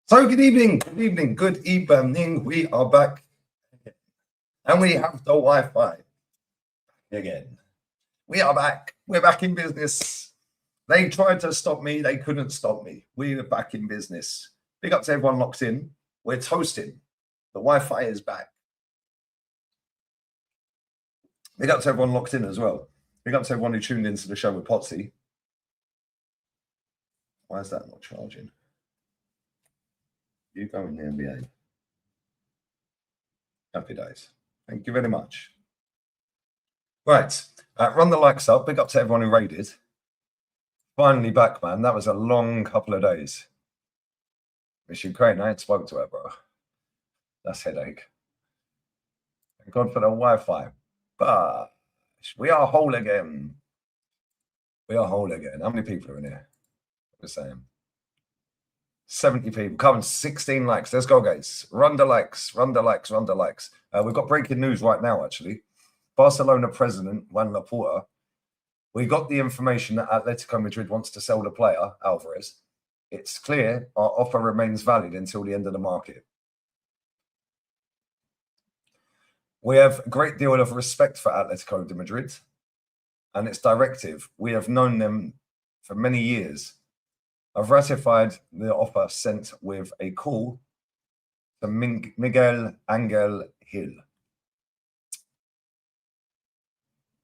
So good evening. We are back and we have the Wi-Fi again. We are back. We're back in business. They tried to stop me. They couldn't stop me. We're back in business. Big up to everyone locked in. We're toasting. The Wi-Fi is back. Big up to everyone locked in as well. Big up to everyone who tuned into the show with Potsy. Why is that not charging? You go in the NBA. Happy days. Thank you very much. Right. Run the likes up. Big up to everyone who raided. Finally back, man. That was a long couple of days. Miss Ukraine. I ain't spoke to her, bro. That's headache. Thank God for the Wi-Fi. But we are whole again. We are whole again. How many people are in here? What we're saying. 70 people. Come 16 likes. Let's go, guys. Run the likes. Run the likes. Run the likes. We've got breaking news right now, actually. Barcelona president, Juan Laporta, we got the information that Atletico Madrid wants to sell the player, Alvarez. It's clear our offer remains valid until the end of the market. We have a great deal of respect for Atletico de Madrid and its directive. We have known them for many years. I've ratified the offer sent with a call to Miguel Angel Hill.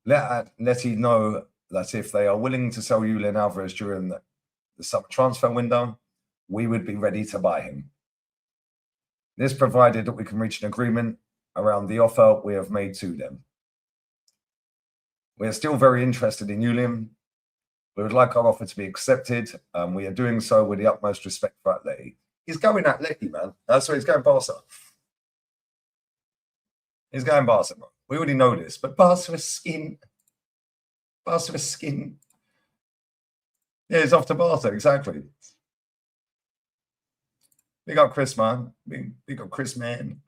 Let him know that if they are willing to sell Julian Alvarez during the summer transfer window, we would be ready to buy him. This provided that we can reach an agreement around the offer we have made to them. We are still very interested in Julian. We would like our offer to be accepted. We are doing so with the utmost respect for Atleti. He's going Atleti, man. That's why he's going Barca. He's going Barca, bro. We already know this, but Barca is skin. Barca is skin. Yeah, he's off to Barca, exactly. Big up Chris, man. Big up Chris, man.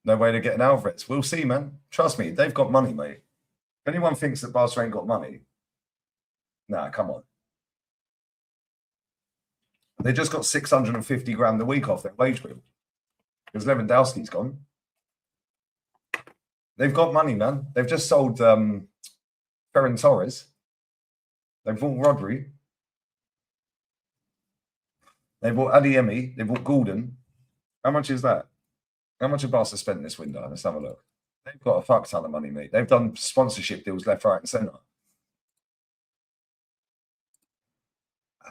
No way to get an Alvarez. We'll see, man. Trust me, they've got money, mate. If anyone thinks that Barca ain't got money, nah, come on. They just got 650 grand a week off their wage bill because Lewandowski's gone. They've got money, man. They've just sold Ferran Torres. They bought Rodri. They bought Adeyemi. They bought Gordon. How much is that? How much have Barca spent this window? Let's have a look. They've got a fuck ton of money, mate. They've done sponsorship deals left, right, and centre.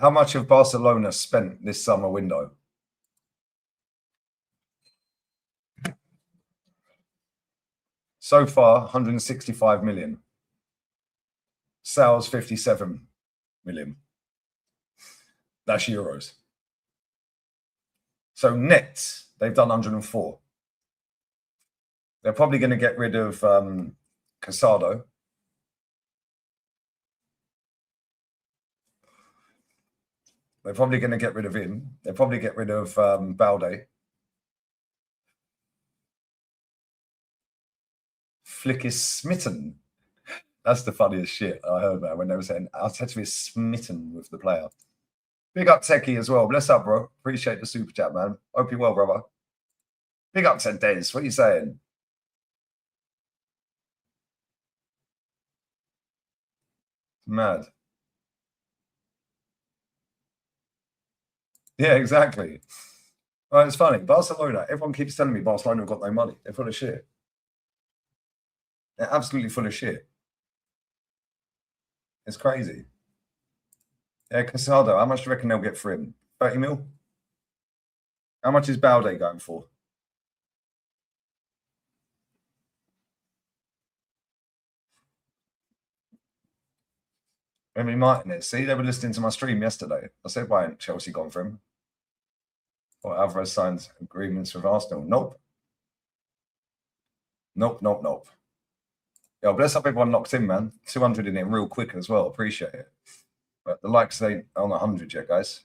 How much have Barcelona spent this summer window? So far, 165 million. Sales, 57 million. That's euros. So net, they've done 104. They're probably going to get rid of Casado. They're probably going to get rid of him. They'll probably get rid of Balde. Flick is smitten. That's the funniest shit I heard, man, when they were saying Arteta is smitten with the player. Big up Techie as well. Bless up, bro. Appreciate the super chat, man. Hope you're well, brother. Big up to Des. What are you saying? Mad. Yeah, exactly. Right, it's funny. Barcelona, everyone keeps telling me Barcelona have got no money. They're full of shit. They're absolutely full of shit. It's crazy. Yeah, Casado, how much do you reckon they'll get for him? 30 mil? How much is Balde going for? Emily Martinez. See, they were listening to my stream yesterday. I said, why ain't Chelsea gone for him? Or Alvarez signed agreements with Arsenal. Nope. Nope. Yo, bless up everyone locked in, man. 200 in it real quick as well. Appreciate it. But the likes ain't on 100 yet, guys.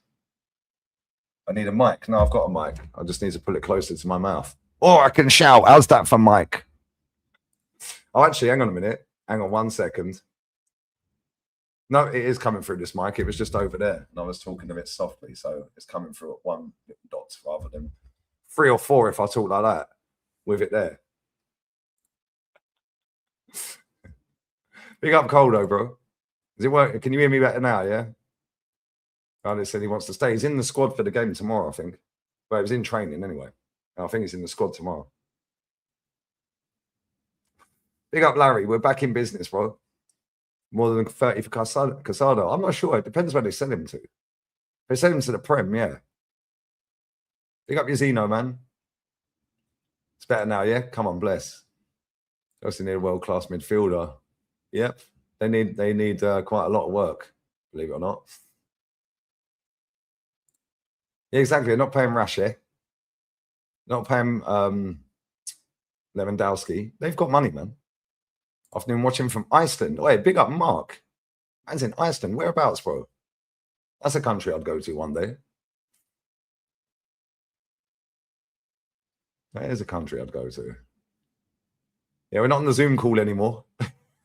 I need a mic. No, I've got a mic. I just need to pull it closer to my mouth. Or I can shout. How's that for mic? Oh, actually, hang on a minute. Hang on 1 second. No, it is coming through this mic. It was just over there, and I was talking a bit softly, so it's coming through at 1 dot rather than 3 or 4 if I talk like that with it there. Big up Coldo, bro. Is it working? Can you hear me better now? Yeah. Carlos said he wants to stay. He's in the squad for the game tomorrow, I think. But he was in training anyway. I think he's in the squad tomorrow. Big up Larry. We're back in business, bro. More than 30 for Casado. I'm not sure. It depends where they sell him to. If they sell him to the Prem, yeah. Big up your Zeno, man. It's better now, yeah? Come on, bless. Just need a world-class midfielder. Yep. They need quite a lot of work, believe it or not. Yeah, exactly. They're not paying Rashe. Not paying Lewandowski. They've got money, man. I've been watching from Iceland. Wait, big up Mark. Man's in Iceland. Whereabouts, bro? That's a country I'd go to one day. That is a country I'd go to. Yeah, we're not on the Zoom call anymore.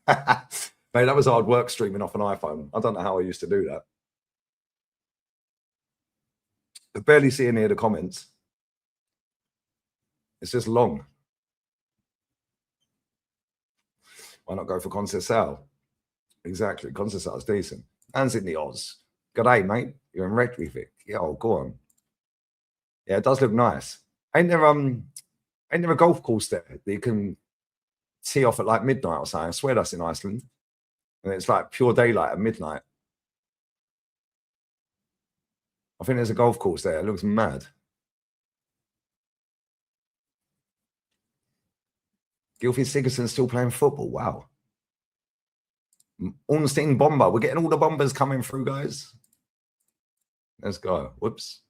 Mate, that was hard work streaming off an iPhone. I don't know how I used to do that. I barely see any of the comments. It's just long. Why not go for Conceição? Exactly. Conceição's decent. And Sydney Oz. G'day, mate. You're in Reykjavik. Yeah, oh, go on. Yeah, it does look nice. Ain't there a golf course there that you can tee off at like midnight or something? I swear that's in Iceland. And it's like pure daylight at midnight. I think there's a golf course there. It looks mad. Gylfi Sigurdsson's still playing football. Wow. Ornstein Bomber. We're getting all the bombers coming through, guys. Let's go. Whoops.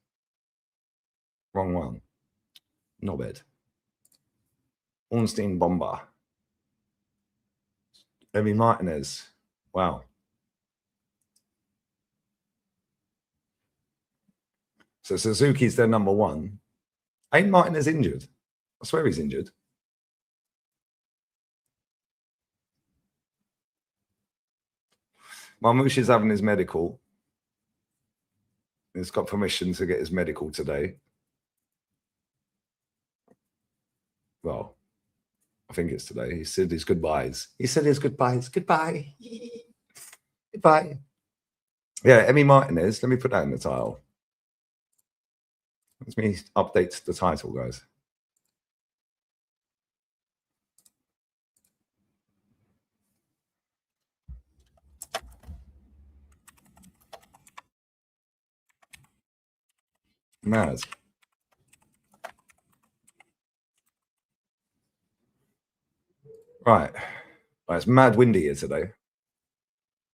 Wrong one. Not bad. Ornstein Bomber. Emi Martinez. Wow. So Suzuki's their number one. Ain't Martinez injured? I swear he's injured. Marmouche is having his medical. He's got permission to get his medical today. Well, I think it's today. He said his goodbyes. He said his goodbyes. Goodbye. Goodbye. Yeah, Emi Martinez. Let me put that in the title. Let me update the title, guys. Mad. Right. It's mad windy here today.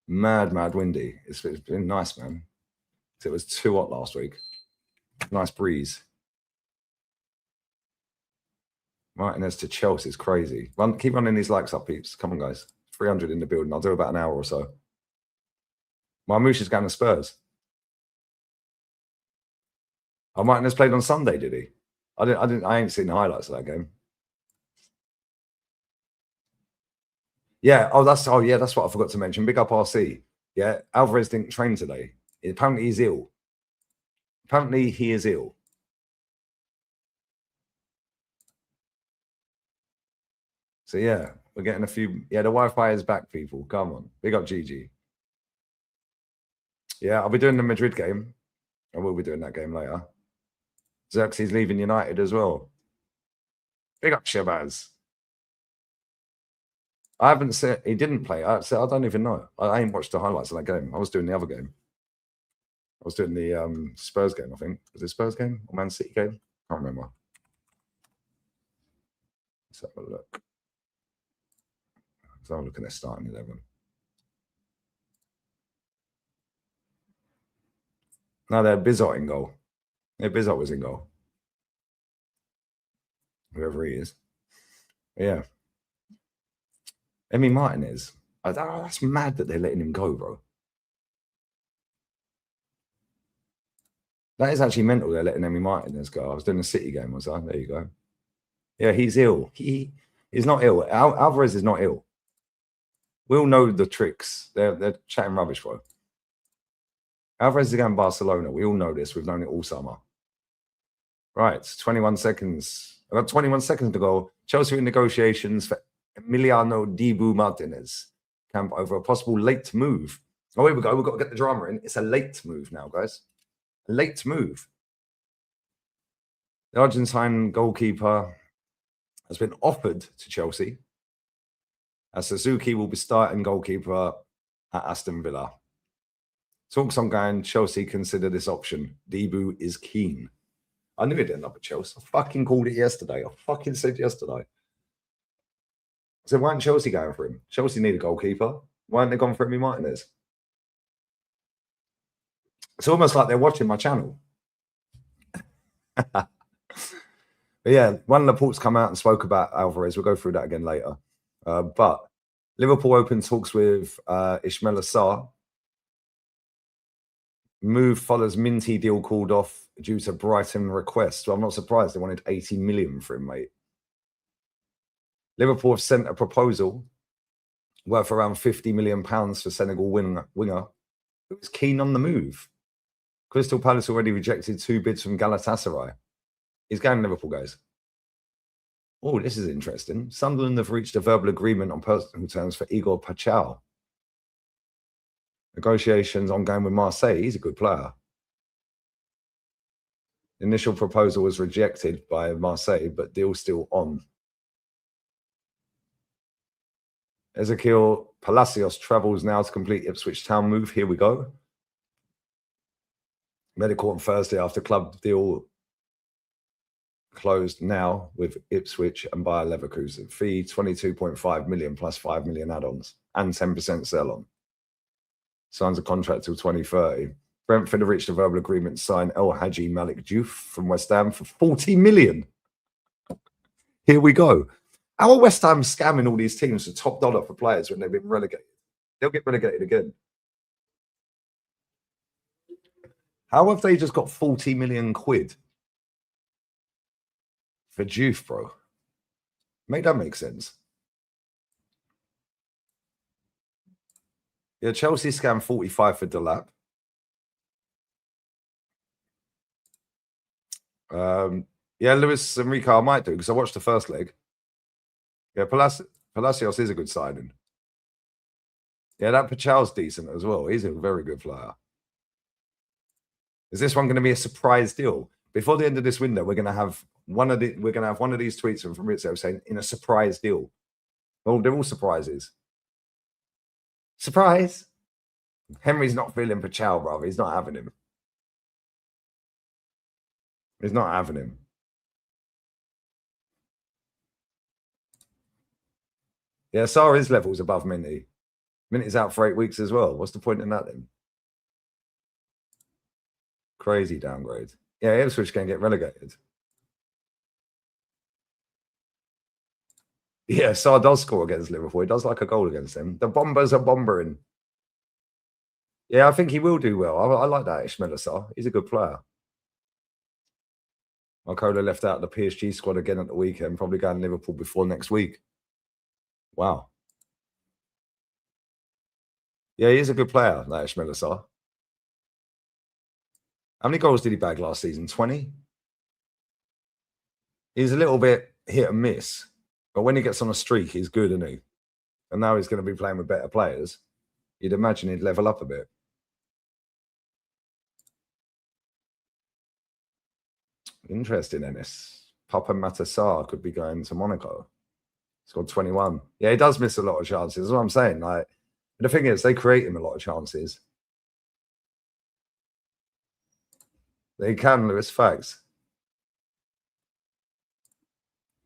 Mad windy. It's been nice, man. It was too hot last week. Nice breeze. Martinez to Chelsea is crazy. Keep running these likes up, peeps. Come on, guys. 300 in the building. I'll do about an hour or so. Marmouche is going to Spurs. Oh, Martinez played on Sunday, did he? I ain't seen the highlights of that game. Yeah. That's what I forgot to mention. Big up RC. Yeah. Alvarez didn't train today. Apparently he's ill. Apparently he is ill. So yeah, we're getting a few. Yeah, the Wi-Fi is back, people. Come on. Big up GG. Yeah, I'll be doing the Madrid game. I will be doing that game later. Xerxes leaving United as well. Big up Shabazz. I haven't said he didn't play. I don't even know. I ain't watched the highlights of that game. I was doing the other game. I was doing the Spurs game, I think. Was it Spurs game or Man City game? Can't remember. Let's have a look. So I'm looking at starting 11. No, they're Bizot in goal. Yeah, Bizot was in goal. Whoever he is. Yeah. Emi Martinez. That's mad that they're letting him go, bro. That is actually mental. They're letting Emi Martinez go. I was doing a City game, was I? There you go. Yeah, he's ill. He's not ill. Alvarez is not ill. We all know the tricks. They're chatting rubbish, bro. Alvarez is going Barcelona. We all know this. We've known it all summer. Right, 21 seconds. About 21 seconds to go. Chelsea in negotiations for Emiliano Dibu Martinez. Camp over a possible late move. Oh, here we go. We've got to get the drama in. It's a late move now, guys. A late move. The Argentine goalkeeper has been offered to Chelsea, as Suzuki will be starting goalkeeper at Aston Villa. Talks ongoing. Chelsea consider this option. Dibu is keen. I knew he'd end up at Chelsea. I fucking called it yesterday. I fucking said yesterday. I said, why aren't Chelsea going for him? Chelsea need a goalkeeper. Why aren't they gone for him, Martinez? It's almost like they're watching my channel. But yeah, one of the reports come out and spoke about Alvarez. We'll go through that again later. But Liverpool open talks with Ismaila Sarr. Move follows Minty deal called off due to Brighton request. So I'm not surprised they wanted 80 million for him, mate. Liverpool have sent a proposal worth around 50 million pounds for Senegal winger who was keen on the move. Crystal Palace already rejected 2 bids from Galatasaray. He's going to Liverpool, guys. Oh, this is interesting. Sunderland have reached a verbal agreement on personal terms for Igor Pachau. Negotiations ongoing with Marseille. He's a good player. The initial proposal was rejected by Marseille, but deal still on. Ezequiel Palacios travels now to complete Ipswich Town move. Here we go. Medical on Thursday after club deal closed now with Ipswich and Bayer Leverkusen. Fee 22.5 million plus 5 million add-ons and 10% sell-on. Signs a contract till 2030. Brentford have reached a verbal agreement to sign El Hadji Malik Diouf from West Ham for 40 million. Here we go. How are West Ham scamming all these teams for top dollar for players when they've been relegated? They'll get relegated again. How have they just got 40 million quid for Diouf, bro? Make that make sense. Yeah, Chelsea scammed 45 for Delap. Yeah, Luis Enrique, I might do because I watched the first leg. Yeah, Palacios is a good signing. Yeah, that Pachau's decent as well. He's a very good player. Is this one going to be a surprise deal? Before the end of this window, we're going to have one of these tweets from Fabrizio saying in a surprise deal. Well, they're all surprises. Surprise! Henry's not feeling Pachau, brother. He's not having him. He's not having him. Yeah, Sarr is levels above Minty. Minty's out for 8 weeks as well. What's the point in that then? Crazy downgrade. Yeah, Ipswich can get relegated. Yeah, Sarr does score against Liverpool. He does like a goal against them. The Bombers are bombering. Yeah, I think he will do well. I like that Ismaila Sarr. He's a good player. Marcola left out the PSG squad again at the weekend, probably going to Liverpool before next week. Wow. Yeah, he is a good player, that Ismaila Sarr. How many goals did he bag last season? 20? He's a little bit hit and miss, but when he gets on a streak, he's good, isn't he? And now he's going to be playing with better players. You'd imagine he'd level up a bit. Interesting, Ennis. Papa Matassar could be going to Monaco. He's got 21. Yeah, he does miss a lot of chances. That's what I'm saying. Like, the thing is, they create him a lot of chances. They can, Lewis. Facts.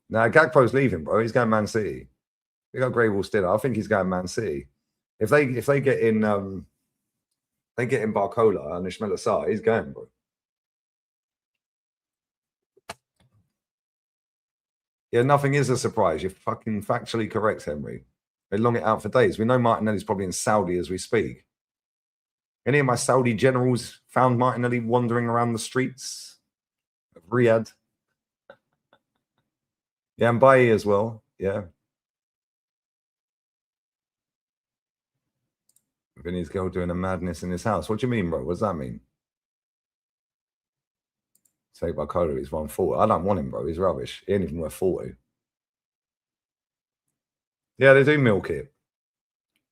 Now, Gakpo's leaving, bro. He's going Man City. We got Grey Wall still. I think he's going Man City. If they get in Barcola and Ismaila Sarr, he's going, bro. Yeah, nothing is a surprise. You're fucking factually correct, Henry. They long it out for days. We know Martinelli's probably in Saudi as we speak. Any of my Saudi generals found Martinelli wandering around the streets of Riyadh? Yeah, and Bailly as well. Yeah. Vinny's girl doing a madness in his house. What do you mean, bro? What does that mean? Take by Coda, he's 140. I don't want him, bro. He's rubbish. He ain't even worth 40. Yeah, they do milk it.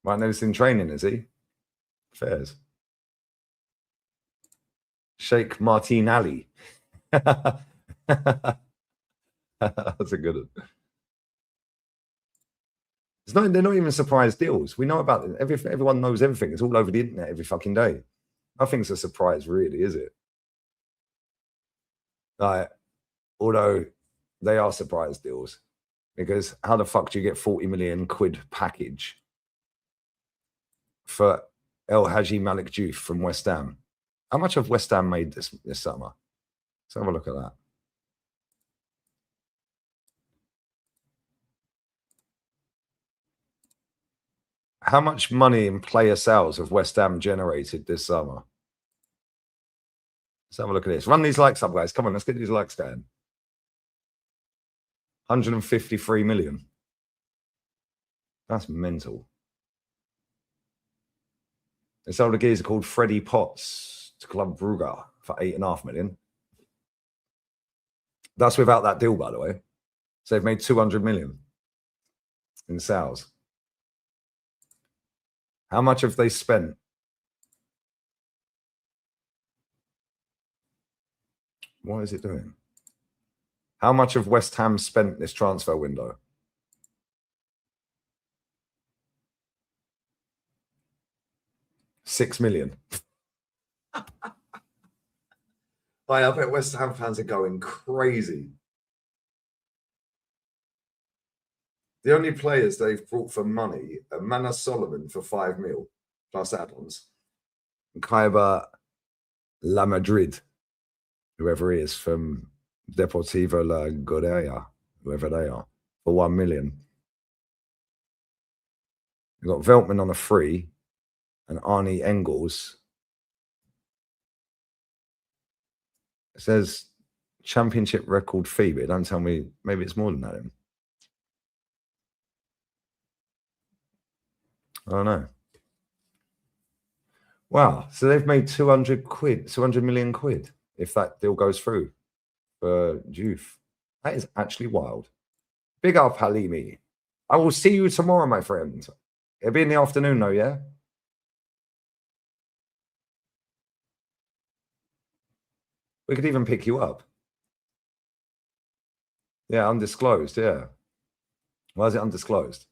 Martinez in training, is he? Fairs. Sheikh Martin Ali. That's a good one. They're not even surprise deals. We know about it. Everyone knows everything. It's all over the internet every fucking day. Nothing's a surprise, really, is it? Like, although they are surprise deals, because how the fuck do you get 40 million quid package for El Hadji Malik Diouf from West Ham? How much have West Ham made this summer? Let's have a look at that. How much money in player sales have West Ham generated this summer? Let's have a look at this. Run these likes up, guys. Come on, let's get these likes going. 153 million. That's mental. They sold a geezer called Freddie Potts to Club Brugge for 8.5 million. That's without that deal, by the way. So they've made 200 million in sales. How much have they spent? What is it doing? How much have West Ham spent this transfer window? $6 million. I bet West Ham fans are going crazy. The only players they've brought for money are Mana Solomon for 5 mil plus add-ons, and Kaiba La Madrid, whoever he is from Deportivo La Gorea, whoever they are, for 1 million. You've got Veltman on a free and Arnie Engels. It says championship record fee, but don't tell me, maybe it's more than that. I don't know. Wow. So they've made 200 million quid if that deal goes through for Diouf. That is actually wild. Big up, Halimi. I will see you tomorrow, my friend. It'll be in the afternoon, though, yeah? We could even pick you up. Yeah, undisclosed, yeah. Why is it undisclosed?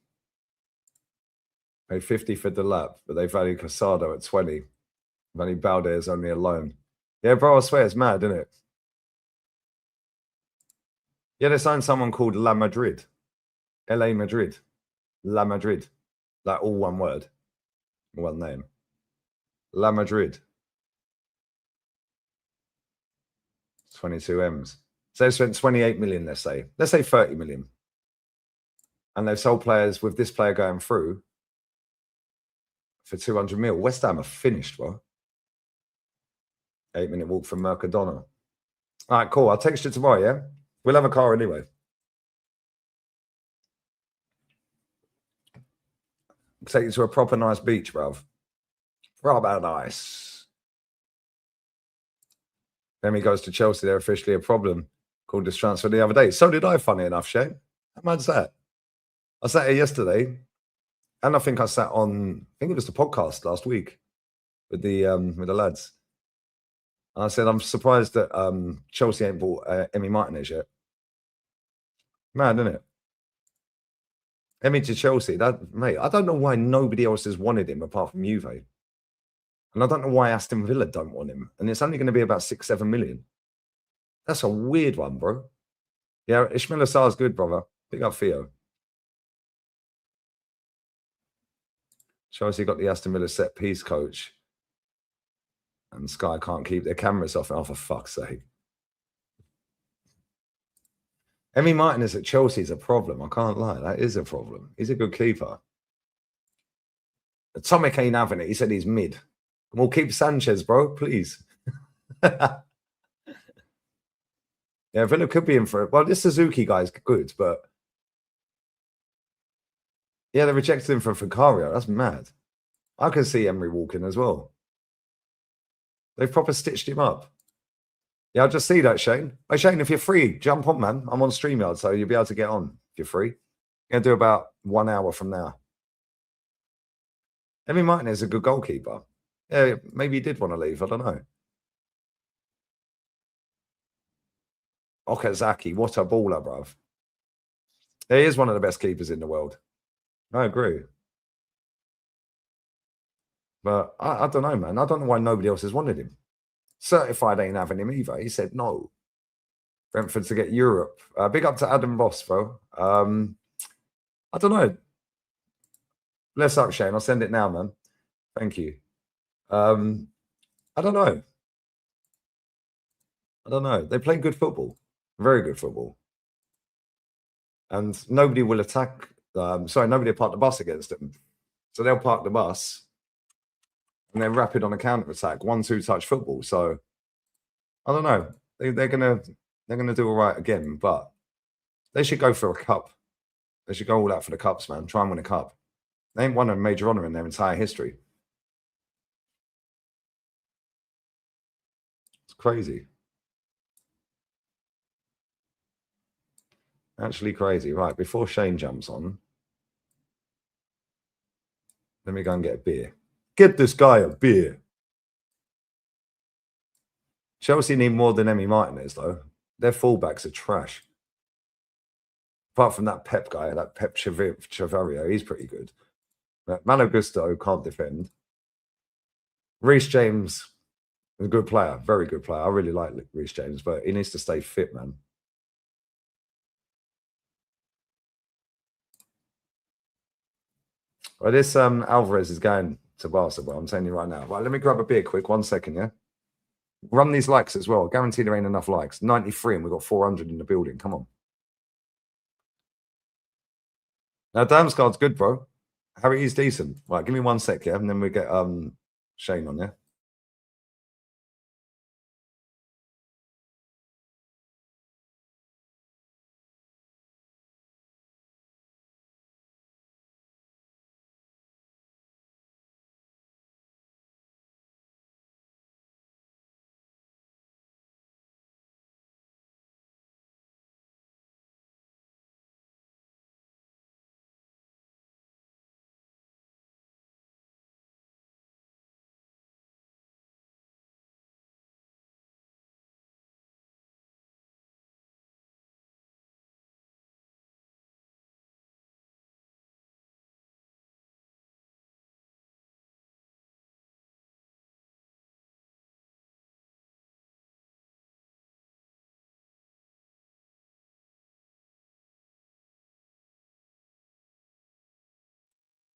Paid 50 for Delap, but they value Casado at 20. Value Balde only a loan. Yeah, bro, I swear it's mad, isn't it? Yeah, they signed someone called La Madrid. LA Madrid. La Madrid. Like all one word. One name. La Madrid. 22 M's. So they spent 28 million, let's say. Let's say 30 million. And they've sold players with this player going through for 200 mil. West Ham are finished, bro. 8-minute walk from Mercadona. All right, cool. I'll text you tomorrow, yeah? We'll have a car anyway. Take you to a proper nice beach, bruv. Proper nice. Then he goes to Chelsea. They're officially a problem. Called this transfer the other day. So did I, funny enough, Shay. How mad's that? I sat here yesterday, and I think I sat on, I think it was the podcast last week with the lads. And I said, I'm surprised that Chelsea ain't bought Emi Martinez yet. Mad, isn't it? Emi to Chelsea, that mate. I don't know why nobody else has wanted him apart from Juve, and I don't know why Aston Villa don't want him. And it's only going to be about 6-7 million. That's a weird one, bro. Yeah, Ismaila Sarr's good, brother. Big up Theo. Chelsea got the Aston Villa set piece coach, and Sky can't keep their cameras off. Oh, for fuck's sake. Emi Martinez at Chelsea is a problem. I can't lie. That is a problem. He's a good keeper. Atomic ain't having it. He said he's mid. We'll keep Sanchez, bro, please. Yeah, Villa could be in for it. Well, this Suzuki guy's good, but yeah, they rejected him for Vicario. That's mad. I can see Emery walking as well. They've proper stitched him up. Yeah, I just see that, Shane. Hey, Shane, if you're free, jump on, man. I'm on StreamYard, so you'll be able to get on if you're free. Going to do about 1 hour from now. Emi Martinez is a good goalkeeper. Yeah, maybe he did want to leave. I don't know. Okazaki, what a baller, bruv. He is one of the best keepers in the world. I agree. But I don't know, man. I don't know why nobody else has wanted him. Certified ain't having him either. He said no. Brentford to get Europe. Big up to Adam Boss, bro. I don't know. Bless up, Shane. I'll send it now, man. Thank you. I don't know. I don't know. They play good football. Very good football. And nobody will attack. Nobody will park the bus against them. So they'll park the bus and they're rapid on a counter attack, 1-2 touch football. So I don't know. They're gonna do all right again, but they should go for a cup. They should go all out for the cups, man. Try and win a cup. They ain't won a major honour in their entire history. It's crazy. Actually crazy. Right, before Shane jumps on, let me go and get a beer. Get this guy a beer. Chelsea need more than Emi Martinez, though. Their fullbacks are trash. Apart from that Pep guy, that Pep Chavario, he's pretty good. But Malo Gusto can't defend. Reece James is a good player, very good player. I really like Reece James, but he needs to stay fit, man. Well, this Alvarez is going to Barcelona. I'm telling you right now. Right, let me grab a beer quick. 1 second, yeah? Run these likes as well. Guarantee there ain't enough likes. 93 and we've got 400 in the building. Come on. Now, Damsgaard's good, bro. Harry is decent. Right, give me 1 sec, yeah? And then we get Shane on, yeah?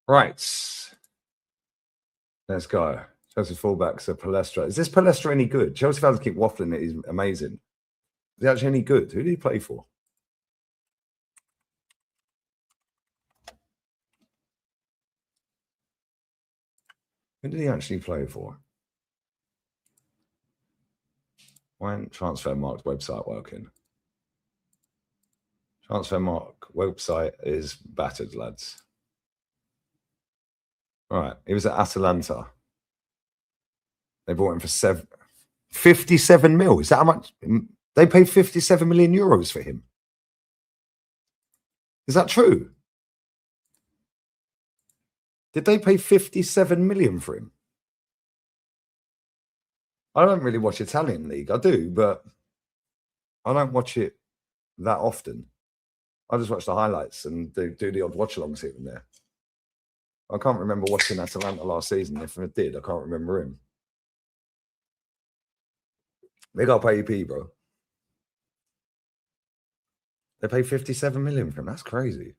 Right. Let's go. Chelsea fullbacks are Palestra. Is this Palestra any good? Chelsea fans keep waffling it. He's amazing. Is he actually any good? Who did he play for? Who did he actually play for? Why isn't Transfermarkt's website working? Transfermarkt website is battered, lads. All right. He was at Atalanta. They bought him for 57 mil. Is that how much? They paid 57 million euros for him. Is that true? Did they pay 57 million for him? I don't really watch Italian league. I do, but I don't watch it that often. I just watch the highlights and do the odd watch-alongs here and there. I can't remember watching Atalanta last season. If I did, I can't remember him. They got to pay EP, bro. They pay 57 million for him. That's crazy.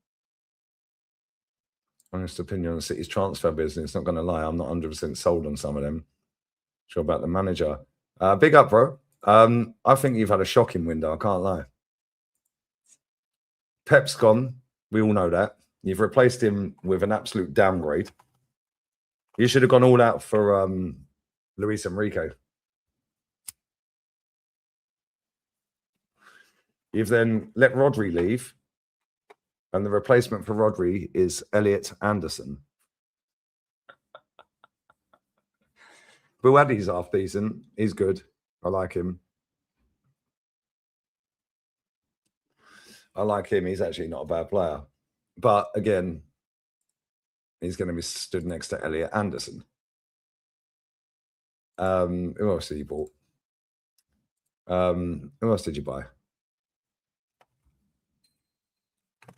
Honest opinion on the City's transfer business. Not going to lie, I'm not 100% sold on some of them. Sure about the manager. Big up, bro. I think you've had a shocking window. I can't lie. Pep's gone. We all know that. You've replaced him with an absolute downgrade. You should have gone all out for Luis Enrique. You've then let Rodri leave, and the replacement for Rodri is Elliot Anderson. Buadi's half decent. He's good. I like him. He's actually not a bad player. But again, he's going to be stood next to Elliot Anderson. Who else did you bought? Who else did you buy?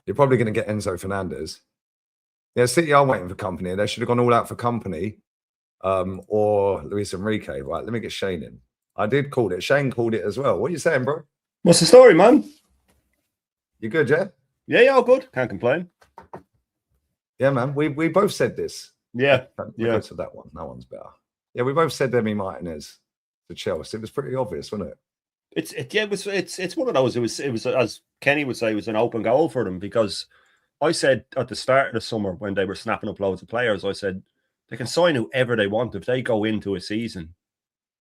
You're probably going to get Enzo Fernandez. Yeah, City are waiting for company. They should have gone all out for company or Luis Enrique. Right, let me get Shane in. I did call it. Shane called it as well. What are you saying, bro? What's the story, man? You good, yeah? Yeah, all good. Can't complain. Yeah, man. We both said this. Yeah. Go to that one. That one's better. Yeah, we both said Emi Martinez to Chelsea. It was pretty obvious, wasn't it? It's one of those. It was as Kenny would say, it was an open goal for them, because I said at the start of the summer when they were snapping up loads of players, I said they can sign whoever they want. If they go into a season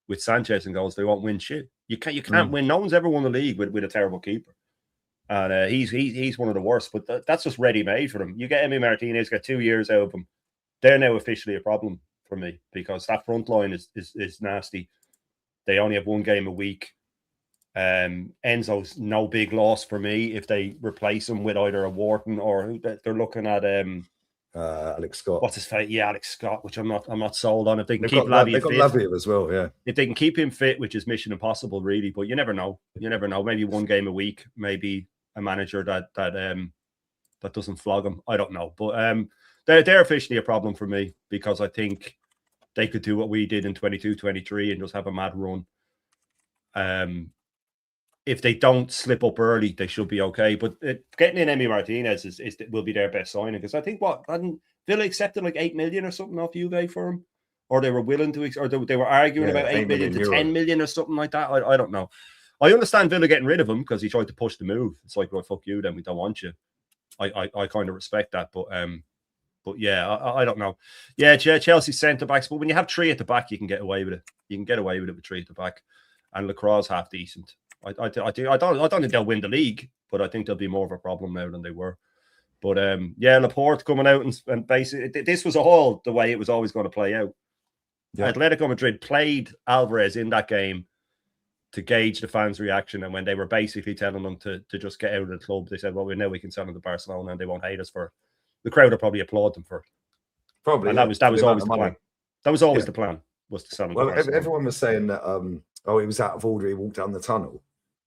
with Sanchez and goals, they won't win shit. You can't win. No one's ever won the league with a terrible keeper. And he's one of the worst, but that's just ready-made for them. You get Emi Martinez, get 2 years out of him. They're now officially a problem for me, because that front line is nasty. They only have one game a week. Enzo's no big loss for me if they replace him with either a Wharton or they're looking at Alex Scott. What's his face? Yeah, Alex Scott, which I'm not sold on. If they can keep Lavia fit, Lavia as well, yeah. If they can keep him fit, which is mission impossible, really, but you never know. You never know. Maybe one game a week, maybe a manager that doesn't flog him. I don't know, but they're officially a problem for me, because I think they could do what we did in 22-23 and just have a mad run. If they don't slip up early, they should be okay. But getting in Emi Martinez will be their best signing, because I think hadn't Villa accepted like 8 million or something off Juve for him, or they were willing to, or they were arguing about 8 million to 10 million or something like that. I don't know. I understand Villa getting rid of him because he tried to push the move. It's like, well, fuck you, then we don't want you. I kind of respect that, but yeah, I don't know. Yeah, Chelsea centre backs, but when you have three at the back, you can get away with it. You can get away with it with three at the back, and Lacroix's half decent. I don't think they'll win the league, but I think they'll be more of a problem now than they were. But yeah, Laporte coming out and basically this was all the way it was always going to play out. Yeah. Atletico Madrid played Alvarez in that game to gauge the fans' reaction, and when they were basically telling them to just get out of the club, they said, "Well, we know we can sell them to Barcelona, and they won't hate us for it." The crowd will probably applaud them for it. Probably, and that was always the plan. That was always the plan, was to sell them. Well, everyone was saying that he was out of order. He walked down the tunnel.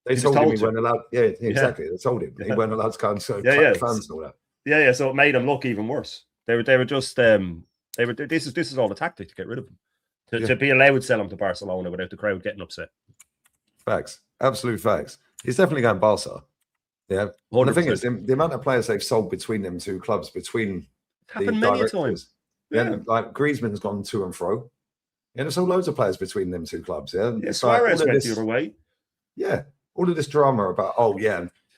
They told him he weren't allowed. Yeah, exactly. They told him he weren't allowed to go and clap the fans and all that. Yeah. So it made them look even worse. They were just This is all the tactic to get rid of him, to be allowed to sell him to Barcelona without the crowd getting upset. Facts, absolute facts. He's definitely going Barca. Yeah. Well, the thing is, the amount of players they've sold between them two clubs, between happened many times. Yeah, like Griezmann's gone to and fro. Yeah, there's all loads of players between them two clubs. Yeah, Suarez went the other way. Yeah, all of this drama about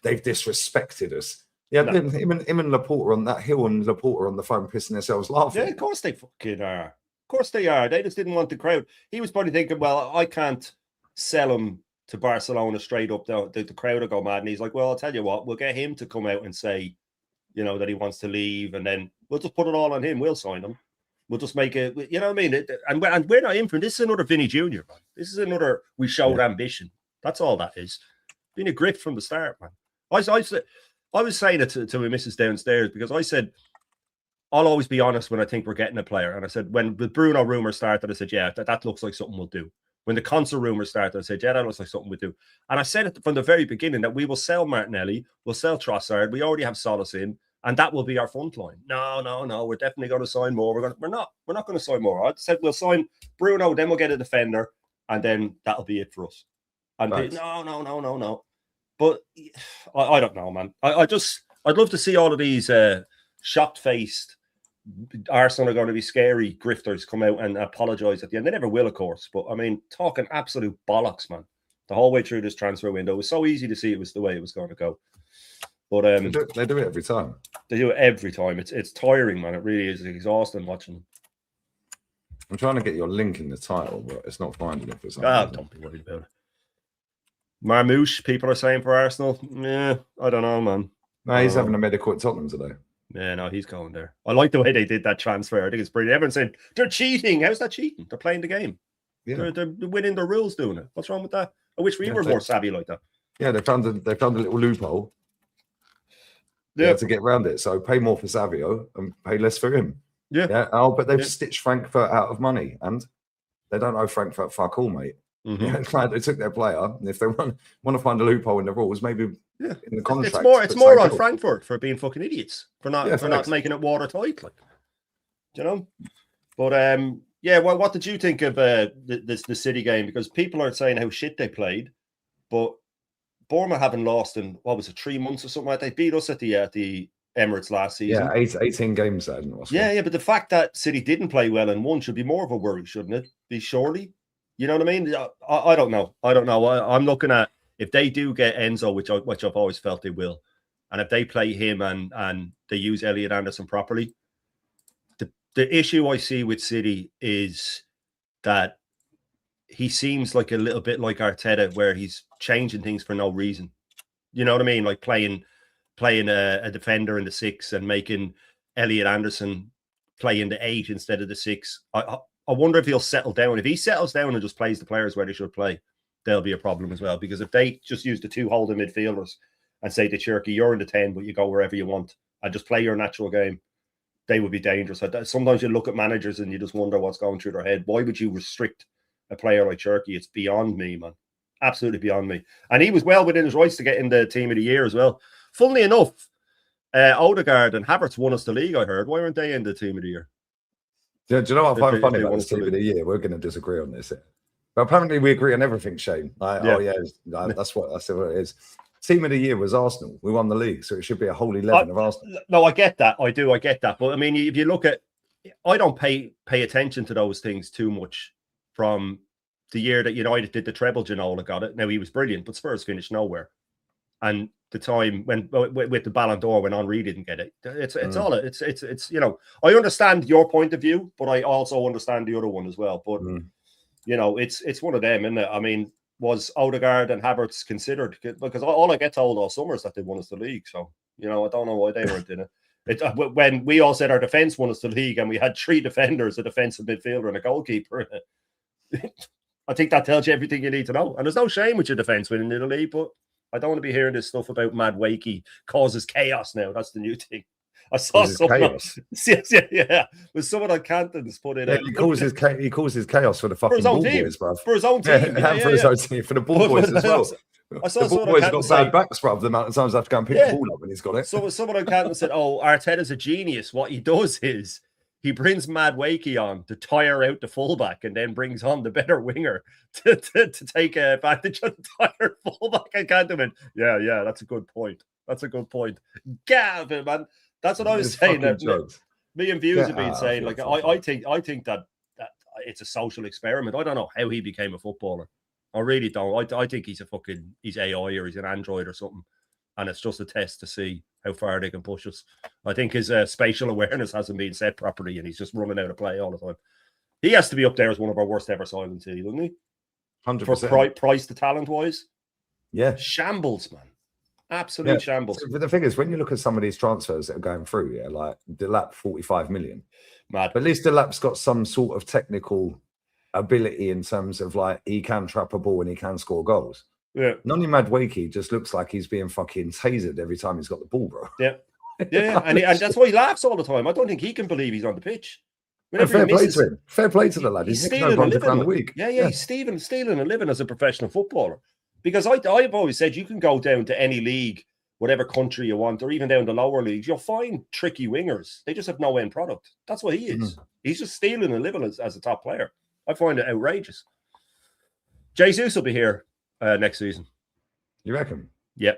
they've disrespected us. Yeah, him and Laporte on that hill, and Laporte on the phone pissing themselves laughing. Yeah, of course they fucking are. Of course they are. They just didn't want the crowd. He was probably thinking, well, I can't sell him to Barcelona straight up. The crowd will go mad. And he's like, well, I'll tell you what, we'll get him to come out and say, that he wants to leave, and then we'll just put it all on him. We'll sign him. We'll just make it, you know what I mean? And we're not in for this. Is another Vinny Jr., man. This is another, we showed ambition. That's all that is. Been a grift from the start, man. I was saying it to my missus downstairs, because I said, I'll always be honest when I think we're getting a player. And I said, when the Bruno rumor started, I said, yeah, that looks like something we'll do. When the Conser rumor started, I said, yeah, that looks like something we'll do. And I said it from the very beginning that we will sell Martinelli, we'll sell Trossard, we already have Solis in, and that will be our front line. No, we're definitely going to sign more. We're not going to sign more. I said we'll sign Bruno, then we'll get a defender, and then that'll be it for us. And right. No. But I don't know, man. I'd love to see all of these shocked-faced Arsenal are going to be scary grifters come out and apologise at the end. They never will, of course. But, I mean, talking absolute bollocks, man. The whole way through this transfer window. It was so easy to see it was the way it was going to go. But they do it every time. They do it every time. It's tiring, man. It really is. It's exhausting watching them. I'm trying to get your link in the title, but it's not finding it for some reason. Don't be worried about it. Marmouche, people are saying for Arsenal. Yeah, I don't know, man. No, he's having a medical at Tottenham today. Yeah, no, he's going there. I like the way they did that transfer. I think it's brilliant. Everyone's saying they're cheating. How's that cheating? They're playing the game. They're winning the rules doing it. What's wrong with that? I wish we were more savvy like that. Yeah, they found a little loophole. Yeah, to get around it. So pay more for Savio and pay less for him. Yeah. Oh, but they've stitched Frankfurt out of money, and they don't owe Frankfurt fuck all, mate. Yeah, it's like they took their player, and if they want to find a loophole in the rules, maybe in the contract. It's more on Frankfurt for being fucking idiots for not making it watertight, like, you know. But what did you think of the City game? Because people are saying how shit they played, but Bournemouth haven't lost in, what was it, 3 months or something like that. They beat us at the Emirates last season. Yeah, 18 games there. Yeah, but the fact that City didn't play well in one should be more of a worry, shouldn't it? Be surely. You know what I mean? I don't know. I'm looking at, if they do get Enzo, which I've always felt they will, and if they play him and they use Elliot Anderson properly, the issue I see with City is that he seems like a little bit like Arteta, where he's changing things for no reason. You know what I mean? Like playing a defender in the 6 and making Elliot Anderson play in the 8 instead of the 6. I wonder if he'll settle down. If he settles down and just plays the players where they should play, there'll be a problem as well. Because if they just use the 2 holding midfielders and say to Cherky, you're in the 10, but you go wherever you want, and just play your natural game, they would be dangerous. Sometimes you look at managers and you just wonder what's going through their head. Why would you restrict a player like Cherky? It's beyond me, man. Absolutely beyond me. And he was well within his rights to get in the team of the year as well. Funnily enough, Odegaard and Havertz won us the league, I heard. Why weren't they in the team of the year? Do you know what I find funny about this team of the year? We're going to disagree on this. But apparently we agree on everything, Shane. That's what it is. Team of the year was Arsenal. We won the league, so it should be a whole 11 of Arsenal. No, I get that. I do. I get that. But I mean, if you look at, I don't pay attention to those things too much. From the year that United did the treble, Ginola got it. Now he was brilliant, but Spurs finished nowhere. And the time when with the Ballon d'Or when Henry didn't get it, it's I understand your point of view, but I also understand the other one as well. But it's one of them, isn't it? I mean, was Odegaard and Havertz considered? Because all I get told all summer is that they won us the league. So I don't know why they weren't in it. When we all said our defense won us the league, and we had 3 defenders, a defensive midfielder, and a goalkeeper. I think that tells you everything you need to know. And there's no shame with your defense winning the league, but I don't want to be hearing this stuff about Mad Wakey causes chaos now. That's the new thing. I saw someone. Yeah. With someone on Cantons put it. He causes chaos for the fucking ball boys, bruv. For his own team. For his own team, for the ball boys as well. I saw the ball boys got bad backs, bruv. The amount of times I have to go and pick the ball up when he's got it. So someone on Cantons said, "Oh, Arteta's a genius. What he does is he brings Mad Wakey on to tire out the fullback, and then brings on the better winger to take advantage of the tired fullback." I can't do it. Yeah, that's a good point. Gavin, man. That's what I was saying. Me and Views have been saying. Like, I think that it's a social experiment. I don't know how he became a footballer. I really don't. I think he's AI or he's an android or something. And it's just a test to see how far they can push us. I think his spatial awareness hasn't been set properly, and he's just running out of play all the time. He has to be up there as one of our worst ever signings, doesn't he? 100%. For price to talent wise, yeah, shambles, man, absolute shambles. But the thing is, when you look at some of these transfers that are going through, like Delap, 45 million, mad. But at least Delap's got some sort of technical ability in terms of like he can trap a ball and he can score goals. Yeah, Noni Madueke just looks like he's being fucking tasered every time he's got the ball, bro. Yeah. and that's why he laughs all the time. I don't think he can believe he's on the pitch. Fair play to him. Fair play to the lad. He's stealing a living. He's stealing a living as a professional footballer. Because I've always said you can go down to any league, whatever country you want, or even down to lower leagues. You'll find tricky wingers. They just have no end product. That's what he is. He's just stealing a living as a top player. I find it outrageous. Jesus will be here next season. You reckon? Yeah.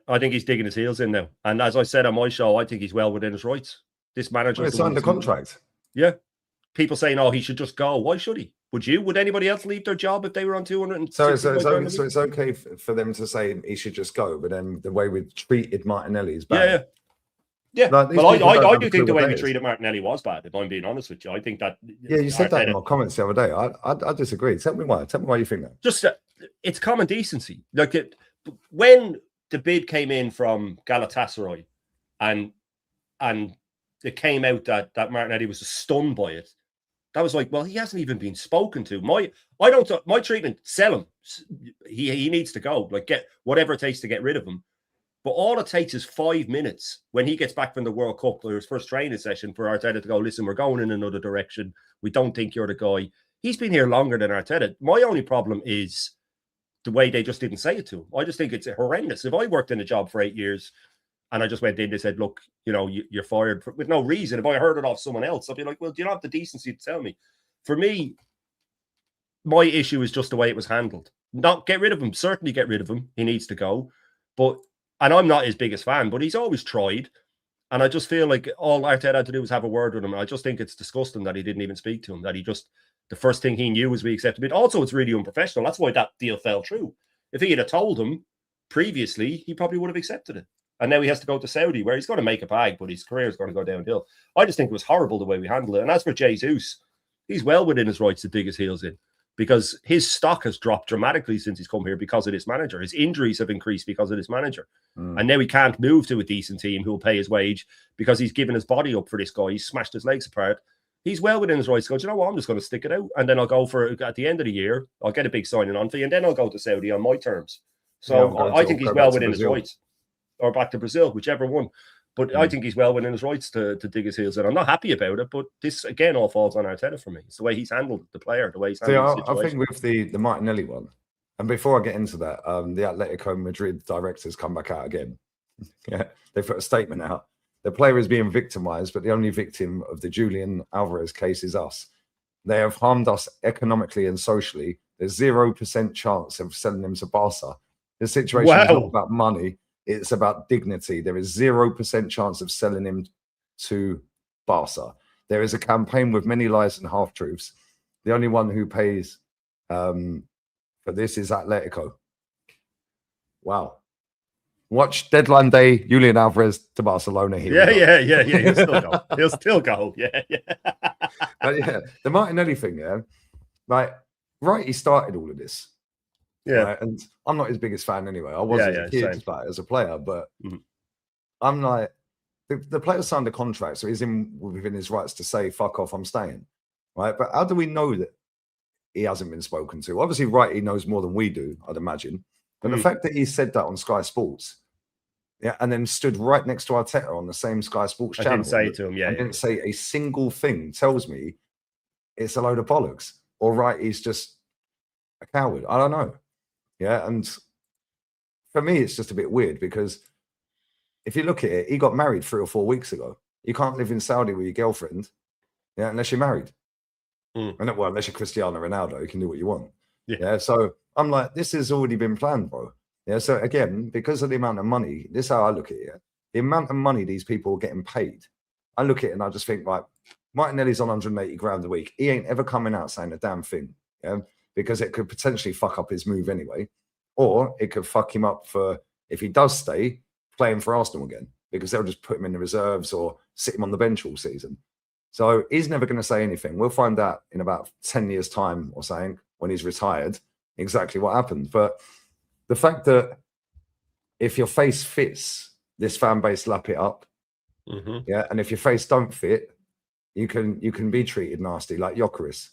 I think he's digging his heels in now. And as I said on my show, I think he's well within his rights. This manager signed the contract. Yeah. People saying, "Oh, he should just go." Why should he? Would you? Would anybody else leave their job if they were on 200? So it's okay for them to say he should just go, but then the way we treated Martinelli is bad. Yeah. Like, I do think the way we treated Martinelli was bad, if I'm being honest with you. I think that... Yeah, you said that in my comments the other day. I disagree. Tell me why. Tell me why you think that. Just, it's common decency. Like, when the bid came in from Galatasaray and it came out that Martinelli was stunned by it, That was like, well, he hasn't even been spoken to. My treatment, sell him. He needs to go. Like, get whatever it takes to get rid of him. But all it takes is 5 minutes when he gets back from the World Cup or his first training session for Arteta to go, listen, we're going in another direction. We don't think you're the guy. He's been here longer than Arteta. My only problem is the way they just didn't say it to him. I just think it's horrendous. If I worked in a job for 8 years and I just went in, they said, look, you're fired with no reason. If I heard it off someone else, I'd be like, well, do you not have the decency to tell me? For me, my issue is just the way it was handled. Not get rid of him. Certainly get rid of him. He needs to go. And I'm not his biggest fan, but he's always tried. And I just feel like all Arteta had to do was have a word with him. I just think it's disgusting that he didn't even speak to him, that the first thing he knew was we accepted it. Also, it's really unprofessional. That's why that deal fell through. If he had told him previously, he probably would have accepted it. And now he has to go to Saudi, where he's going to make a bag, but his career is going to go downhill. I just think it was horrible the way we handled it. And as for Jesus, he's well within his rights to dig his heels in, because his stock has dropped dramatically since he's come here because of this manager. His injuries have increased because of this manager. And now he can't move to a decent team who will pay his wage because he's given his body up for this guy. He's smashed his legs apart. He's well within his rights to go, you know what, I'm just going to stick it out. And then I'll go at the end of the year, I'll get a big signing on fee, and then I'll go to Saudi on my terms. So I think he's well within his rights. Or back to Brazil, whichever one. But I think he's well within his rights to dig his heels in. I'm not happy about it, but this, again, all falls on Arteta for me. It's the way he's handled the player, the way he's handled the situation. I think with the Martinelli one, and before I get into that, the Atletico Madrid directors come back out again. Yeah, they put a statement out. The player is being victimised, but the only victim of the Julian Alvarez case is us. They have harmed us economically and socially. There's 0% chance of selling him to Barca. The situation is not about money. It's about dignity. There is 0% chance of selling him to Barca. There is a campaign with many lies and half-truths. The only one who pays for this is Atletico. Wow. Watch deadline day, Julian Alvarez to Barcelona here. Yeah. He'll still go. He'll still go. Yeah. But yeah, the Martinelli thing, he started all of this. Yeah. Right? And I'm not his biggest fan anyway. I wasn't a kid as a player, but I'm like, the player signed a contract, so he's within his rights to say, fuck off, I'm staying. Right? But how do we know that he hasn't been spoken to? Obviously, he knows more than we do, I'd imagine. But the fact that he said that on Sky Sports, and then stood right next to Arteta on the same Sky Sports channel. I didn't say it to him, didn't say a single thing, tells me it's a load of bollocks. Or he's just a coward. I don't know. Yeah, and for me, it's just a bit weird because if you look at it, he got married 3 or 4 weeks ago. You can't live in Saudi with your girlfriend, unless you're married. Unless you're Cristiano Ronaldo, you can do what you want. Yeah, so I'm like, this has already been planned, bro. Yeah, so again, because of the amount of money, this is how I look at it. The amount of money these people are getting paid, I look at it and I just think, Martinelli's on 180 grand a week. He ain't ever coming out saying a damn thing, because it could potentially fuck up his move anyway, or it could fuck him up for, if he does stay, playing for Arsenal again, because they'll just put him in the reserves or sit him on the bench all season. So he's never going to say anything. We'll find out in about 10 years' time or something when he's retired exactly what happened. But the fact that if your face fits, this fan base lap it up. And if your face don't fit, you can be treated nasty like Jokeris.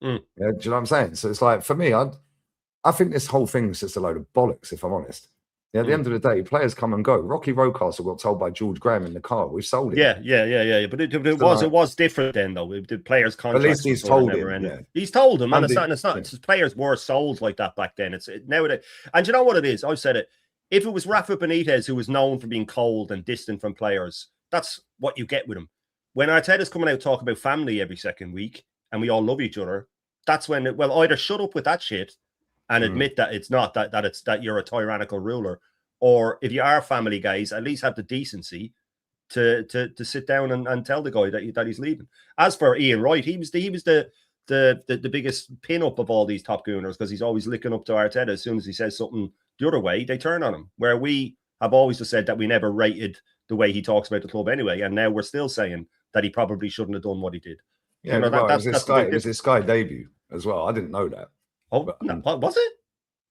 Do you know what I'm saying? So it's like, for me, I think this whole thing is just a load of bollocks, if I'm honest. At the end of the day, players come and go. Rocky Rocastle got told by George Graham in the car, we've sold it. Yeah. But it was different then, though. The players' contracts. At least he's told him. Yeah. He's told him, and it's not. Players were sold like that back then. It's nowadays. And you know what it is? I've said it. If it was Rafa Benitez, who was known for being cold and distant from players, that's what you get with him. When Arteta's coming out talking about family every second week, and we all love each other, that's when either shut up with that shit and admit that it's not that you're a tyrannical ruler, or if you are family guys, at least have the decency to sit down and tell the guy that he's leaving. As for Ian Wright, he was the biggest pin up of all these top gooners, because he's always licking up to Arteta. As soon as he says something the other way, they turn on him. Where we have always just said that we never rated the way he talks about the club anyway, and now we're still saying that he probably shouldn't have done what he did. Yeah, it was his Sky debut as well. I didn't know that. Oh, but, no, was it?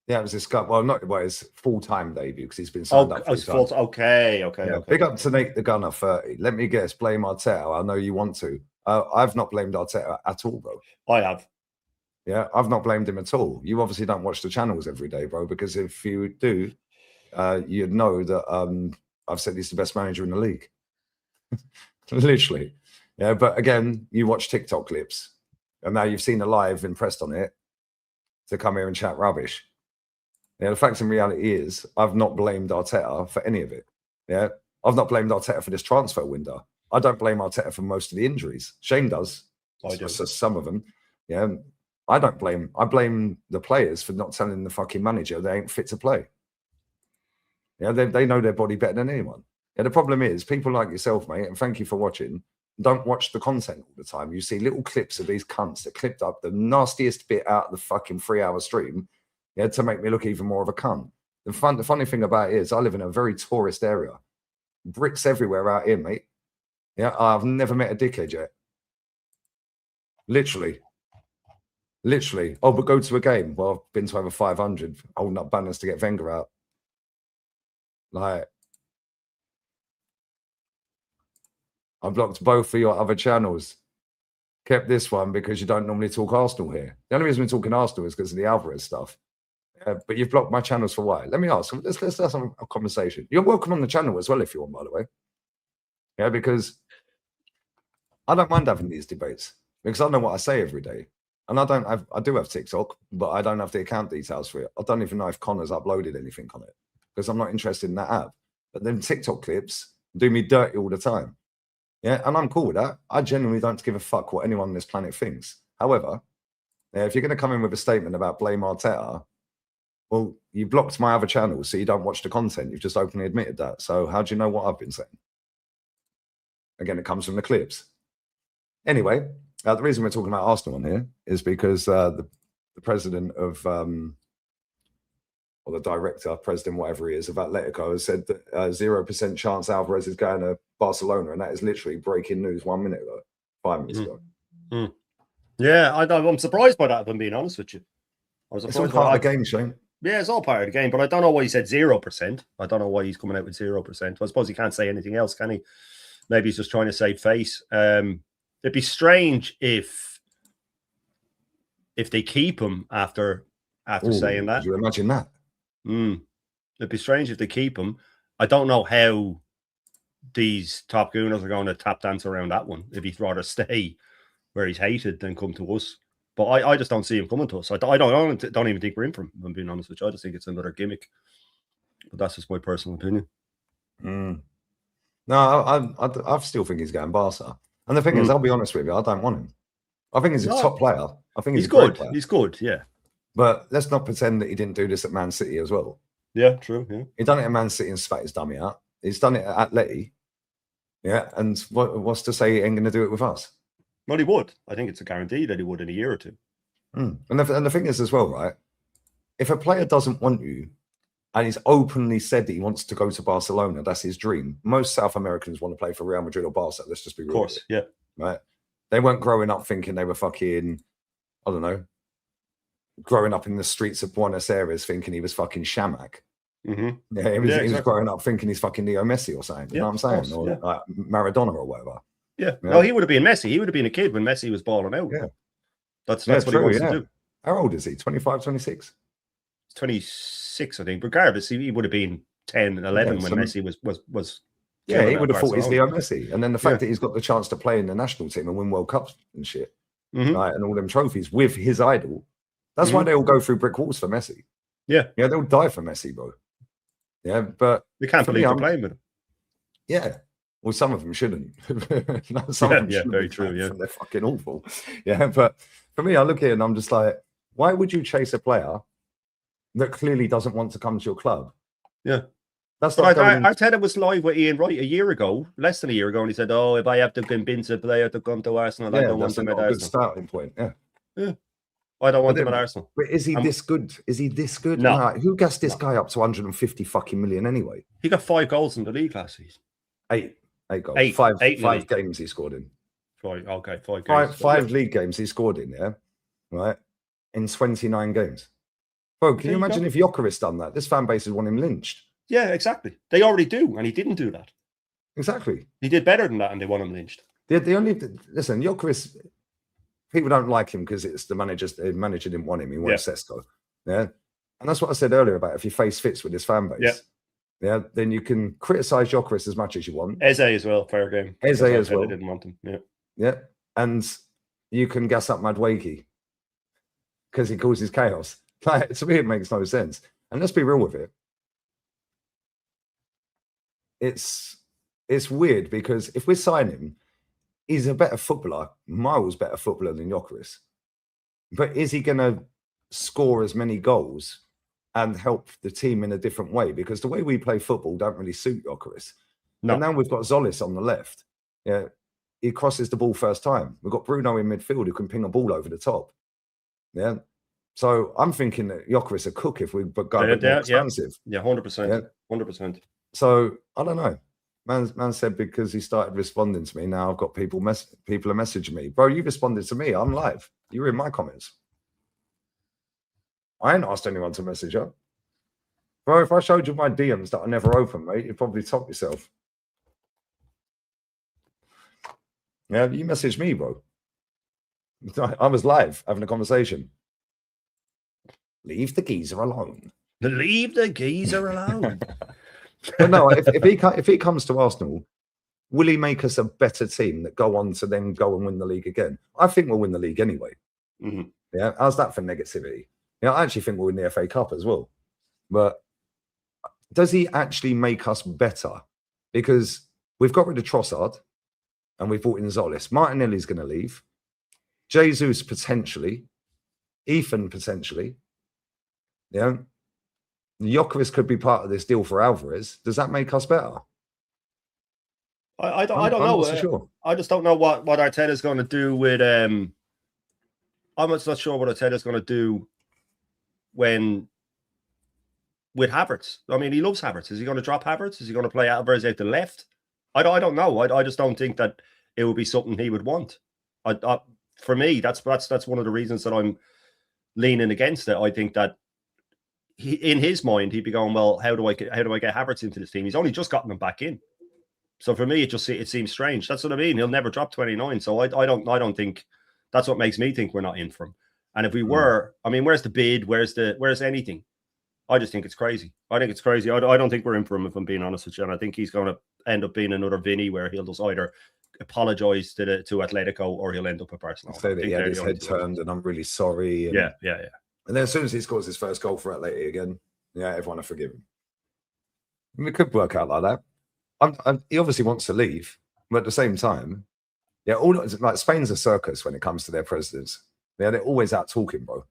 Yeah, it was his Sky. Well, not his full-time debut, because he's been signed up. Okay. Big up to Nate the Gunner 30. Let me guess, blame Arteta. I know you want to. I've not blamed Arteta at all, bro. I have. Yeah, I've not blamed him at all. You obviously don't watch the channels every day, bro, because if you do, you'd know that I've said he's the best manager in the league. Literally. Yeah, but again, you watch TikTok clips, and now you've seen a live impressed on it to come here and chat rubbish. Yeah, the fact and reality is I've not blamed Arteta for any of it. Yeah, I've not blamed Arteta for this transfer window. I don't blame Arteta for most of the injuries. Shane does. I do. Some of them. Yeah, I don't blame. I blame the players for not telling the fucking manager they ain't fit to play. Yeah, they know their body better than anyone. Yeah, the problem is people like yourself, mate, and thank you for watching, don't watch the content all the time. You see little clips of these cunts that clipped up the nastiest bit out of the fucking 3-hour stream, yeah, to make me look even more of a cunt. The funny thing about it is I live in a very tourist area. Brits everywhere out here, mate. Yeah, I've never met a dickhead yet. Literally. Oh, but go to a game. Well, I've been to over 500, holding up banners to get Wenger out. Like, I blocked both of your other channels. Kept this one because you don't normally talk Arsenal here. The only reason we're talking Arsenal is because of the Alvarez stuff. But you've blocked my channels for why? Let me ask. Let's have a conversation. You're welcome on the channel as well if you want, by the way. Yeah, because I don't mind having these debates because I know what I say every day. And I do have TikTok, but I don't have the account details for it. I don't even know if Connor's uploaded anything on it because I'm not interested in that app. But then TikTok clips do me dirty all the time. Yeah, and I'm cool with that. I genuinely don't give a fuck what anyone on this planet thinks. However, if you're going to come in with a statement about blame Arteta, well, you blocked my other channels, so you don't watch the content. You've just openly admitted that. So how do you know what I've been saying? Again, it comes from the clips. Anyway, the reason we're talking about Arsenal on here is because the president of, or the director, president, whatever he is, of Atletico has said that 0% chance Alvarez is going to Barcelona, and that is literally breaking news 1 minute ago, 5 minutes ago. Yeah, I'm surprised by that, if I'm being honest with you. It's all part of the game, Shane. Yeah, it's all part of the game, but I don't know why he said 0%. I don't know why he's coming out with 0%. I suppose he can't say anything else, can he? Maybe he's just trying to save face. It'd be strange if they keep him after saying that. Could you imagine that? It'd be strange if they keep him. I don't know how these top gooners are going to tap dance around that one. If he'd rather stay where he's hated than come to us. But I just don't see him coming to us. I don't even think we're in for him, if I'm being honest with you. I just think it's another gimmick. But that's just my personal opinion. No, I still think he's going Barca. And the thing is, I'll be honest with you, I don't want him. I think he's a top player. I think he's good. Player. He's good, yeah. But let's not pretend that he didn't do this at Man City as well. Yeah, true. Yeah, he done it at Man City and spat his dummy out. He's done it at Atleti. Yeah, and what's to say he ain't going to do it with us? Well, he would. I think it's a guarantee that he would in a year or two. And the thing is as well, right? If a player doesn't want you and he's openly said that he wants to go to Barcelona, that's his dream. Most South Americans want to play for Real Madrid or Barca. Let's just be real. Of course, yeah. Right? They weren't growing up thinking they were fucking, I don't know, growing up in the streets of Buenos Aires thinking he was fucking Shamak. Yeah, he was growing up thinking he's fucking Leo Messi or something. You know what I'm saying? Or like Maradona or whatever. Yeah. No, he would have been Messi. He would have been a kid when Messi was balling out. Yeah. That's what he wants to do. How old is he? 25, 26? He's 26, I think. Regardless, he would have been 10 and 11 when Messi was yeah, he would have thought he's Leo Messi. And then the fact that he's got the chance to play in the national team and win World Cups and shit, right, and all them trophies with his idol. That's why they all go through brick walls for Messi. Yeah. Yeah, they'll die for Messi, bro. Yeah, but they can't believe they're playing with him. Yeah. Well, some of them shouldn't. Some of them shouldn't. Very true. Yeah, they're fucking awful. Yeah, but for me, I look at it and I'm just like, why would you chase a player that clearly doesn't want to come to your club? Yeah, that's. But Arteta was live with Ian Wright a year ago, less than a year ago, and he said, "Oh, if I have to convince a player to come to Arsenal, I don't want him at Arsenal." Good starting point. Yeah. I don't want him at Arsenal. But is he this good? Is he this good? No. Who gassed this guy up to 150 fucking million anyway? He got 5 goals in the league last season. 8 goals. Five games he scored in. Right, okay, 5 games. Five league games he scored in, yeah? Right? In 29 games. Bro, can you imagine if Jokeris done that? This fan base would want him lynched. Yeah, exactly. They already do, and he didn't do that. Exactly. He did better than that, and they want him lynched. The only listen, Gyökeres, people don't like him because it's the manager didn't want him. He wanted Sesko. Yeah. And that's what I said earlier about if your face fits with his fan base. Yeah. Then you can criticize Gyökeres as much as you want. Eze as well, fair game. Eze as well. I didn't want him. Yeah. Yeah. And you can gas up Madueke because he causes chaos. Like, to me, it makes no sense. And let's be real with it. It's weird because if we sign him, he's a better footballer, miles better footballer than Gyökeres. But is he going to score as many goals and help the team in a different way? Because the way we play football don't really suit Gyökeres. No. And now we've got Zolis on the left. Yeah, he crosses the ball first time. We've got Bruno in midfield who can ping a ball over the top. Yeah. So I'm thinking that Gyökeres a cook if we go a bit more expensive. Yeah, 100%. 100%. So I don't know. Man said because he started responding to me, now I've got people are messaging me. Bro, you responded to me. I'm live. You're in my comments. I ain't asked anyone to message up. Bro, if I showed you my DMs that I never open, mate, you'd probably top yourself. Yeah, you messaged me, bro. I was live having a conversation. Leave the geezer alone. Leave the geezer alone. But no, if he comes to Arsenal, will he make us a better team that go on to then go and win the league again? I think we'll win the league anyway. Mm-hmm. Yeah, how's that for negativity? Yeah, I actually think we'll win the FA Cup as well. But does he actually make us better? Because we've got rid of Trossard and we've brought in Zolis. Martinelli's going to leave. Jesus potentially. Ethan potentially. Yeah. Gyökeres could be part of this deal for Alvarez. Does that make us better? I don't know. So sure. I just don't know what Arteta's going to do with. I'm not sure what Arteta's going to do with Havertz. I mean, he loves Havertz. Is he going to drop Havertz? Is he going to play Alvarez out the left? I don't know. I just don't think that it would be something he would want. For me, that's one of the reasons that I'm leaning against it. I think that in his mind, he'd be going, well, how do I get Havertz into this team? He's only just gotten them back in. So for me, it seems strange. That's what I mean. He'll never drop 29. So I don't think that's what makes me think we're not in for him. And if we were, I mean, where's the bid? Where's anything? I just think it's crazy. I think it's crazy. I don't think we're in for him, if I'm being honest with you. And I think he's going to end up being another Vinny where he'll just either apologize to Atletico or he'll end up at Barcelona. Say that he had his head turned and I'm really sorry. And, yeah. And then as soon as he scores his first goal for Atleti again, yeah, everyone will forgive him. I mean, it could work out like that. He obviously wants to leave, but at the same time, yeah, like Spain's a circus when it comes to their presidents. Yeah, they're always out talking, bro.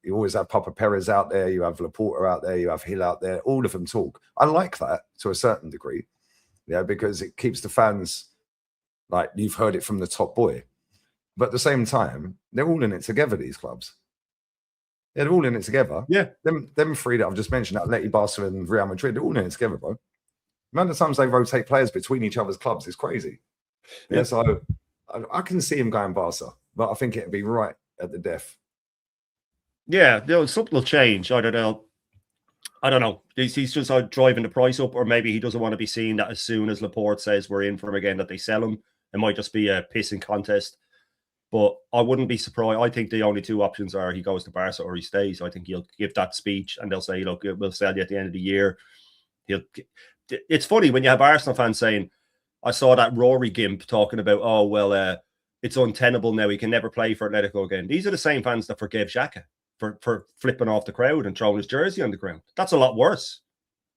You always have Papa Perez out there, you have Laporta out there, you have Hill out there. All of them talk. I like that to a certain degree, yeah, because it keeps the fans like you've heard it from the top boy. But at the same time, they're all in it together. These clubs. They're all in it together. Yeah. Them three that I've just mentioned, Atleti, Barcelona, and Real Madrid, they're all in it together, bro. The amount of times they rotate players between each other's clubs is crazy. Yeah, so I can see him going Barca, but I think it'd be right at the death. Yeah, something will change. I don't know. He's just driving the price up, or maybe he doesn't want to be seen that as soon as Laporte says we're in for him again, that they sell him. It might just be a pissing contest. But I wouldn't be surprised. I think the only two options are he goes to Barca or he stays. I think he'll give that speech and they'll say, look, we'll sell you at the end of the year. It's funny when you have Arsenal fans saying, I saw that Rory Gimp talking about, oh, well, it's untenable now. He can never play for Atletico again. These are the same fans that forgave Xhaka for flipping off the crowd and throwing his jersey on the ground. That's a lot worse.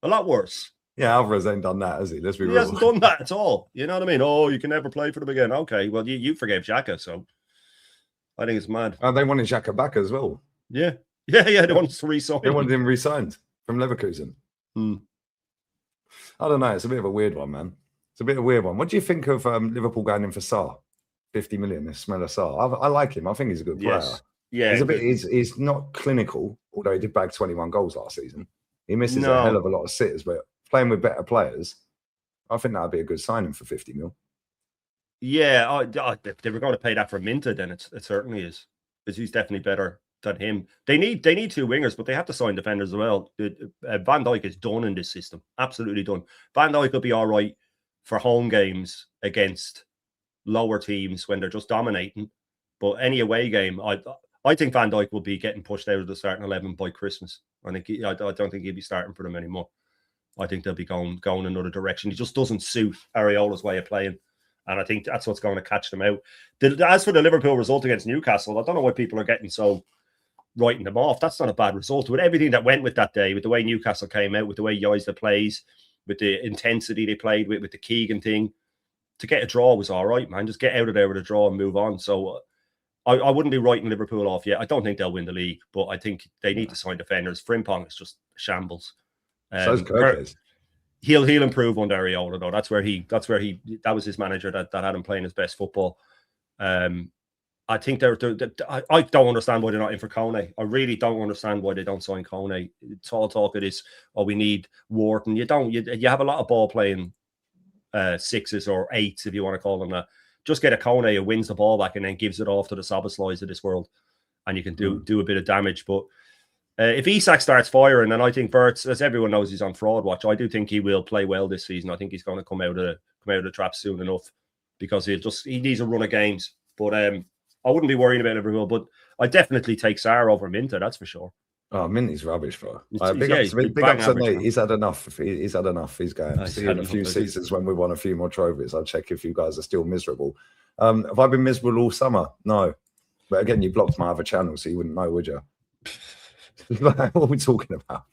A lot worse. Yeah, Alvarez ain't done that, has he? Let's be real. He hasn't done that at all. You know what I mean? Oh, you can never play for them again. Okay, well, you forgave Xhaka, so I think it's mad. They wanted Xhaka back as well. Yeah. They wanted to re-sign. They wanted him re-signed from Leverkusen. I don't know. It's a bit of a weird one, man. It's a bit of a weird one. What do you think of Liverpool going in for Sarr? 50 million, the smell of Sarr. I like him. I think he's a good player. Yeah. He's not clinical, although he did bag 21 goals last season. He misses a hell of a lot of sitters, but playing with better players, I think that would be a good signing for 50 mil. Yeah, if they were going to pay that for Minta, then it certainly is. Because he's definitely better than him. They need two wingers, but they have to sign defenders as well. Van Dijk is done in this system. Absolutely done. Van Dijk will be all right for home games against lower teams when they're just dominating. But any away game, I think Van Dijk will be getting pushed out of the starting 11 by Christmas. I don't think he'll be starting for them anymore. I think they'll be going another direction. He just doesn't suit Areola's way of playing. And I think that's what's going to catch them out. As for the Liverpool result against Newcastle, I don't know why people are getting so writing them off. That's not a bad result. With everything that went with that day, with the way Newcastle came out, with the way Yoyza plays, with the intensity they played with the Keegan thing, to get a draw was all right, man. Just get out of there with a draw and move on. So I wouldn't be writing Liverpool off yet. I don't think they'll win the league, but I think they need to sign defenders. Frimpong is just shambles. He'll improve under Areola though. That was his manager that had him playing his best football. I think I don't understand why they're not in for Kone. I really don't understand why they don't sign Kone. It's all talk of this, we need Wharton. You have a lot of ball playing 6s or 8s, if you want to call them that. Just get a Kone who wins the ball back and then gives it off to the Szoboszlais of this world, and you can do a bit of damage. But if Isak starts firing, and I think Wirtz, as everyone knows, he's on fraud watch. I do think he will play well this season. I think he's going to come out of the trap soon enough, because he needs a run of games. But I wouldn't be worrying about Liverpool, but I definitely take Sarr over Minter, that's for sure. Oh, Minty's rubbish, bro. Big ups to Nate. He's had enough. He's had enough. He's going. See you in a few seasons when we won a few more trophies. I'll check if you guys are still miserable. Have I been miserable all summer? No. But again, you blocked my other channel, so you wouldn't know, would you? What are we talking about?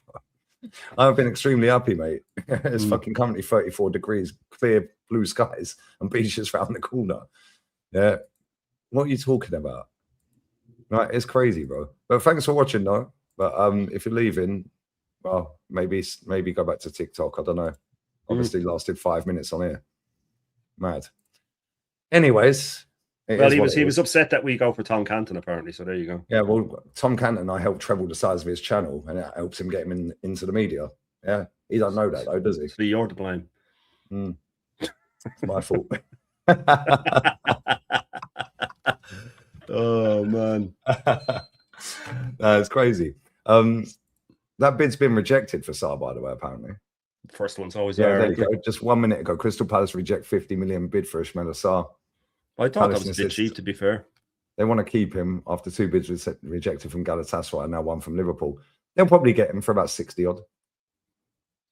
I've been extremely happy, mate. It's fucking currently 34 degrees, clear blue skies, and beaches round the corner. Yeah. What are you talking about? Right, it's crazy, bro. But thanks for watching, though. But if you're leaving, well, maybe go back to TikTok. I don't know. Obviously, lasted 5 minutes on here. Mad. Anyways, well, he was upset that we go for Tom Canton, apparently. So there you go. Yeah, well, Tom Canton, I helped treble the size of his channel, and it helps him get him into the media. Yeah, he don't know that though, does he? So you're to blame. It's my fault. Oh man, it's crazy. That bid's been rejected for Sarr, by the way, apparently. First one's always there you go. Just 1 minute ago, Crystal Palace reject 50 million bid for Ismaila Sarr. I thought that was a bit cheap, to be fair. They want to keep him after 2 bids rejected from Galatasaray and now 1 from Liverpool. They'll probably get him for about 60 odd.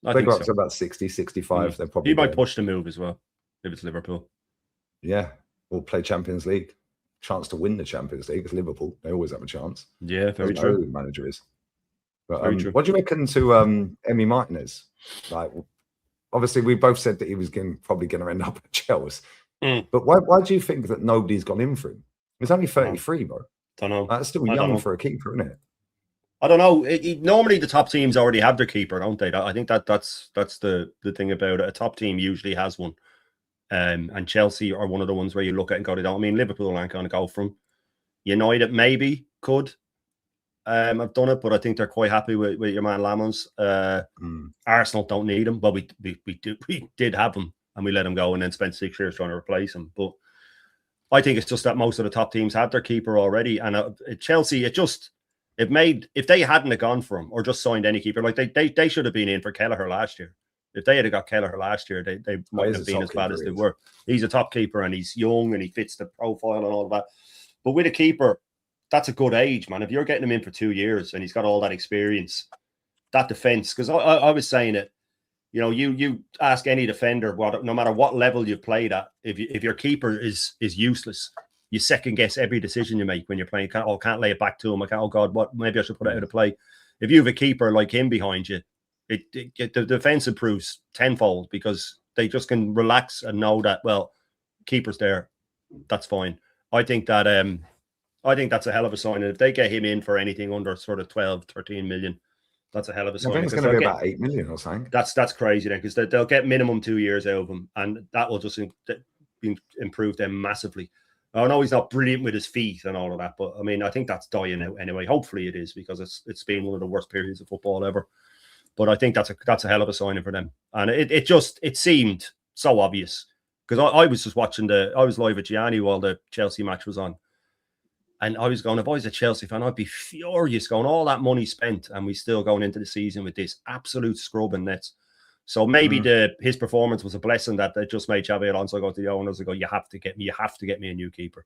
They go up to about 60, 65. They'll probably he might push the move as well if it's Liverpool. Yeah, or play Champions League. Chance to win the Champions League. It's Liverpool. They always have a chance. Yeah, very true. Who the manager is. But what do you reckon to Emi Martinez? Like, obviously, we both said that he was probably going to end up at Chelsea. But why do you think that nobody's gone in for him? He's only 33, bro. Don't know. That's still young for a keeper, isn't it? I don't know. Normally, the top teams already have their keeper, don't they? I think that's the thing about it. A top team usually has one. And Chelsea are one of the ones where you look at and go, they don't. I mean, Liverpool aren't going to go from. United maybe could have done it, but I think they're quite happy with your man Lamons. Arsenal don't need him, but we did have him, and we let him go and then spent 6 years trying to replace him. But I think it's just that most of the top teams had their keeper already, and Chelsea, if they hadn't have gone for him or just signed any keeper, like they should have been in for Kelleher last year. If they had got Kelleher last year, they might have been as bad as they were. He's a top keeper and he's young and he fits the profile and all of that. But with a keeper, that's a good age, man. If you're getting him in for 2 years and he's got all that experience, that defense, because I was saying it, you ask any defender, no matter what level you've played at, if your keeper is useless, you second guess every decision you make when you're playing. Can't lay it back to him. Oh God, maybe I should put it out of play. If you have a keeper like him behind you, the defense improves tenfold because they just can relax and know that, well, keeper's there, that's fine. I think that's a hell of a sign. And if they get him in for anything under sort of 12, 13 million, that's a hell of a sign. I think it's going to be about 8 million or something. That's crazy then, because they'll get minimum 2 years out of him, and that will just improve them massively. I know he's not brilliant with his feet and all of that, but I mean, I think that's dying out anyway. Hopefully it is, because it's been one of the worst periods of football ever. But I think that's a hell of a signing for them. And it seemed so obvious, because I was just watching I was live at Gianni while the Chelsea match was on. And I was going, if I was a Chelsea fan, I'd be furious going, all that money spent and we still going into the season with this absolute scrub and nets. So maybe his performance was a blessing that they just made Xabi Alonso go to the owners and go, you have to get me a new keeper.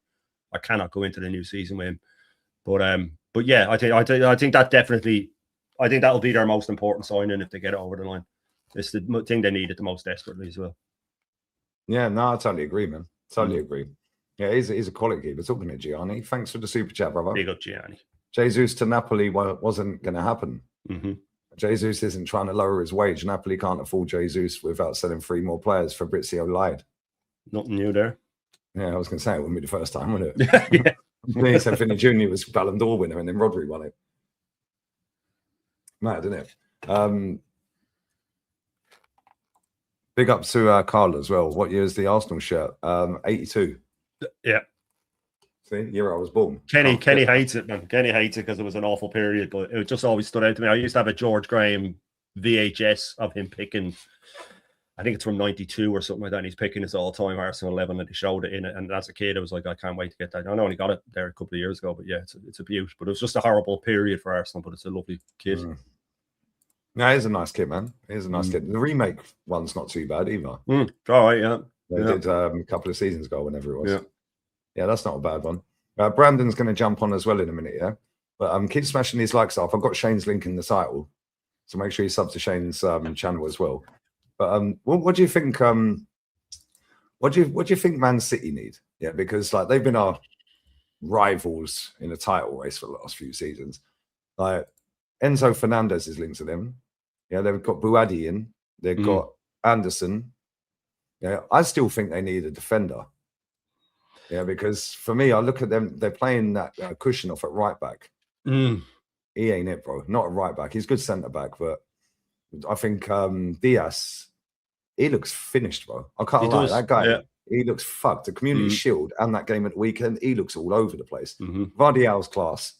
I cannot go into the new season with him. But yeah, I think that definitely, I think that'll be their most important signing if they get it over the line. It's the thing they needed the most desperately as well. Yeah, no, I totally agree, man. Totally agree. Yeah, he's a quality keeper. Talking to Gianni. Thanks for the super chat, brother. Big up Gianni. Jesus to Napoli wasn't going to happen. Mm-hmm. Jesus isn't trying to lower his wage. Napoli can't afford Jesus without selling 3 more players. Fabrizio lied. Nothing new there. Yeah, I was going to say it wouldn't be the first time, would it? Yeah. Me said Vinny Jr. was Ballon d'Or winner and then Rodri won it. Mad, isn't it? Big up to Carl as well. What year is the Arsenal shirt? 82. Yeah. See, year I was born. Kenny hates it, man. Kenny hates it because it was an awful period, but it just always stood out to me. I used to have a George Graham VHS of him picking, I think it's from 92 or something like that, and he's picking his all-time Arsenal 11 and he showed it in it. And as a kid, I was like, I can't wait to get that. I only got it there a couple of years ago, but yeah, it's a beaut. But it was just a horrible period for Arsenal, but it's a lovely kid. No, he's a nice kid, man. He's a nice kid. The remake one's not too bad either. All right, yeah. They did a couple of seasons ago, whenever it was. Yeah. Yeah, that's not a bad one. Brandon's going to jump on as well in a minute, yeah? But keep smashing these likes off. I've got Shane's link in the title, so make sure you sub to Shane's channel as well. But what do you think? What do you think Man City need? Yeah, because like they've been our rivals in a title race for the last few seasons. Like Enzo Fernandez is linked to them. Yeah, they've got Buadi in. They've got Anderson. Yeah, I still think they need a defender. Yeah, because for me, I look at them, they're playing that cushion off at right back. He ain't it, bro. Not a right back. He's good centre back, but I think Diaz, he looks finished, bro. I can't lie. That guy, he looks fucked. The Community Shield and that game at the weekend, he looks all over the place. Vardial's class.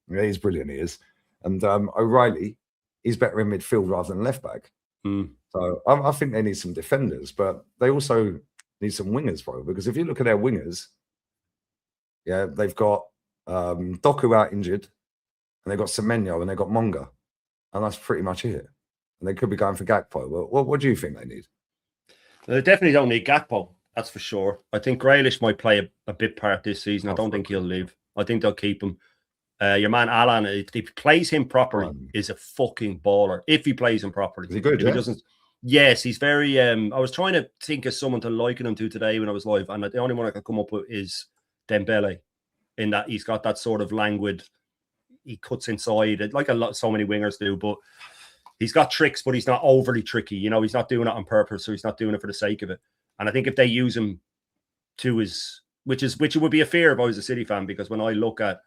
Yeah, he's brilliant, he is. And O'Reilly, he's better in midfield rather than left back. So I think they need some defenders, but they also need some wingers, bro. Because if you look at their wingers, yeah, they've got Doku out injured, and they've got Semenyo, and they've got Monga, and that's pretty much it. And they could be going for Gakpo. But what do you think they need? They definitely don't need Gakpo, that's for sure. I think Grealish might play a big part this season. I don't think he'll leave. I think they'll keep him. Your man Alan, if he plays him properly, is a fucking baller. If he plays him properly, is he good? If he doesn't, yes, he's very. I was trying to think of someone to liken him to today when I was live, and the only one I could come up with is Dembele. In that he's got that sort of languid, he cuts inside like so many wingers do, but he's got tricks, but he's not overly tricky. You know, he's not doing it on purpose, so he's not doing it for the sake of it. And I think if they use him to his, which would be a fear if I was a City fan, because when I look at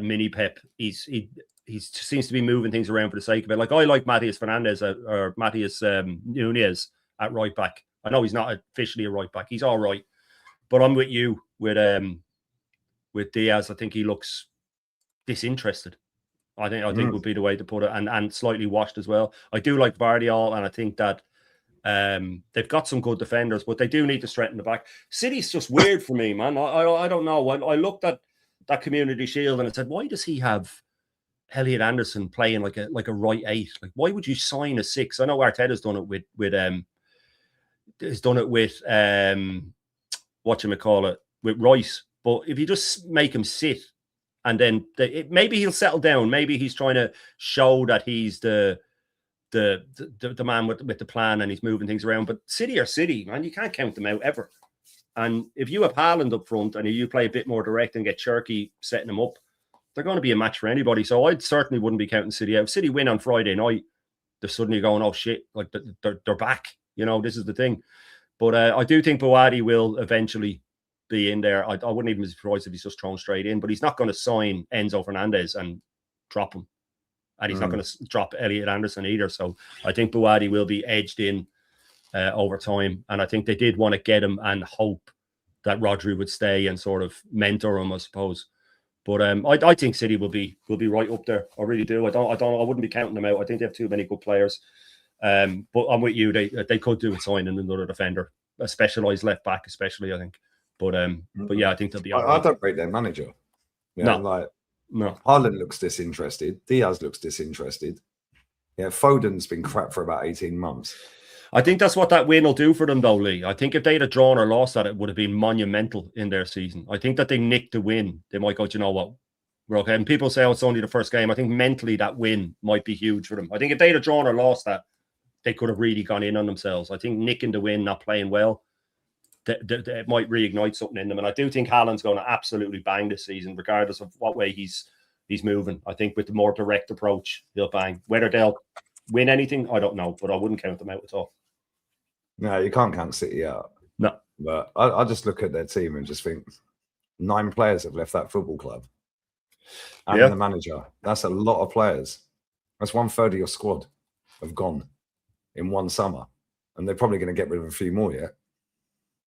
Mini Pep, he seems to be moving things around for the sake of it. Like I like Matías Fernandez or Matías Núñez at right back. I know he's not officially a right back. He's all right, but I'm with you with Diaz. I think he looks disinterested. I think would be the way to put it, and slightly washed as well. I do like Vardial, and I think that they've got some good defenders, but they do need to strengthen the back. City's just weird for me, man. I don't know. I looked at that Community Shield and I said, why does he have Elliot Anderson playing like a right 8? Like, why would you sign a 6? I know Arteta's done it with with Rice, but if you just make him sit, and then maybe he'll settle down. Maybe he's trying to show that he's the man with the plan and he's moving things around. But City are City, man. You can't count them out ever. And if you have Haaland up front and you play a bit more direct and get Cherky setting them up, they're going to be a match for anybody. So I certainly wouldn't be counting City out. If City win on Friday night, they're suddenly going, oh shit, like they're back. You know, this is the thing. But I do think Buadi will eventually be in there. I wouldn't even be surprised if he's just thrown straight in, but he's not going to sign Enzo Fernandez and drop him. And he's not going to drop Elliot Anderson either. So I think Buadi will be edged in over time. And I think they did want to get him and hope that Rodri would stay and sort of mentor him, I suppose. But I think City will be right up there. I really do. I wouldn't be counting them out. I think they have too many good players. But I'm with you. They could do it signing another defender, a specialised left back, especially, I think. But yeah, I think they'll be all right. I don't rate their manager. Yeah, no. Haaland looks disinterested. Diaz looks disinterested. Yeah, Foden's been crap for about 18 months. I think that's what that win will do for them, though, Lee. I think if they'd have drawn or lost that, it would have been monumental in their season. I think that they nicked the win. They might go, do you know what? We're okay. And people say, oh, it's only the first game. I think mentally that win might be huge for them. I think if they'd have drawn or lost that, they could have really gone in on themselves. I think nicking the win, not playing well, it might reignite something in them. And I do think Haaland's going to absolutely bang this season, regardless of what way he's moving. I think with the more direct approach, he'll bang. Whether they'll win anything, I don't know, but I wouldn't count them out at all. No, you can't count City out. No. But I just look at their team and just think 9 players have left that football club. And the manager. That's a lot of players. That's 1/3 of your squad have gone in one summer. And they're probably going to get rid of a few more yet.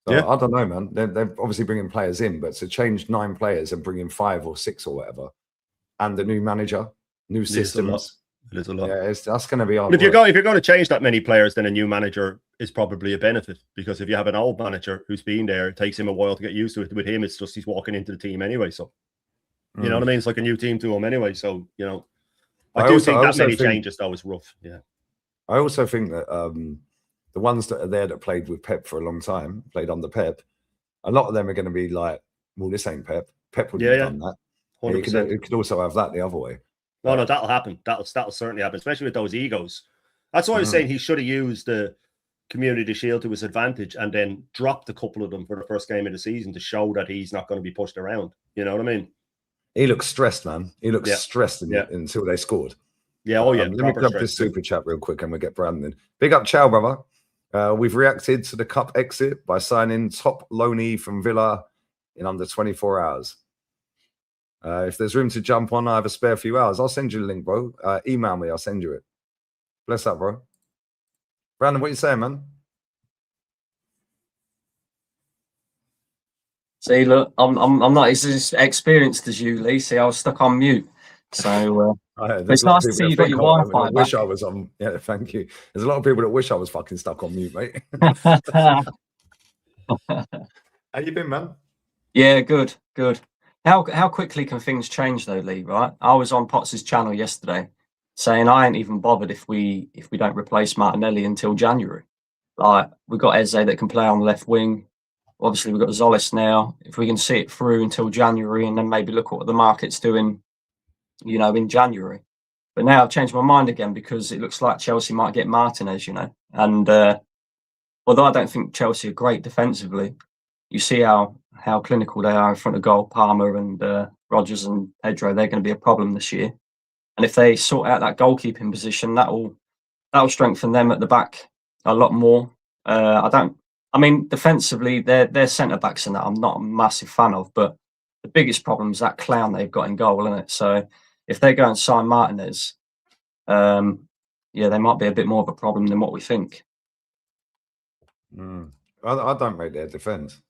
So I don't know, man. They're obviously bringing players in, but to change 9 players and bring in 5 or 6 or whatever, and the new manager, new systems. It is a lot. Yeah, that's going to be hard. But if you're going to change that many players, then a new manager is probably a benefit, because if you have an old manager who's been there, it takes him a while to get used to it. With him, it's just he's walking into the team anyway. So you know what I mean? It's like a new team to him anyway. So, you know, I do think that many changes, though, is rough. Yeah. I also think that the ones that are there that played with Pep for a long time, played under Pep, a lot of them are going to be like, well, this ain't Pep. Pep wouldn't have done that. It could also have that the other way. No, that'll happen. That'll certainly happen, especially with those egos. That's why I was saying he should have used the Community Shield to his advantage and then dropped a couple of them for the first game of the season to show that he's not going to be pushed around. You know what I mean? He looks stressed, man. He looks stressed until they scored. Yeah, Let me grab this super chat real quick and we'll get Brandon. Big up, Chow, brother. We've reacted to the cup exit by signing top loanee from Villa in under 24 hours. If there's room to jump on, I have a spare few hours. I'll send you the link, bro. Email me. I'll send you it. Bless up, bro. Brandon, what you saying, man? See, look, I'm not as experienced as you, Lee. See, I was stuck on mute. So it's nice to see you got your Wi-Fi back. Wish I was on. Yeah, thank you. There's a lot of people that wish I was fucking stuck on mute, mate. How you been, man? Yeah, good. How quickly can things change, though, Lee? Right? I was on Potts' channel yesterday saying I ain't even bothered if we don't replace Martinelli until January. Like, we've got Eze that can play on the left wing. Obviously, we've got Zolis now. If we can see it through until January and then maybe look at what the market's doing, you know, in January. But now I've changed my mind again because it looks like Chelsea might get Martinez, you know. And although I don't think Chelsea are great defensively, you see how clinical they are in front of goal. Palmer and Rodgers and Pedro, they're going to be a problem this year. And if they sort out that goalkeeping position, that'll strengthen them at the back a lot more. I mean, defensively, their centre backs and that I'm not a massive fan of, but the biggest problem is that clown they've got in goal, isn't it? So if they go and sign Martinez, they might be a bit more of a problem than what we think. I don't rate their defence.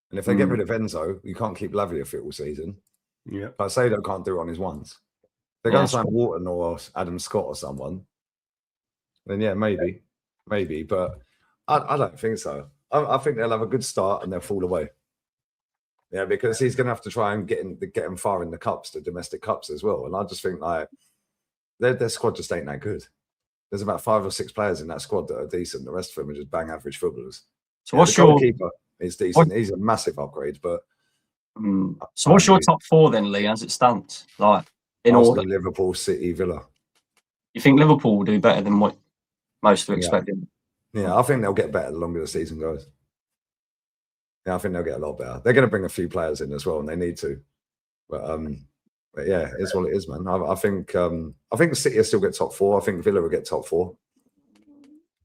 And if they get rid of Enzo, you can't keep Lavia fit all season. Yeah. But Sado can't do it on his ones. If they're going to sign Wharton or Adam Scott or someone, then yeah, maybe. But I don't think so. I think they'll have a good start and they'll fall away. Yeah, because he's going to have to try and get him far in the cups, the domestic cups as well. And I just think like their squad just ain't that good. There's about 5 or 6 players in that squad that are decent. The rest of them are just bang average footballers. So what's your goalkeeper is decent. He's a massive upgrade, but so what's your top 4 then, Lee, as it stands? Like in Arsenal, order, Liverpool, City, Villa. You think Liverpool will do better than what most are expecting? Yeah, I think they'll get better the longer the season goes. Yeah, I think they'll get a lot better. They're going to bring a few players in as well, and they need to. But yeah, it's what it is, man. I think City will still get top 4. I think Villa will get top 4.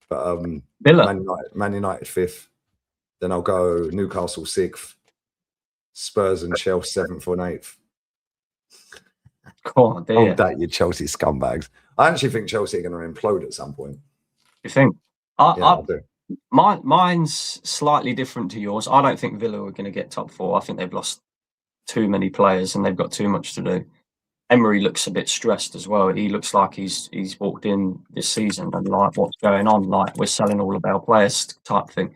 But Villa, Man United 5th. Then I'll go Newcastle 6th, Spurs and Chelsea 7th or 8th. God, Oh, that you Chelsea scumbags! I actually think Chelsea are going to implode at some point. You think? I do. Mine's slightly different to yours. I don't think Villa are going to get top 4. I think they've lost too many players and they've got too much to do. Emery looks a bit stressed as well. He looks like he's walked in this season and like, what's going on? Like, we're selling all of our players type thing.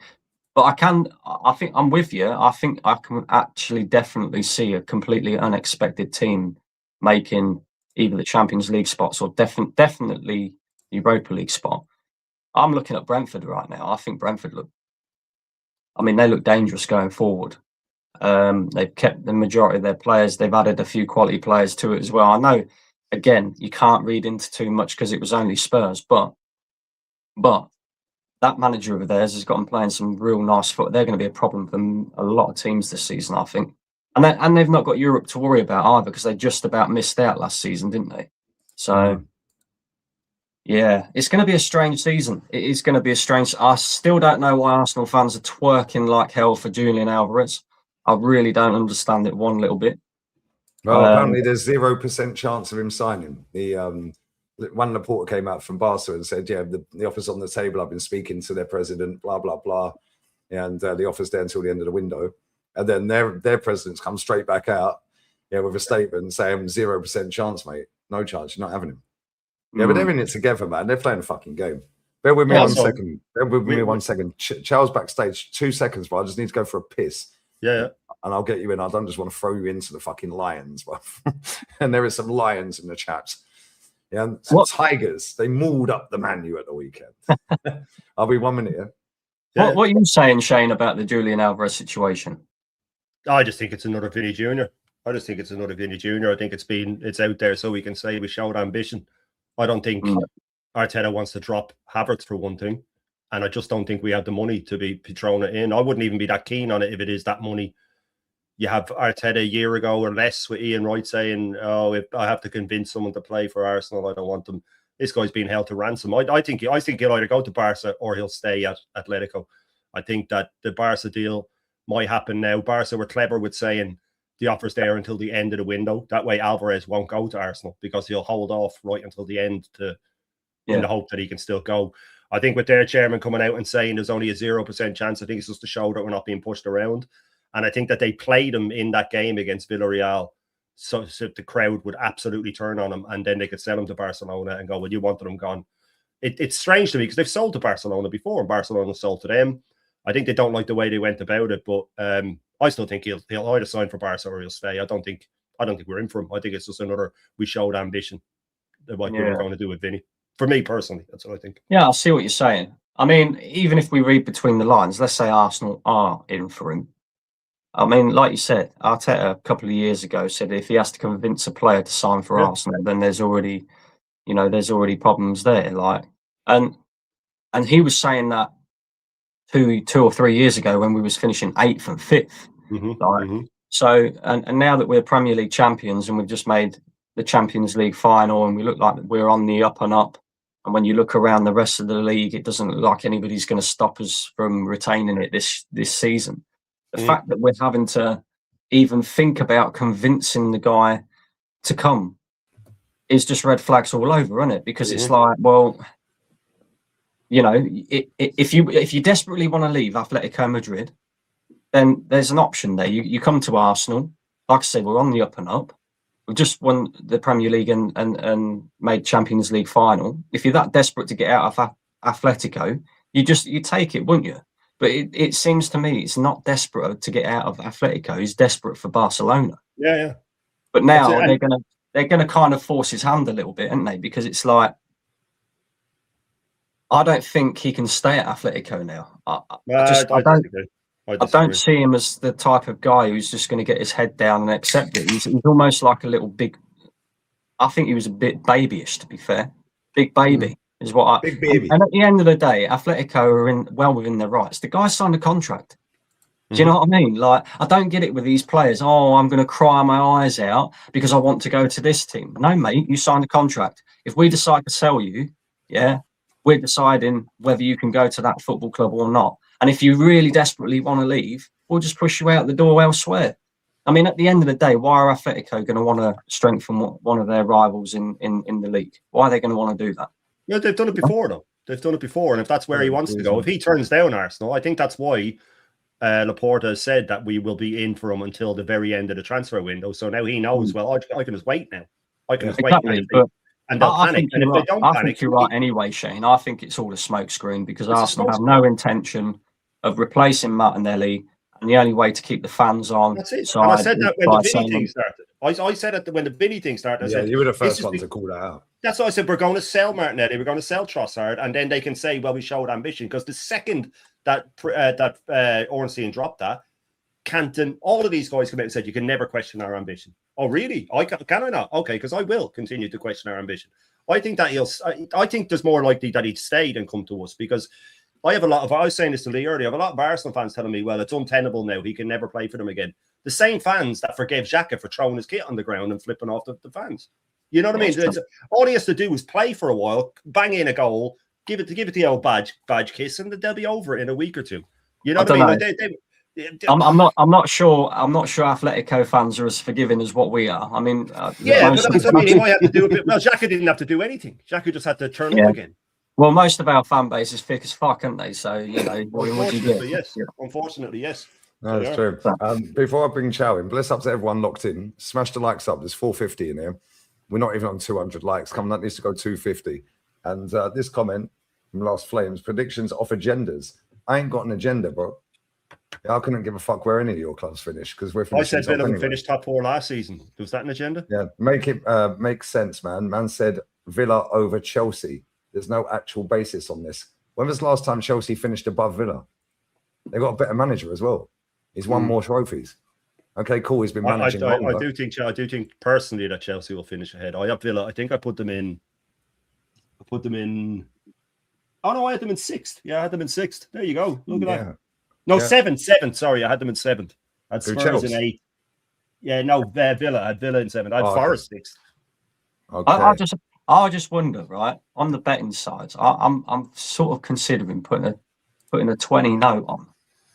But I think I'm with you. I think I can actually definitely see a completely unexpected team making either the Champions League spots or definitely Europa League spot. I'm looking at Brentford right now. I think Brentford they look dangerous going forward. They've kept the majority of their players. They've added a few quality players to it as well. I know, again, you can't read into too much because it was only Spurs, but that manager of theirs has got them playing some real nice foot. They're going to be a problem for a lot of teams this season, I think. And they've not got Europe to worry about either because they just about missed out last season, didn't they? So, yeah, it's going to be a strange season. It is going to be a strange. I still don't know why Arsenal fans are twerking like hell for Julian Alvarez. I really don't understand it one little bit. Well, apparently there's 0% chance of him signing. One reporter came out from Barca and said, yeah, the offer's on the table. I've been speaking to their president, blah, blah, blah. And the offer's there until the end of the window. And then their presidents come straight back out with a statement saying 0% chance, mate. No chance. You're not having him. Yeah, but they're in it together, man. They're playing a fucking game. Bear with me 1 second. Bear with me 1 second. Charles backstage, 2 seconds, but I just need to go for a piss. Yeah. And I'll get you in. I don't just want to throw you into the fucking lions. And there is some lions in the chat. Yeah, and some tigers. They mauled up the Man U at the weekend. I'll be 1 minute here. Yeah. What are you saying, Shane, about the Julian Alvarez situation? I just think it's another Vinny Jr. I think it's out there so we can say we showed ambition. I don't think Arteta wants to drop Havertz for one thing. And I just don't think we have the money to be throwing it in. I wouldn't even be that keen on it if it is that money. You have Arteta a year ago or less with Ian Wright saying, oh, if I have to convince someone to play for Arsenal, I don't want them. This guy's being held to ransom. I think he'll either go to Barca or he'll stay at Atletico. I think that the Barca deal might happen now. Barca were clever with saying the offer's there until the end of the window. That way Alvarez won't go to Arsenal because he'll hold off right until the end in the hope that he can still go. I think with their chairman coming out and saying there's only a 0% chance, I think it's just to show that we're not being pushed around. And I think that they played him in that game against Villarreal so the crowd would absolutely turn on him and then they could sell him to Barcelona and go, well, you wanted him gone. It's strange to me because they've sold to Barcelona before and Barcelona sold to them. I think they don't like the way they went about it, but I still think he'll either sign for Barca or he'll stay. I don't think we're in for him. I think it's just another, we showed ambition like we were going to do with Vinny. For me personally, that's what I think. Yeah, I see what you're saying. I mean, even if we read between the lines, let's say Arsenal are in for him. I mean, like you said, Arteta a couple of years ago said if he has to convince a player to sign for Arsenal, then there's already problems there. Like, and he was saying that two or 3 years ago when we was finishing 8th and 5th. So, and now that we're Premier League champions and we've just made the Champions League final and we look like we're on the up and up. And when you look around the rest of the league, it doesn't look like anybody's going to stop us from retaining it this season. The fact that we're having to even think about convincing the guy to come is just red flags all over, isn't it? Because it's like, well, you know, if you desperately want to leave Atletico Madrid, then there's an option there. You come to Arsenal. Like I said, we're on the up and up. We've just won the Premier League and made Champions League final. If you're that desperate to get out of Atletico, you take it, wouldn't you? But it seems to me it's not desperate to get out of Atletico. He's desperate for Barcelona. Yeah. But now they're gonna kind of force his hand a little bit, aren't they? Because it's like I don't think he can stay at Atletico now. I don't see him as the type of guy who's just going to get his head down and accept it. He's almost like a little big. I think he was a bit babyish, to be fair. Big baby is what Big baby. And at the end of the day, Atletico are well within their rights. The guy signed a contract. Do you know what I mean? Like, I don't get it with these players. Oh, I'm going to cry my eyes out because I want to go to this team. No, mate, you signed a contract. If we decide to sell you, we're deciding whether you can go to that football club or not. And if you really desperately want to leave, we'll just push you out the door elsewhere. I mean, at the end of the day, why are Atletico going to want to strengthen one of their rivals in the league? Why are they going to want to do that? Yeah, they've done it before, though. They've done it before. And if that's where he wants to go, if he turns down Arsenal, I think that's why Laporta said that we will be in for him until the very end of the transfer window. So now he knows, well, I can just wait now. I can just wait. And they'll panic. And if they don't panic... I think you're right anyway, Shane. I think it's all a smokescreen because Arsenal have no intention of replacing Martinelli, and the only way to keep the fans on. That's it. And I said that when the Vinny thing started. I said that when the Vinny thing started. I said, you were the first one to call that out. That's why I said we're going to sell Martinelli, we're going to sell Trossard, and then they can say, well, we showed ambition. Because the second that Ornstein dropped that, Canton, all of these guys come out and said, you can never question our ambition. Oh, really? Can I not? Okay, because I will continue to question our ambition. I think that I think there's more likely that he'd stayed and come to us, because I was saying this to Lee earlier, I have a lot of Arsenal fans telling me, well, it's untenable now. He can never play for them again. The same fans that forgave Xhaka for throwing his kit on the ground and flipping off the fans. You know what I mean? All he has to do is play for a while, bang in a goal, give it the old badge kiss, and they'll be over it in a week or two. You know what I mean? I'm not sure Atletico fans are as forgiving as what we are. I mean, but that's what I mean. He might have to do a bit. Well, Xhaka didn't have to do anything. Xhaka just had to turn up again. Well, most of our fan base is thick as fuck, aren't they? So, you know, what do you do? Yes. Unfortunately, yes. No, that's true. Before I bring Chow in, bless up to everyone locked in. Smash the likes up. There's 450 in here. We're not even on 200 likes. Come on, that needs to go 250. And this comment from Last Flames, predictions off agendas. I ain't got an agenda, bro. I couldn't give a fuck where any of your clubs finish, because we're finishing. I said Villa would finish top 4 last season. Was that an agenda? Yeah, make sense, man. Man said Villa over Chelsea. There's no actual basis on this. When was the last time Chelsea finished above Villa? They got a better manager as well. He's won more trophies. Okay, cool. He's been managing longer. I do think personally that Chelsea will finish ahead. I have Villa. I think I put them in. Oh no, I had them in 6th. Yeah, I had them in 6th. There you go. Look at that. No, 7th. Sorry, I had them in 7th. I had Spurs in 8th. Yeah, no, Villa. I had Villa in 7th. I had Forest 6th. Okay. I just wonder, right? On the betting sides, I'm sort of considering putting a 20 note on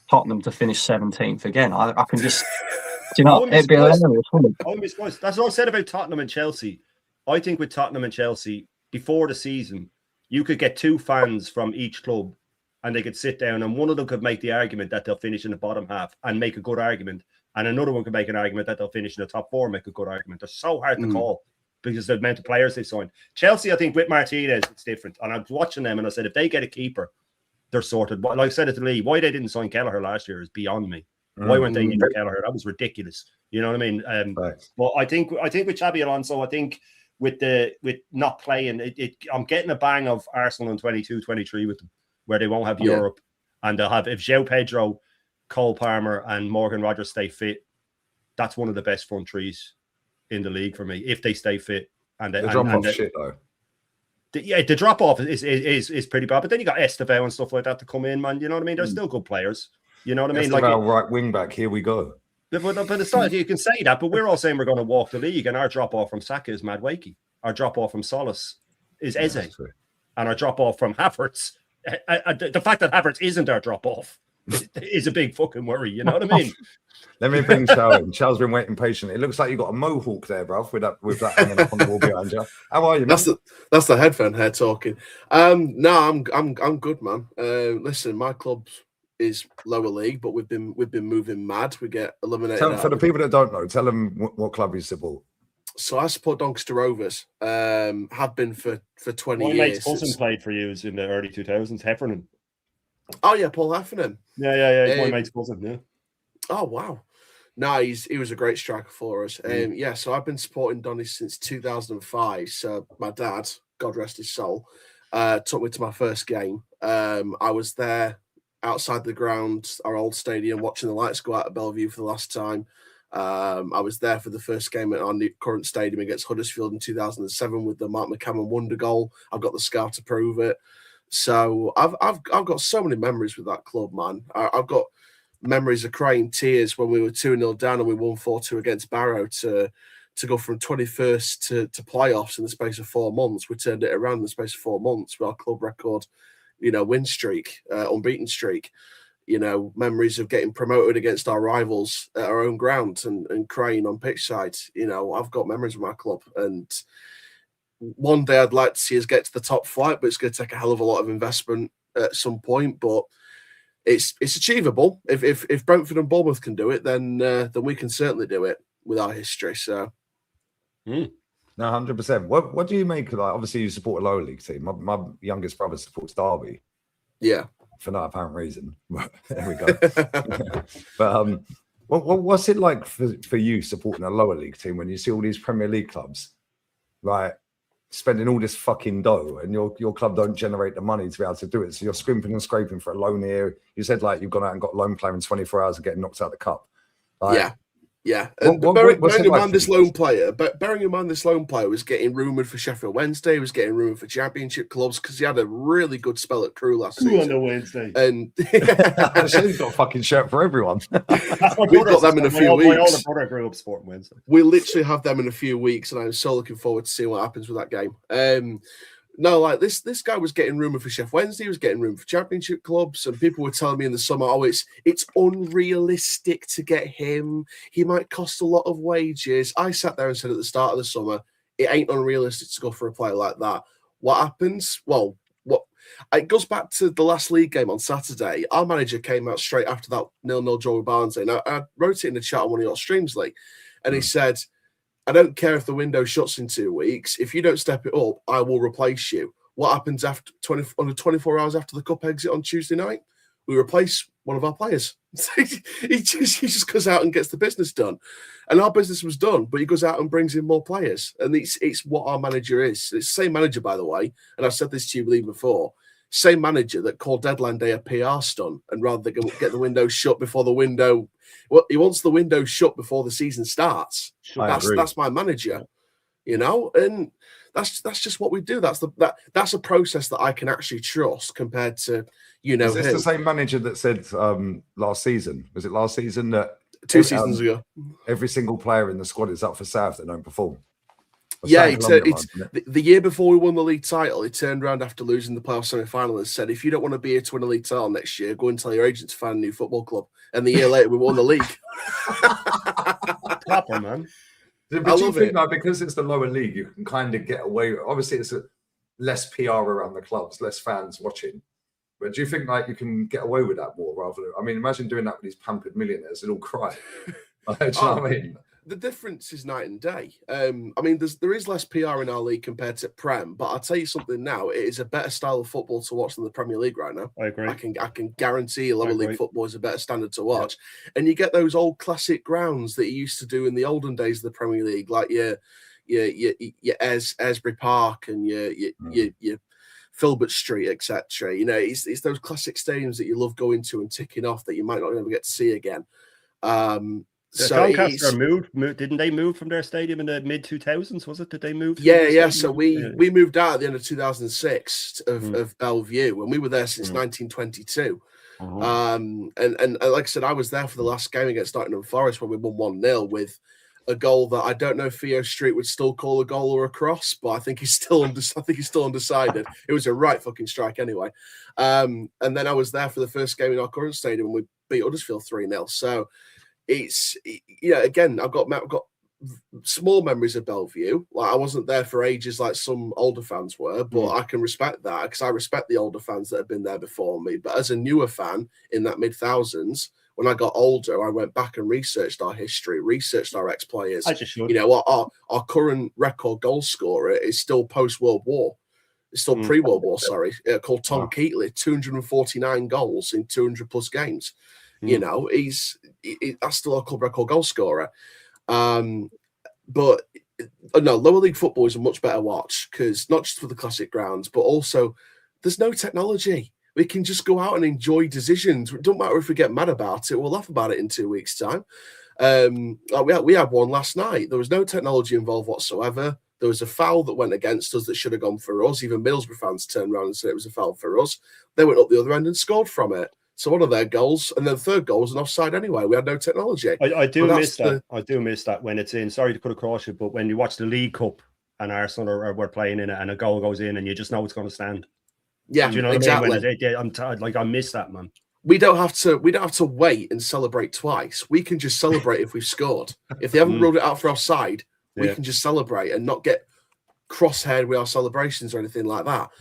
Tottenham to finish 17th again. I can just, you know, it'd be hilarious. That's what I said about Tottenham and Chelsea. I think with Tottenham and Chelsea, before the season, you could get 2 fans from each club, and they could sit down, and one of them could make the argument that they'll finish in the bottom half and make a good argument, and another one could make an argument that they'll finish in the top 4 and make a good argument. They're so hard to call, because of the amount of players they signed. Chelsea, I think with Martinez, it's different. And I was watching them and I said, if they get a keeper, they're sorted. Like I said it to Lee, why they didn't sign Kelleher last year is beyond me. Why weren't they needing Kelleher? That was ridiculous. You know what I mean? But I think with Xabi Alonso, I think with not playing, I'm getting a bang of Arsenal in 22-23 with them, where they won't have Europe, and they'll have, if João Pedro, Cole Palmer, and Morgan Rogers stay fit, that's one of the best front threes in the league for me, if they stay fit. And the drop off shit though. The drop off is pretty bad. But then you got Estevao and stuff like that to come in, man. You know what I mean? They're still good players. You know what I mean? Estevao, right wing back. Here we go. But it's not, you can say that, but we're all saying we're going to walk the league, and our drop off from Saka is mad wakey. Our drop off from Solis is Eze, and our drop off from Havertz. The fact that Havertz isn't our drop off is a big fucking worry. You know what I mean? Let me bring Charles in. Charles been waiting patiently. It looks like you got a mohawk there, bruv, with that hanging up on the wall behind you. How are you, man? That's the headphone hair talking. No, I'm good, man. Listen, my club is lower league, but we've been moving mad. We get eliminated. For the people that don't know, tell them what club you support. So I support Doncaster Rovers. Have been for 20 years. My mate's cousin played for you in the early 2000s, Heffernan. Oh yeah, Paul Heffernan. Yeah. He's my mate's cousin. Yeah. Oh wow. No, he was a great striker for us. So I've been supporting Donny since 2005. So my dad, God rest his soul, took me to my first game. I was there outside the ground, our old stadium, watching the lights go out at Bellevue for the last time. I was there for the first game at our current stadium against Huddersfield in 2007 with the Mark McCammon wonder goal. I've got the scarf to prove it. So I've got so many memories with that club, man. I've got memories of crying tears when we were 2-0 down and we won 4-2 against Barrow to go from 21st to playoffs in the space of 4 months. We turned it around in the space of 4 months with our club record, win streak, unbeaten streak. Memories of getting promoted against our rivals at our own ground and crying on pitch side. I've got memories of my club, and one day I'd like to see us get to the top flight, but it's going to take a hell of a lot of investment at some point. But it's achievable. If Brentford and Bournemouth can do it, then we can certainly do it with our history. So, no, 100%. What do you make of that? Obviously, you support a lower league team. My youngest brother supports Derby. Yeah. For no apparent reason. There we go. But what's it like for you supporting a lower league team when you see all these Premier League clubs, right, spending all this fucking dough, and your club don't generate the money to be able to do it. So you're scrimping and scraping for a loan here. You said like you've gone out and got a loan player in 24 hours of getting knocked out of the cup. Like, yeah. And what's bearing it in like mind for this you lone guys? player, but bearing in mind this lone player was getting rumoured for Sheffield Wednesday, was getting rumoured for Championship clubs because he had a really good spell at Crewe last On season. the Wednesday. And He's got a fucking shirt for everyone. we've got them in a few My older weeks. brother grew up sporting Wednesday. We literally have them in a few weeks, and I'm so looking forward to seeing what happens with that game. No, like this guy was getting rumoured for Sheffield Wednesday, he was getting rumoured for Championship clubs, and people were telling me in the summer, oh, it's unrealistic to get him. He might cost a lot of wages. I sat there and said at the start of the summer, it ain't unrealistic to go for a player like that. What happens? Well, it goes back to the last league game on Saturday. Our manager came out straight after that 0-0 draw with Barnsley, and I wrote it in the chat on one of your streams, Lee, and he said, I don't care if the window shuts in 2 weeks. If you don't step it up, I will replace you. What happens after 24 hours after the cup exit on Tuesday night? We replace one of our players. he just goes out and gets the business done. And our business was done, but he goes out and brings in more players. And it's what our manager is. It's the same manager, by the way, and I've said this to you, Lee, before. Same manager that called deadline day a PR stunt, and rather than get the window shut before the window, well, he wants the window shut before the season starts. That's my manager, you know, and that's just what we do. That's a process that I can actually trust compared to, you know, Is this the same manager that said last season? Was it last season that 2 seasons ago every single player in the squad is up for South that don't perform? Yeah, it's the year before we won the league title, he turned around after losing the playoff semi-final and said, if you don't want to be here to win a league title next year, go and tell your agent to find a new football club. And the year later, we won the league. Proper, man. But do you think that because it's the lower league, you can kind of get away? Obviously, it's less PR around the clubs, less fans watching. But do you think like you can get away with that more rather than? I mean, imagine doing that with these pampered millionaires; they'll all cry. Do you know what I mean? The difference is night and day. I mean, there is less PR in our league compared to Prem, but I'll tell you something now. It is a better style of football to watch than the Premier League right now. I agree. I can guarantee lower league football is a better standard to watch. Yeah. And you get those old classic grounds that you used to do in the olden days of the Premier League, like your Esbury Park and your Filbert Street, etc. You know, it's those classic stadiums that you love going to and ticking off that you might not ever get to see again. So Doncaster moved. Didn't they move from their stadium in the mid 2000s? Was it? Did they move? Yeah. So we moved out at the end of 2006 of Bellevue, and we were there since 1922. And like I said, I was there for the last game against Nottingham Forest when we won 1-0 with a goal that I don't know if Theo Street would still call a goal or a cross, but I think he's still undecided. It was a right fucking strike anyway. And then I was there for the first game in our current stadium, and we beat Huddersfield 3-0. So. It's again, I've got small memories of Bellevue. Like I wasn't there for ages like some older fans were, but I can respect that because I respect the older fans that have been there before me. But as a newer fan in that mid-thousands, when I got older, I went back and researched our history, researched our ex-players. I just should. You know, our current record goal scorer is still post-World War. It's still pre-World War, sorry, called Tom Keatley, 249 goals in 200-plus games. You know, that's still a club record goal scorer. But no, lower league football is a much better watch because not just for the classic grounds, but also there's no technology. We can just go out and enjoy decisions. It don't matter if we get mad about it. We'll laugh about it in 2 weeks' time. We had one last night. There was no technology involved whatsoever. There was a foul that went against us that should have gone for us. Even Middlesbrough fans turned around and said it was a foul for us. They went up the other end and scored from it. So one of their goals, and then the third goal was an offside anyway. We had no technology. I do miss that. I do miss that when it's in. Sorry to cut across you, but when you watch the League Cup and Arsenal we're playing in it, and a goal goes in, and you just know it's going to stand. Yeah, do you know exactly. What I mean? I miss that, man. We don't have to wait and celebrate twice. We can just celebrate if we've scored. If they haven't ruled it out for offside, we can just celebrate and not get crosshaired with our celebrations or anything like that.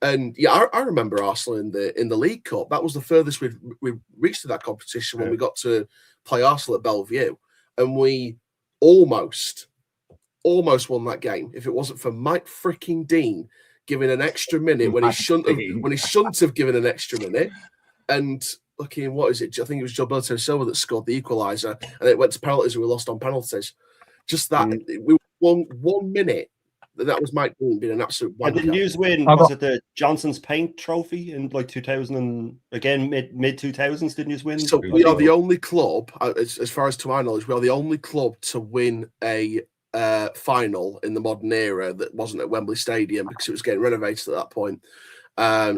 And yeah, I remember Arsenal in the League Cup. That was the furthest we reached to that competition when we got to play Arsenal at Bellevue, and we almost won that game if it wasn't for Mike freaking Dean giving an extra minute when he shouldn't have given an extra minute. And looking, what is it? I think it was Gilberto Silva that scored the equaliser, and it went to penalties and we lost on penalties. Just that we won 1 minute that was Mike Dean being an absolute And the wanker. news win, I've was got- it the Johnson's Paint Trophy in like 2000 and again mid 2000s? Did news win? So we are the only club, as far as to my knowledge, we are the only club to win a final in the modern era that wasn't at Wembley Stadium because it was getting renovated at that point.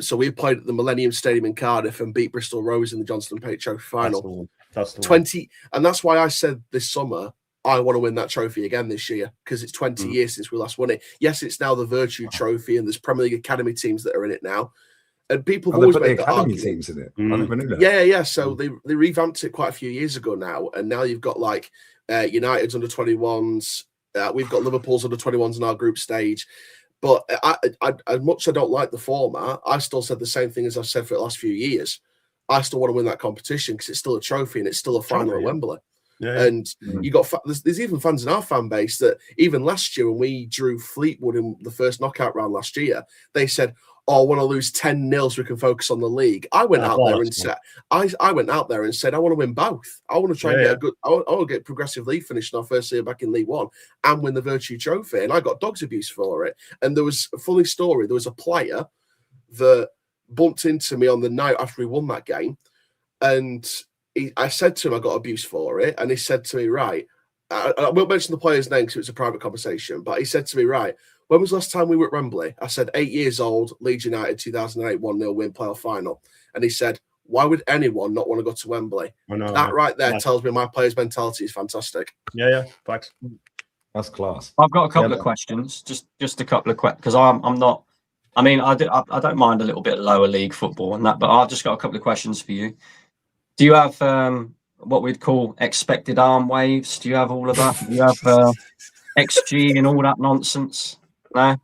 So we played at the Millennium Stadium in Cardiff and beat Bristol Rovers in the Johnston Paint Trophy final. That's the one. 20, and that's why I said this summer I want to win that trophy again this year because it's 20 years since we last won it. Yes, it's now the Virtue Trophy, and there's Premier League Academy teams that are in it now. And people have always put made the the academy argument. teams in it. I never knew that. Yeah. So they revamped it quite a few years ago now, and now you've got like United's under 21s. We've got Liverpool's under 21s in our group stage. But I, as much as I don't like the format, I still said the same thing as I've said for the last few years. I still want to win that competition because it's still a trophy and it's still a final at Wembley. Yeah. And you got there's even fans in our fan base that even last year when we drew Fleetwood in the first knockout round last year, they said, "Oh, I want to lose 10-0 so we can focus on the league." I went out there and said, "I went out there and said I want to win both. I want to try and get a good. I want to get progressive league finish in our first year back in League One and win the Virtue Trophy." And I got dogs abuse for it. And there was a funny story. There was a player that bumped into me on the night after we won that game, and I said to him, I got abuse for it. And he said to me, right, I won't mention the player's name because it was a private conversation, but he said to me, right, when was the last time we were at Wembley? I said, 8 years old, Leeds United, 2008, 1-0 win, playoff final. And he said, why would anyone not want to go to Wembley? That right there tells me my player's mentality is fantastic. Yeah, facts. That's class. I've got a couple of questions, just a couple of questions, because I'm not. I mean, I don't mind a little bit of lower league football and that, but I've just got a couple of questions for you. Do you have what we'd call expected arm waves? Do you have all of that? Do you have XG and all that nonsense?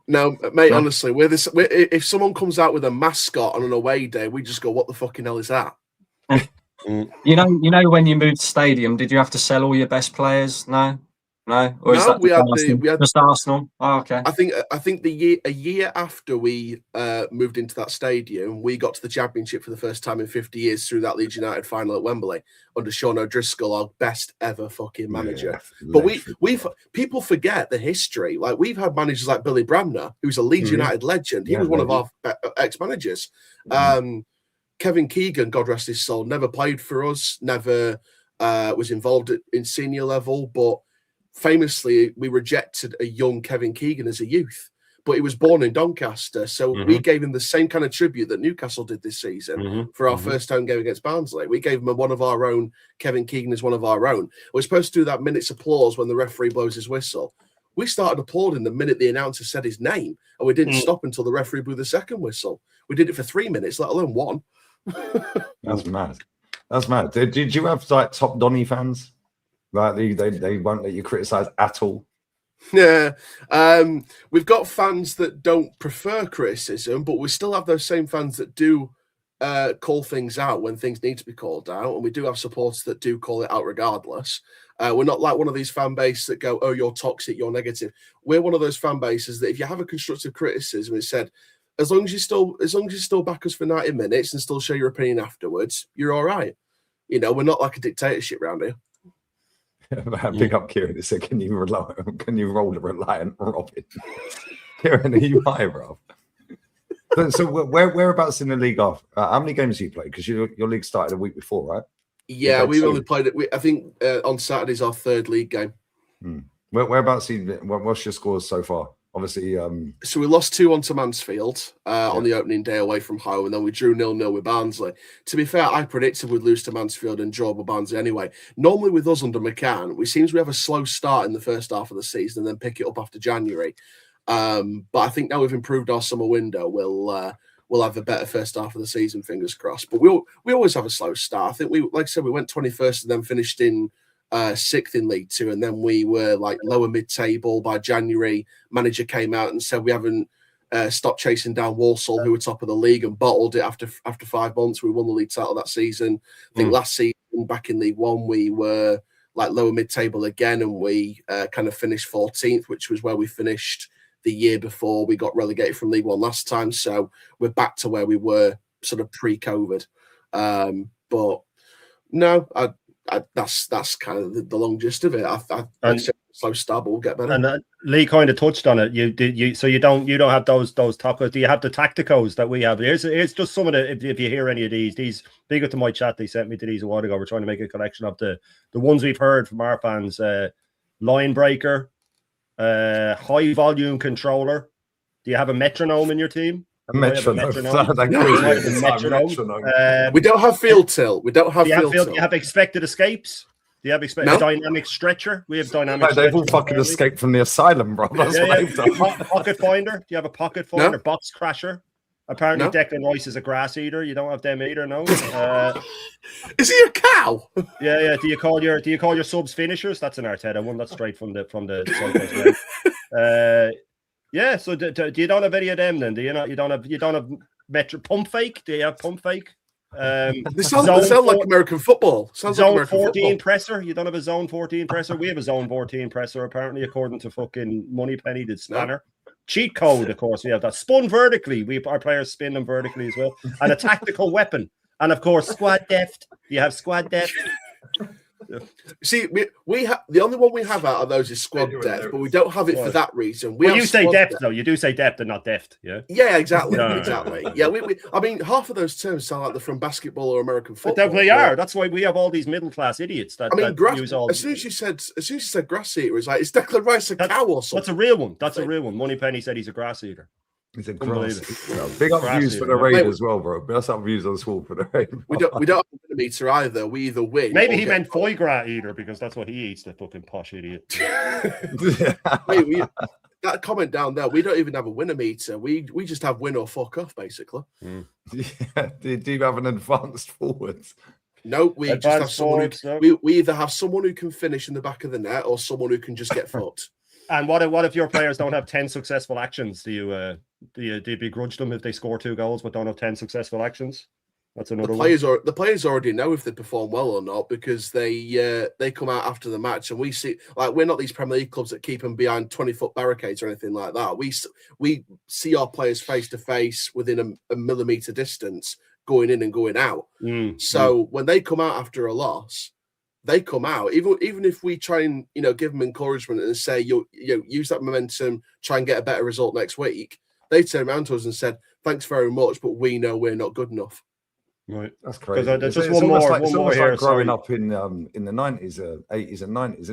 No, mate. Honestly, if someone comes out with a mascot on an away day, we just go, "What the fucking hell is that?" You know, when you moved to stadium, did you have to sell all your best players? No, or is that we had just Arsenal? Oh, okay. I think a year after we moved into that stadium, we got to the Championship for the first time in 50 years through that Leeds United final at Wembley under Sean O'Driscoll, our best ever fucking manager. But we've people forget the history. Like we've had managers like Billy Bremner, who's a Leeds United legend. He was one of our ex-managers. Kevin Keegan, God rest his soul, never played for us, never was involved in senior level, but famously, we rejected a young Kevin Keegan as a youth, but he was born in Doncaster. So we gave him the same kind of tribute that Newcastle did this season for our first home game against Barnsley. We gave him one of our own. Kevin Keegan is one of our own. We're supposed to do that minute's applause when the referee blows his whistle. We started applauding the minute the announcer said his name, and we didn't stop until the referee blew the second whistle. We did it for 3 minutes, let alone one. That's mad. That's mad. Did you have like top Donny fans? Like they won't let you criticize at all. Yeah, we've got fans that don't prefer criticism, but we still have those same fans that do call things out when things need to be called out, and we do have supporters that do call it out regardless. We're not like one of these fan bases that go, "Oh, you're toxic, you're negative." We're one of those fan bases that if you have a constructive criticism, it said, as long as you still back us for 90 minutes and still show your opinion afterwards, you're all right. You know, we're not like a dictatorship around here. Big up Kieran. He said, can you roll a Reliant Robin? Kieran, are you high, bro? So whereabouts in the league are? How many games have you played? Because your league started a week before, right? Yeah, we've only played it. I think on Saturday's our third league game. Whereabouts? What's your scores so far? Obviously, so we lost 2-1 to Mansfield on the opening day away from home, and then we drew 0-0 with Barnsley. To be fair, I predicted we'd lose to Mansfield and draw with Barnsley anyway. Normally with us under McCann, we have a slow start in the first half of the season and then pick it up after January. But I think now we've improved our summer window, we'll have a better first half of the season, fingers crossed. But we always have a slow start. I think like I said, we went 21st and then finished in 6th in League Two, and then we were like lower mid-table by January. Manager came out and said we haven't stopped chasing down Walsall, who were top of the league, and bottled it after 5 months. We won the league title that season. I think last season back in League One we were like lower mid-table again, and we kind of finished 14th, which was where we finished the year before we got relegated from League One last time. So we're back to where we were sort of pre-COVID. But no, that's kind of the long gist of it. I slow start, but we'll get better. And Lee kind of touched on it. So you don't have those tacos. Do you have the tacticos that we have? Here's just some of the. If you hear any of these big up to my chat, they sent me to these a while ago. We're trying to make a collection of the ones we've heard from our fans. Line breaker, high volume controller. Do you have a metronome in your team? A metronome. We don't have field tilt. We don't have field tilt. Do you have expected escapes? Do you have a dynamic stretcher? We have dynamic. No, they've all fucking escaped from the asylum, bro. That's what they've done. Pocket finder. Do you have a pocket finder? Box crasher. Apparently, Declan Rice is a grass eater. You don't have them either, no? Is he a cow? Yeah. Do you call your subs finishers? That's an Arteta one. That's straight from the cycles. Yeah. So do you don't have any of them then? Do you not? You don't have metro pump fake? Do you have pump fake? They sound like American football. Sounds zone like 14 football. presser. You don't have a zone 14 presser. We have a zone 14 presser, apparently, according to fucking Moneypenny, the spanner. Cheat code, of course, we have that. Spun vertically. Our players spin them vertically as well. And a tactical weapon. And of course, squad depth. You have squad depth. See, we have the only one we have out of those is squad depth, but we don't have it for that reason. You say depth though. You do say depth and not deft, yeah. Yeah, exactly, exactly. Yeah, I mean, half of those terms sound like they're from basketball or American football. But they are. That's why we have all these middle class idiots that. Use all. As soon as you said grass eater, it's like, is Declan Rice a cow or something? That's a real one. That's a real one. Moneypenny said he's a grass eater. He's a grass eater. Big up views for the raid as well, bro. Big up views on Swall for the raid. We don't have a win meter either. We either win. Maybe he meant foie gras eater because that's what he eats. The fucking posh idiot. That comment down there, we don't even have a winner meter. We just have win or fuck off, basically. Yeah. Do you have an advanced forward? No, we just have someone we either have someone who can finish in the back of the net or someone who can just get fucked. And what if your players don't have 10 successful actions? Do you begrudge them if they score 2 goals but don't have 10 successful actions? That's another one. The players already know if they perform well or not because they come out after the match and we see, like, we're not these Premier League clubs that keep them behind 20-foot barricades or anything like that. We see our players face to face within a millimeter distance, going in and going out. So when they come out after a loss, they come out. Even if we try and give them encouragement and say you use that momentum, try and get a better result next week, they turn around to us and said, "Thanks very much, but we know we're not good enough." Right, that's crazy. There's just it's one more. Like, one more here. Like growing up in the 90s, 80s, and 90s.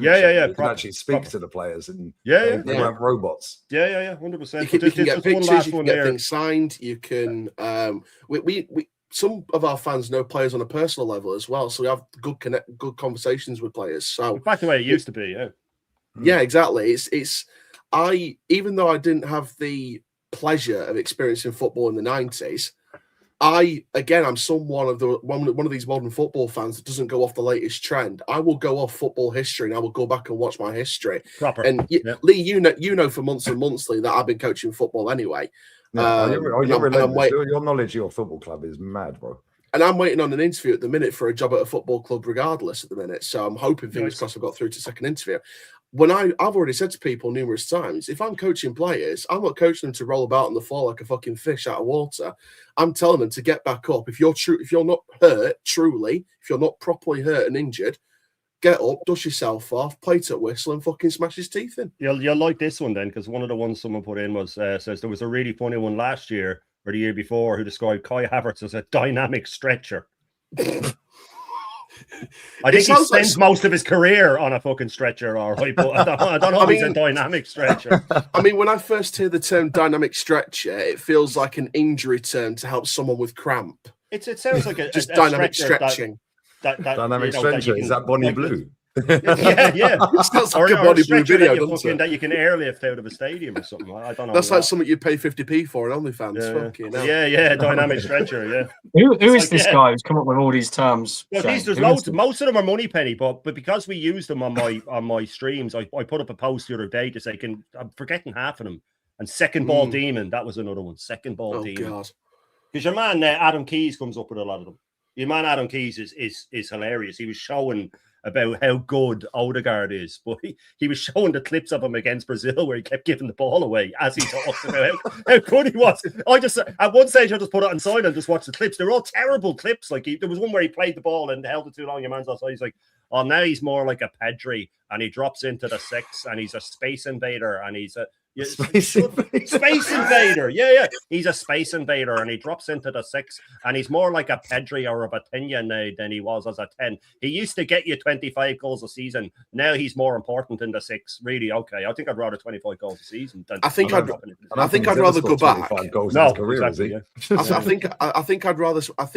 You can actually speak to the players and they weren't robots. Yeah, 100%. You can get pictures. You can get things signed. You can. We some of our fans know players on a personal level as well, so we have good conversations with players. So back the way it used to be, yeah, exactly. Even though I didn't have the pleasure of experiencing football in the 90s, I'm one of these modern football fans that doesn't go off the latest trend. I will go off football history and I will go back and watch my history. Proper. And Lee, you know for months and months, Lee, that I've been coaching football anyway. Your knowledge of your football club is mad, bro. And I'm waiting on an interview at the minute for a job at a football club regardless at the minute. So I'm hoping, fingers crossed, I've got through to second interview. When I've already said to people numerous times, if I'm coaching players, I'm not coaching them to roll about on the floor like a fucking fish out of water. I'm telling them to get back up. If you're not hurt, truly, if you're not properly hurt and injured, get up, dust yourself off, play to whistle, and fucking smash his teeth in. You'll like this one then, because one of the ones someone put in was says there was a really funny one last year or the year before who described Kai Havertz as a dynamic stretcher. I think he spends most of his career on a fucking stretcher, all right, but I don't know if he's a dynamic stretcher. I mean, when I first hear the term dynamic stretcher, it feels like an injury term to help someone with cramp. It sounds like a dynamic stretching. Dynamic stretcher, is that Bonnie Blue? Yeah. Sounds like a Bonnie Blue video, doesn't it? That you can airlift out of a stadium or something. I don't know. That's like something you pay 50p for on OnlyFans. Yeah, dynamic stretcher, yeah. Who is this guy who's come up with all these terms? Well, there's loads. Most of them are Moneypenny, but because we use them on my streams, I put up a post the other day to say, I'm forgetting half of them. And Second Ball Demon, that was another one. Second Ball Demon. God. Because your man Adam Keys comes up with a lot of them. Your man Adam Keys is hilarious. He was showing about how good Odegaard is, but he was showing the clips of him against Brazil where he kept giving the ball away as he talked about how good he was. I just at one stage I just put it on silent and just watched the clips. They're all terrible clips. Like there was one where he played the ball and held it too long. Your man's outside. He's like, oh, now he's more like a Pedri, and he drops into the 6, and he's a space invader, and he's a Space invader. Space invader. Yeah. He's a space invader, and he drops into the 6, and he's more like a Pedri or a Batinha now than he was as a 10. He used to get you 25 goals a season. Now he's more important in the 6. Really, okay. I think I'd rather 25 goals a season than I think I'd he's rather ever go scored back. 25 goals in No, his career, exactly, has he? yeah. I think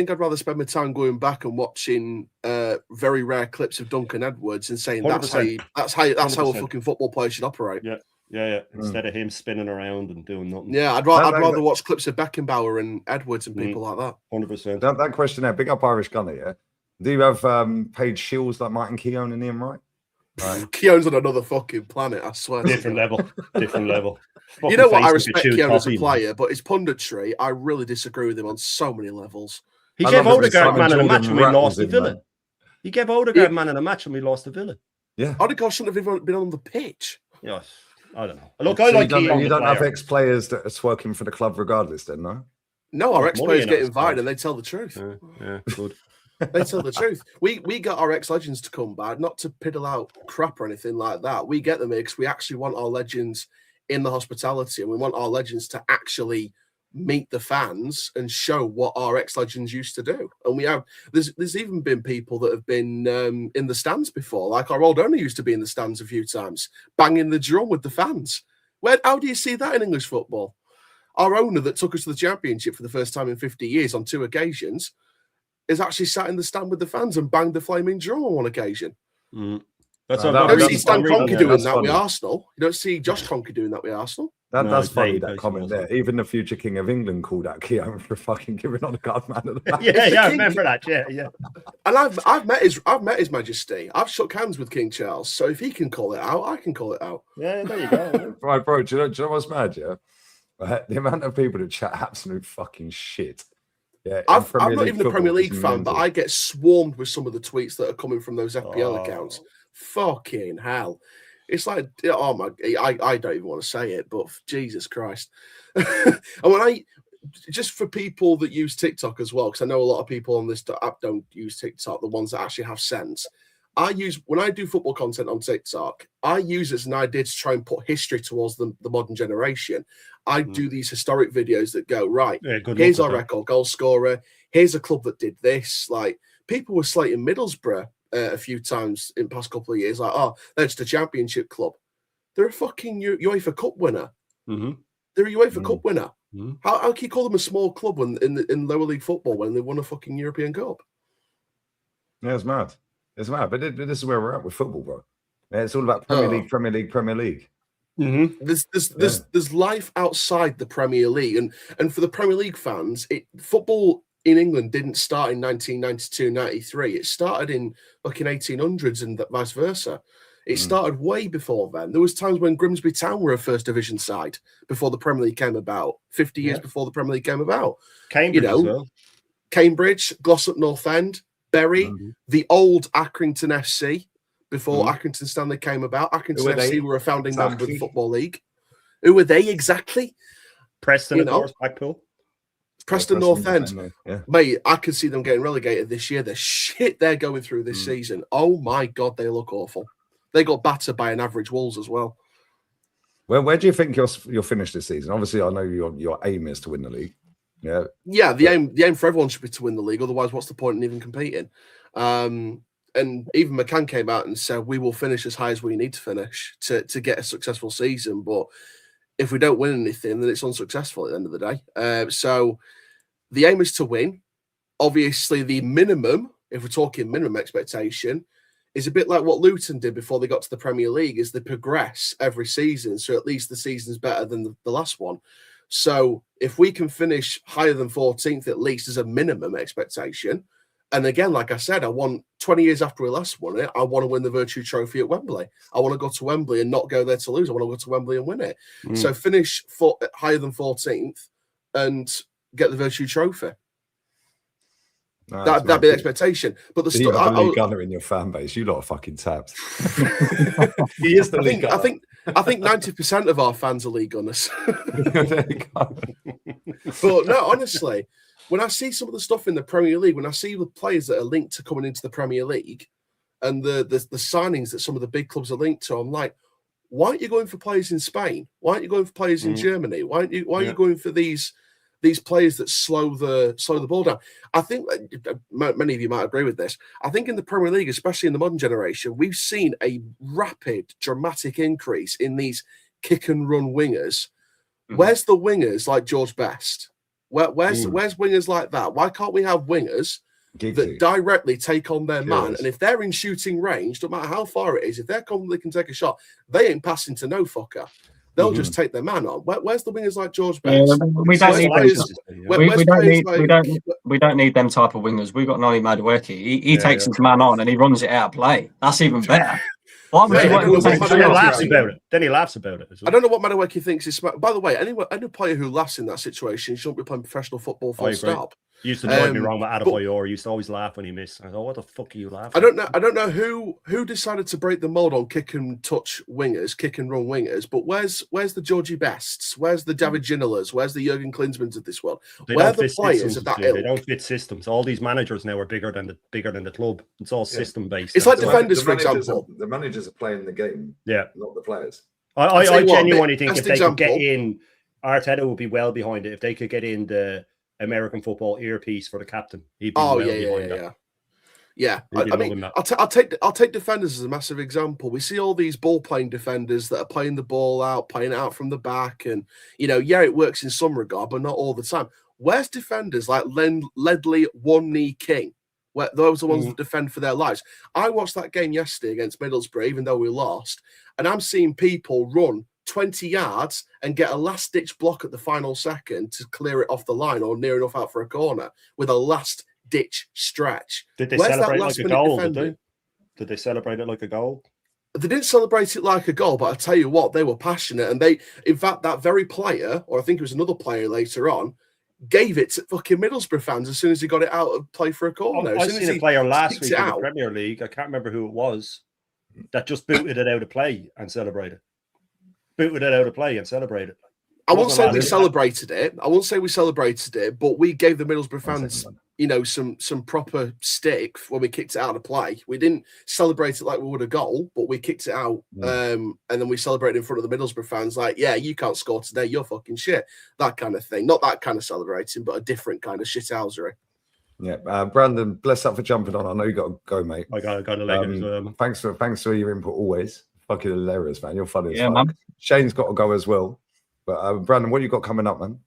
I'd rather spend my time going back and watching very rare clips of Duncan Edwards and saying that's how a 100%. fucking football player should operate. Yeah. Instead of him spinning around and doing nothing. Yeah, I'd rather watch clips of Beckenbauer and Edwards and people like that. 100%. That question there, big up Irish Gunner, yeah? Do you have Paige Shields like Martin Keown and Ian Wright? Right. Keown's on another fucking planet, I swear. Different level. You know what? I respect Keown as a player, but his punditry, I really disagree with him on so many levels. He I gave love that Odegaard man Simon of the match Jordan when we lost rattles to him, Villa. man. He gave Odegaard man of the match when we lost to Villa. Yeah. Odegaard shouldn't have even been on the pitch. Yes. I don't know. Look, So I like Keown. you don't have ex-players that are twerking for the club regardless then, no? No, our Money ex-players in get it, invited and they tell the truth. Yeah, good. They tell the truth. We got our ex-legends to come back, not to piddle out crap or anything like that. We get them here because we actually want our legends in the hospitality, and we want our legends to actually meet the fans and show what our ex-legends used to do. And we have there's even been people that have been in the stands before, like our old owner used to be in the stands a few times, banging the drum with the fans. How do you see that in English football? Our owner that took us to the Championship for the first time in 50 years on 2 occasions is actually sat in the stand with the fans and banged the flaming drum on one occasion. That's You don't see Stan Kroenke doing that with Arsenal. You don't see Josh Kroenke doing that with Arsenal. That's funny, that comment there. Even the future King of England called out Keown for fucking giving Odegaard man of the match. Yeah, I remember that. Yeah. And I've met His Majesty. I've shook hands with King Charles. So if he can call it out, I can call it out. Yeah, there you go. Right, bro. Do you know what's mad? Yeah, the amount of people that chat absolute fucking shit. Yeah, I'm not even a Premier League fan, but I get swarmed with some of the tweets that are coming from those FPL accounts. Fucking hell. It's like, oh my, I don't even want to say it, but Jesus Christ. And when just for people that use TikTok as well, because I know a lot of people on this app don't use TikTok, the ones that actually have sense. When I do football content on TikTok, I use it as an idea to try and put history towards the modern generation. I do these historic videos that go, right, here's our record goal scorer. Here's a club that did this. Like, people were slating Middlesbrough a few times in the past couple of years, like, oh, they're just a Championship club. They're a fucking UEFA Cup winner. Mm-hmm. They're a UEFA Cup winner. Mm-hmm. How can you call them a small club in lower league football when they won a fucking European Cup? Yeah, it's mad. It's mad. But this is where we're at with football, bro. Yeah, it's all about Premier League. Mm-hmm. There's life outside the Premier League, and for the Premier League fans, football in England didn't start in 1992-93. It started in fucking 1800s and vice versa. It started way before then. There was times when Grimsby Town were a first division side before the Premier League came about. 50 years before the Premier League came about. Cambridge, as well. Cambridge, Glossop North End, Bury, the old Accrington FC before Accrington Stanley came about. Accrington FC were a founding member of the Football League. Who were they exactly? Preston, of course, Blackpool. Preston North End. Mate, I can see them getting relegated this year. The shit they're going through this season. Oh my God, they look awful. They got battered by an average Wolves as well. Well, where do you think you'll finish this season? Obviously, I know your aim is to win the league. Yeah. The aim for everyone should be to win the league. Otherwise, what's the point in even competing? And even McCann came out and said we will finish as high as we need to finish to get a successful season. But if we don't win anything, then it's unsuccessful at the end of the day. So the aim is to win. Obviously, the minimum, if we're talking minimum expectation, is a bit like what Luton did before they got to the Premier League, is they progress every season. So at least the season's better than the last one. So if we can finish higher than 14th, at least as a minimum expectation. And again, like I said, I want 20 years after we last won it, I want to win the Virtue Trophy at Wembley. I want to go to Wembley and not go there to lose. I want to go to Wembley and win it. So finish higher than 14th and get the Virtue Trophy. No, That'd be the expectation. But the you stuff have a Lee Gunner in your fan base. You lot are fucking tabs. He is the I Lee think Gunner. I think 90% of our fans are Lee Gunners. There you go. But no, honestly, when I see some of the stuff in the Premier League, when I see the players that are linked to coming into the Premier League and the signings that some of the big clubs are linked to, I'm like, why aren't you going for players in Spain? Why aren't you going for players in Germany? Why are you going for these players that slow the ball down? I think many of you might agree with this. I think in the Premier League, especially in the modern generation, we've seen a rapid, dramatic increase in these kick and run wingers. Where's the wingers like George Best? Where's wingers like that? Why can't we have wingers that directly take on their man? And if they're in shooting range, no matter how far it is, if they're confident they can take a shot, they ain't passing to no fucker. They'll just take their man on. Where's the wingers like George Best? We don't need them type of wingers. We've got Noni Madueke. He takes his man on and he runs it out of play. That's even better. Why would Then he laughs about it. I don't know what Madueke thinks is smart. By the way, any player who laughs in that situation shouldn't be playing professional football full stop. He used to drive me wrong with Adebayor. He used to always laugh when he missed. I thought, what the fuck are you laughing? I don't know who decided to break the mold on kick and touch wingers, kick and run wingers. But where's the Georgie Bests? Where's the David Ginolas? Where's the Jurgen Klinsmans of this world? Where are the players of that ilk? They don't fit systems. All these managers now are bigger than the club. It's all system based. It's like defenders, for example. The managers are playing the game, not the players. I genuinely think if they could get in, Arteta would be well behind it. If they could get in the American football earpiece for the captain, he'd be behind that. Yeah. I mean, I'll take defenders as a massive example. We see all these ball playing defenders that are playing the ball out, playing it out from the back, and it works in some regard, but not all the time. Where's defenders like Ledley, One Knee King? Where those are the ones that defend for their lives. I watched that game yesterday against Middlesbrough, even though we lost, and I'm seeing people run 20 yards and get a last-ditch block at the final second to clear it off the line or near enough out for a corner with a last-ditch stretch. Did they celebrate like a goal? Did they celebrate it like a goal? They didn't celebrate it like a goal, but I tell you what, they were passionate. And in fact, that very player, or I think it was another player later on, gave it to fucking Middlesbrough fans as soon as he got it out of play for a corner. I've seen a player last week in the Premier League, I can't remember who it was, that just booted it out of play and celebrated. I won't say we celebrated it. But we gave the Middlesbrough fans, some proper stick when we kicked it out of play. We didn't celebrate it like we would a goal, but we kicked it out, and then we celebrated in front of the Middlesbrough fans, like, yeah, you can't score today, you're fucking shit. That kind of thing. Not that kind of celebrating, but a different kind of shithousery. Yeah, Brandon, bless up for jumping on. I know you got to go, mate. I got to leg it as well. Thanks for your input always. Fucking hilarious, man. You're funny as fuck. Man. Shane's got to go as well. But Brandon, what you got coming up, man?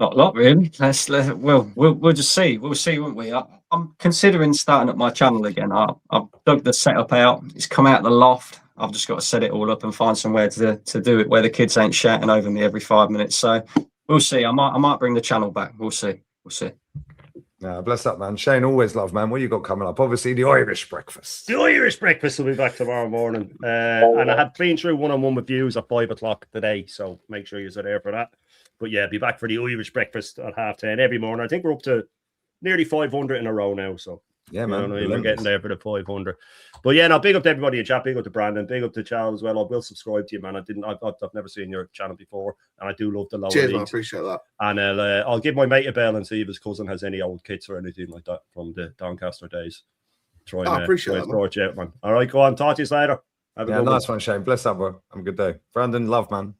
Not a lot, really. We'll just see. We'll see, won't we? I'm considering starting up my channel again. I've dug the setup out. It's come out of the loft. I've just got to set it all up and find somewhere to do it where the kids ain't shouting over me every 5 minutes. So we'll see. I might bring the channel back. We'll see. Bless up, man. Shane, always love, man. What you got coming up? Obviously, the Irish breakfast. The Irish breakfast will be back tomorrow morning. And I had clean through one-on-one with views at 5 o'clock today, so make sure you're there for that. But yeah, be back for the Irish breakfast at 10:30 every morning. I think we're up to nearly 500 in a row now, so yeah, man, we're getting there for the 500. But yeah, now big up to everybody in chat, big up to Brandon, big up to Charles as well. I will subscribe to you, man. I've never seen your channel before, and I do love the lower Cheers, leagues. man, I appreciate that. And I'll give my mate a bell and see if his cousin has any old kits or anything like that from the Doncaster days. I appreciate that, sort you out, man. All right, go on. Talk to you later. Have a good nice one, Shane. Bless up, bro. Have a good day. Brandon, love, man.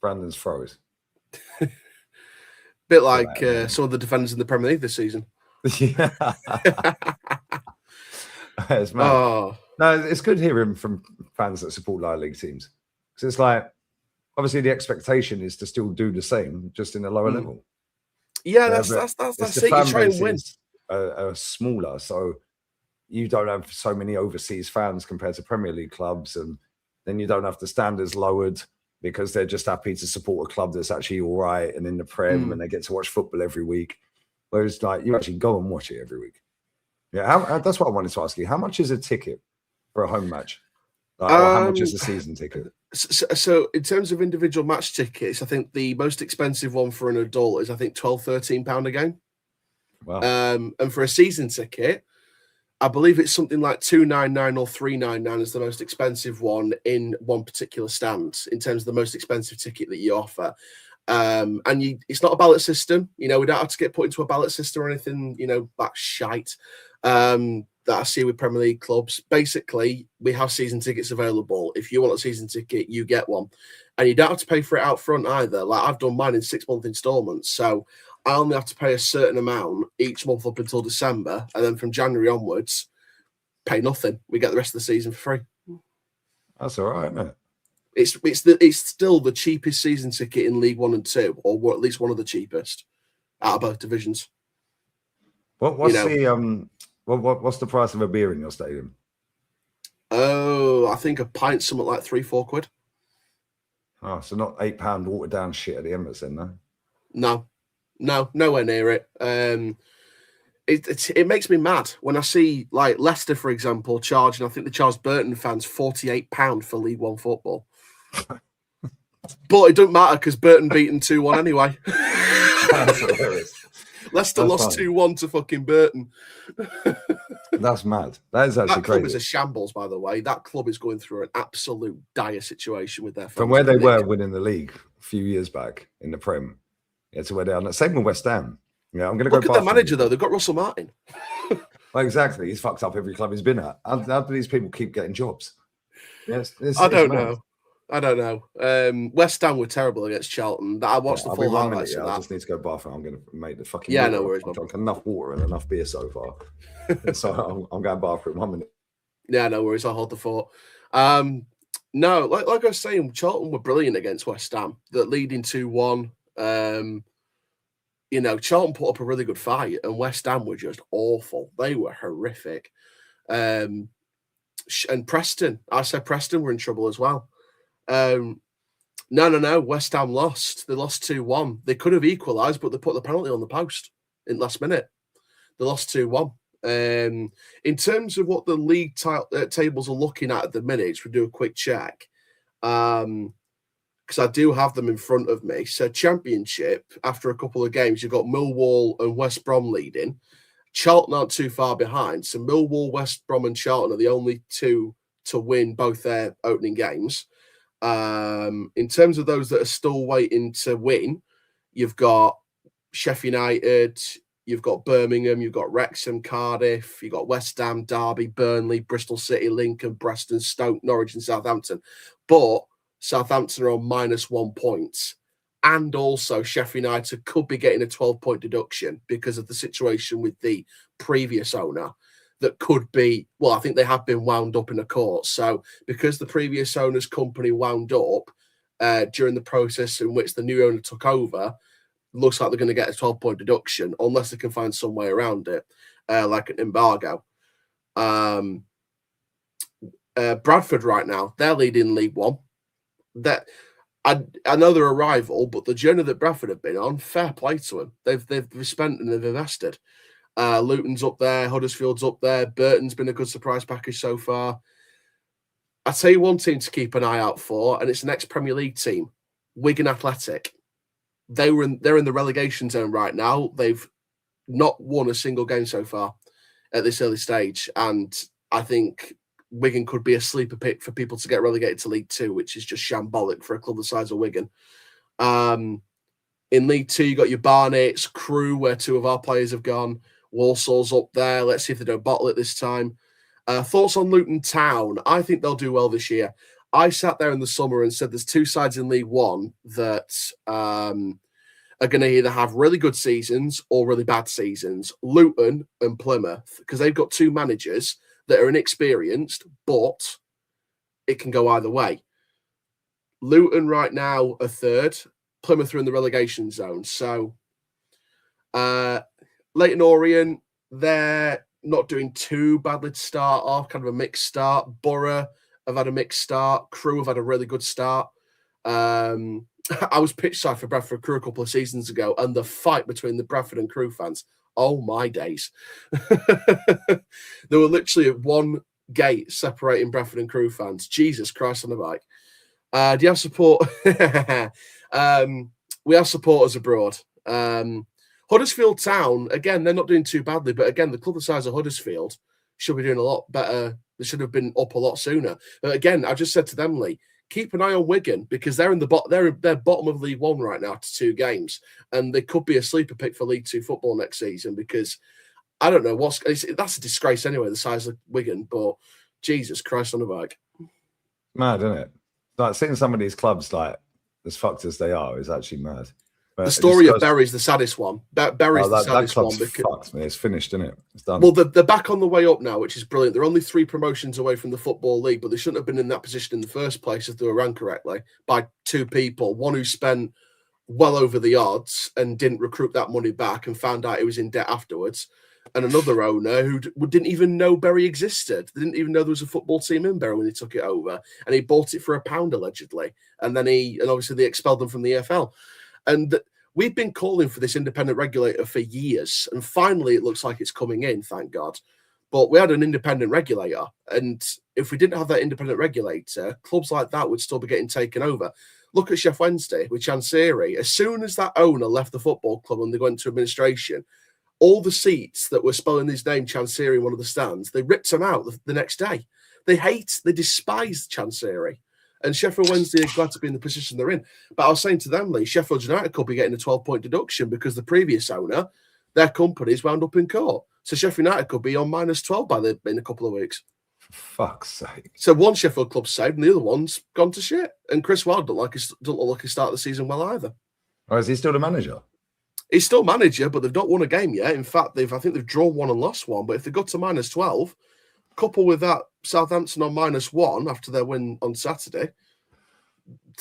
Brandon's froze. Bit like some of the defenders in the Premier League this season. Yeah. It's mad. No, it's good hearing from fans that support lower league teams. Because it's like, obviously the expectation is to still do the same, just in a lower level. Yeah, that's it. You try and win. Are smaller, so you don't have so many overseas fans compared to Premier League clubs, and then you don't have the standards lowered because they're just happy to support a club that's actually all right and in the Prem and they get to watch football every week. Whereas, like, you actually go and watch it every week. Yeah, that's what I wanted to ask you. How much is a ticket for a home match? Or how much is a season ticket? So in terms of individual match tickets, I think the most expensive one for an adult is, I think, £12, £13 a game. Wow. And for a season ticket, I believe it's something like $299 or $399 is the most expensive one in one particular stand in terms of the most expensive ticket that you offer. And it's not a ballot system. We don't have to get put into a ballot system or anything, that shite that I see with Premier League clubs. Basically, we have season tickets available. If you want a season ticket, you get one. And you don't have to pay for it out front either. Like, I've done mine in 6-month installments. So I only have to pay a certain amount each month up until December. And then from January onwards, pay nothing. We get the rest of the season for free. That's all right, isn't it? It's still the cheapest season ticket in League 1 and 2, or at least one of the cheapest out of both divisions. What's the price of a beer in your stadium? Oh, I think a pint's something like £3-4. Oh, so not £8 watered down shit at the Emirates then, no? No, nowhere near it. It makes me mad when I see, like, Leicester, for example, charging, I think they charged Burton fans £48 for League 1 football. But it doesn't matter because Burton beat them 2-1 anyway. That's hilarious. Leicester lost 2-1 to fucking Burton. That's mad. That is actually that club crazy. is a shambles, by the way. That club is going through an absolute dire situation with their fans. From where they were winning the league a few years back in the Prem, to where they are. Same with West Ham. Yeah, I'm going to go. Look at their manager though. They've got Russell Martin. Well, exactly. He's fucked up every club he's been at. How do these people keep getting jobs? Yes, I don't know. West Ham were terrible against Charlton. I watched the full highlights of that. I just need to go bathroom. I'm going to make the fucking no worries. I've drunk enough water and enough beer so far. So I'm going bathroom 1 minute. Yeah, no worries. I'll hold the fort. No, like I was saying, Charlton were brilliant against West Ham. That leading 2-1. Charlton put up a really good fight, and West Ham were just awful. They were horrific. And Preston, I said Preston were in trouble as well. No. West Ham lost. They lost 2-1. They could have equalised, but they put the penalty on the post in the last minute. They lost 2-1. In terms of what the league tables are looking at the minute, we'll do a quick check. Because I do have them in front of me. So Championship, after a couple of games, you've got Millwall and West Brom leading. Charlton aren't too far behind. So Millwall, West Brom and Charlton are the only two to win both their opening games. In terms of those that are still waiting to win, you've got Sheffield United, you've got Birmingham, you've got Wrexham, Cardiff, you've got West Ham, Derby, Burnley, Bristol City, Lincoln, Preston, Stoke, Norwich and Southampton. But Southampton are on -1 point. And also Sheffield United could be getting a 12-point deduction because of the situation with the previous owner that could be, well, I think they have been wound up in a court. So because the previous owner's company wound up during the process in which the new owner took over, looks like they're going to get a 12-point deduction unless they can find some way around it, like an embargo. Bradford right now, they're leading League 1. I know they're a rival, but the journey that Bradford have been on, fair play to them. They've spent and they've invested. Luton's up there, Huddersfield's up there, Burton's been a good surprise package so far. I tell you one team to keep an eye out for, and it's an ex-Premier League team, Wigan Athletic. They're in the relegation zone right now. They've not won a single game so far at this early stage, and I think Wigan could be a sleeper pick for people to get relegated to League 2, which is just shambolic for a club the size of Wigan. In League 2, you got your Barnets, Crewe, where two of our players have gone. Walsall's up there. Let's see if they don't bottle it this time. Thoughts on Luton Town? I think they'll do well this year. I sat there in the summer and said there's two sides in League 1 that are going to either have really good seasons or really bad seasons. Luton and Plymouth, because they've got two managers that are inexperienced, but it can go either way. Luton right now are third. Plymouth are in the relegation zone. So Leyton Orient, they're not doing too badly to start off, kind of a mixed start. Borough have had a mixed start. Crewe have had a really good start. I was pitch side for Bradford Crewe a couple of seasons ago, and the fight between the Bradford and Crewe fans, oh my days. There were literally one gate separating Bradford and Crewe fans. Jesus Christ on the bike. Do you have support? We have supporters abroad. Huddersfield Town, again, they're not doing too badly, but again, the club the size of Huddersfield should be doing a lot better. They should have been up a lot sooner. But again, I just said to them, Lee, keep an eye on Wigan because they're in the they're bottom of League One right now to 2 games, and they could be a sleeper pick for League Two football next season because I don't know that's a disgrace anyway, the size of Wigan, but Jesus Christ on the bike. Mad, isn't it? Like seeing some of these clubs like as fucked as they are is actually mad. But the story of Bury's the saddest one. Bury's the saddest that one. club's fucked, man. It's finished, isn't it? It's done. Well, they're back on the way up now, which is brilliant. They're only 3 promotions away from the Football League, but they shouldn't have been in that position in the first place if they were run correctly by 2 people. One who spent well over the odds and didn't recruit that money back and found out he was in debt afterwards. And another owner who didn't even know Bury existed. They didn't even know there was a football team in Bury when he took it over. And he bought it for £1 allegedly. And then obviously they expelled them from the EFL. And we've been calling for this independent regulator for years. And finally it looks like it's coming in, thank God. But we had an independent regulator. And if we didn't have that independent regulator, clubs like that would still be getting taken over. Look at Sheff Wednesday with Chancery. As soon as that owner left the football club and they went into administration, all the seats that were spelling his name Chancery in one of the stands, they ripped him out the next day. They despise Chancery. And Sheffield Wednesday are glad to be in the position they're in. But I was saying to them, Lee, Sheffield United could be getting a 12-point deduction because the previous owner, their company's wound up in court. So Sheffield United could be on -12 in a couple of weeks. For fuck's sake. So one Sheffield club's saved and the other one's gone to shit. And Chris Wilde don't look like he started the season well either. Or is he still the manager? He's still manager, but they've not won a game yet. In fact, I think they've drawn 1 and lost 1. But if they got to -12, couple with that Southampton on -1 after their win on Saturday,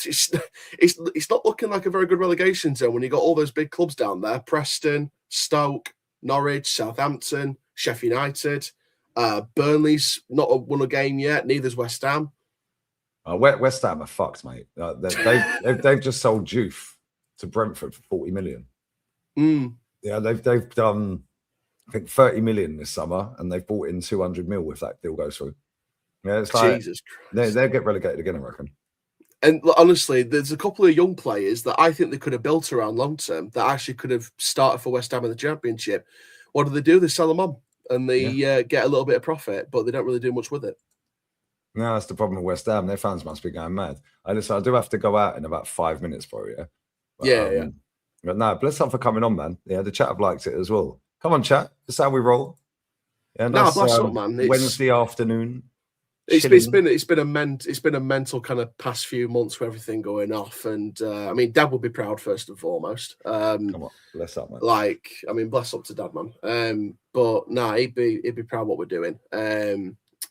it's not looking like a very good relegation zone when you got all those big clubs down there: Preston, Stoke, Norwich, Southampton, Sheffield United. Burnley's not won a game yet. Neither's West Ham. West Ham are fucked, mate. They've just sold Juve to Brentford for 40 million. Yeah, they've done, I think, 30 million this summer, and they've bought in 200 mil if that deal goes through. Yeah, it's like Jesus Christ. They'll get relegated again, I reckon. And honestly, there's a couple of young players that I think they could have built around long term that actually could have started for West Ham in the Championship. What do? They sell them on and they get a little bit of profit, but they don't really do much with it. No, that's the problem with West Ham. Their fans must be going mad. I do have to go out in about 5 minutes, bro. Yeah. But, But no, bless up for coming on, man. Yeah, the chat have liked it as well. Come on, chat. That's how we roll. Yeah, no, bless up, man. Wednesday afternoon. It's been a mental kind of past few months with everything going off, and I mean, Dad would be proud first and foremost. Come on, bless up, man. Bless up to Dad, man. But no, he'd be proud of what we're doing.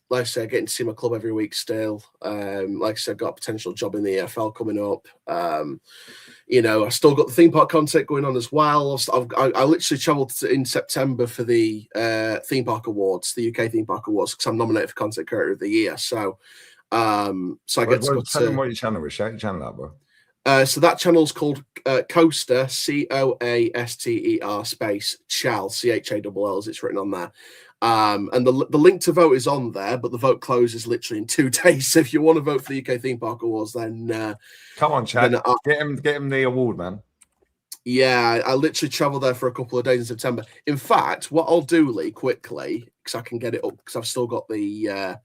Like I said, getting to see my club every week still. Like I said, got a potential job in the EFL coming up. I still got the theme park content going on as well. I literally travelled in September for the theme park awards, the UK theme park awards, because I'm nominated for content creator of the year. So, I get to tell them what your channel is. Shout your channel out, bro. So that channel's called Coaster, COASTER space Chal, CHALL, as it's written on there. And the link to vote is on there, but the vote closes literally in 2 days. So if you want to vote for the UK Theme Park Awards, then come on, Chad, get him the award, man. Yeah, I literally travelled there for a couple of days in September. In fact, what I'll do, Lee, quickly, because I can get it up, because I've still got the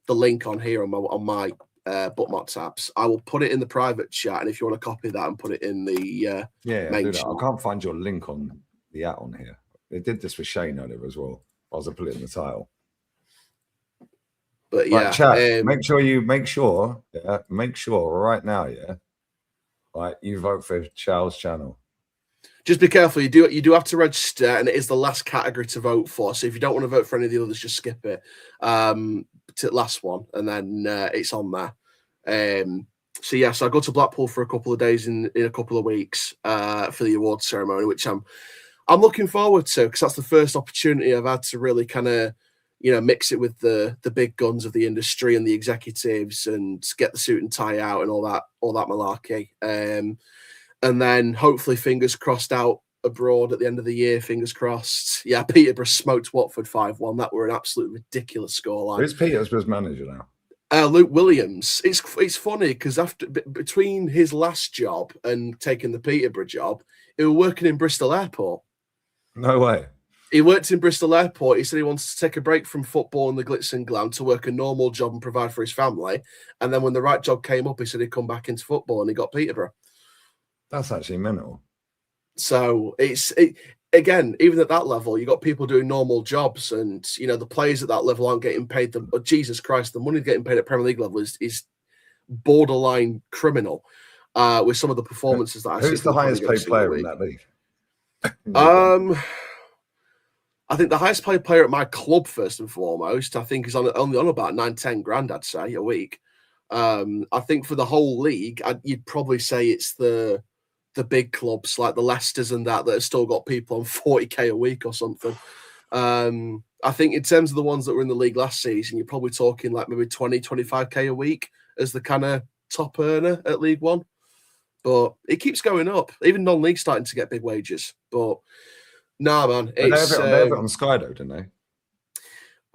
link on here on my bookmark tabs. I will put it in the private chat, and if you want to copy that and put it in the main chat. I can't find your link on the app on here. They did this with Shane earlier as well. I was put it in the title. But yeah, chat, make sure right now, you vote for Charles' channel. Just be careful. You do have to register, and it is the last category to vote for. So if you don't want to vote for any of the others, just skip it to the last one, and then it's on there. So I go to Blackpool for a couple of days in a couple of weeks for the awards ceremony, which I'm looking forward to, because that's the first opportunity I've had to really kind of, mix it with the big guns of the industry and the executives and get the suit and tie out and all that malarkey. And then hopefully, fingers crossed, out abroad at the end of the year, fingers crossed. Yeah, Peterborough smoked Watford 5-1. That were an absolute ridiculous scoreline. Who's Peterborough's manager now? Luke Williams. It's funny because between his last job and taking the Peterborough job, he was working in Bristol Airport. No way. He worked in Bristol Airport. He said he wanted to take a break from football and the glitz and glam to work a normal job and provide for his family. And then when the right job came up, he said he'd come back into football, and he got Peterborough. That's actually mental. So again, even at that level, you got people doing normal jobs, and the players at that level aren't getting paid. But Jesus Christ, the money getting paid at Premier League level is borderline criminal. With some of the performances that I see. Who's the highest paid player in that league? I think the highest paid player at my club, first and foremost, I think is only on about 9-10 grand, I'd say, a week. I think for the whole league, you'd probably say it's the big clubs like the Leicesters and that have still got people on 40k a week or something. I think in terms of the ones that were in the league last season, you're probably talking like maybe 20-25k a week as the kind of top earner at League One. But it keeps going up. Even non-league starting to get big wages. But nah, man. They have it on Sky, though, didn't they?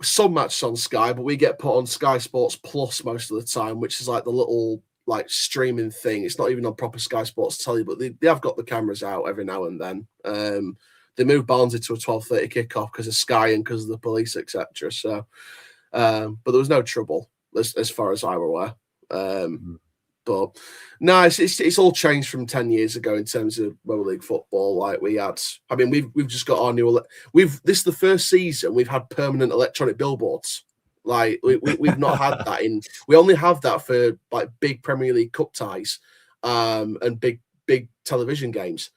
Some matches on Sky, but we get put on Sky Sports Plus most of the time, which is like the little like streaming thing. It's not even on proper Sky Sports telly, but they have got the cameras out every now and then. They moved Barnsley to a 12:30 kickoff because of Sky and because of the police, etc. So, but there was no trouble as far as I'm aware. But no, it's all changed from 10 years ago in terms of World League football. Like we've just got our new. This is the first season we've had permanent electronic billboards. Like we've not had that in. We only have that for like big Premier League cup ties, and big television games.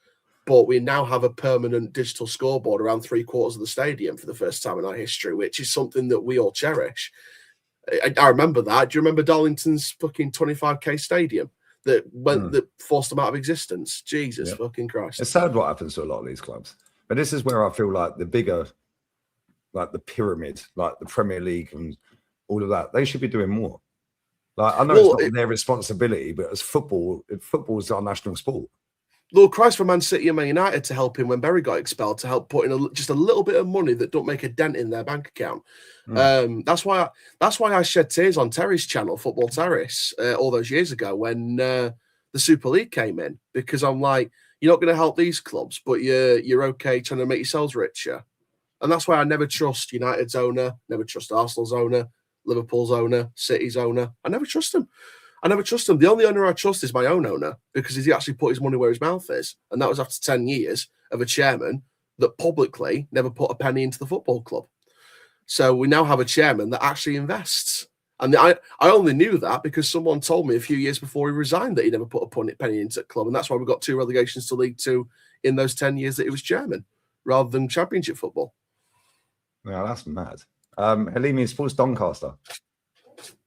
But we now have a permanent digital scoreboard around 3/4 of the stadium for the first time in our history, which is something that we all cherish. I remember that. Do you remember Darlington's fucking 25k stadium that forced them out of existence? Jesus fucking Christ! It's sad what happens to a lot of these clubs, but this is where I feel like the bigger, like the pyramid, like the Premier League and all of that, they should be doing more. Like I know it's not their responsibility, but as football's our national sport. Lord Christ for Man City and Man United to help him when Berry got expelled, to help put in just a little bit of money that don't make a dent in their bank account. That's why I shed tears on Terry's channel, Football Terrace, all those years ago when the Super League came in, because I'm like, you're not going to help these clubs, but you're okay trying to make yourselves richer. And that's why I never trust United's owner, never trust Arsenal's owner, Liverpool's owner, City's owner. I never trust them. The only owner I trust is my own owner, because he actually put his money where his mouth is. And that was after 10 years of a chairman that publicly never put a penny into the football club. So we now have a chairman that actually invests. And I only knew that because someone told me a few years before he resigned that he never put a penny into the club. And that's why we got 2 relegations to League Two in those 10 years that he was chairman, rather than Championship football. Yeah, that's mad. Halimi Sports Doncaster.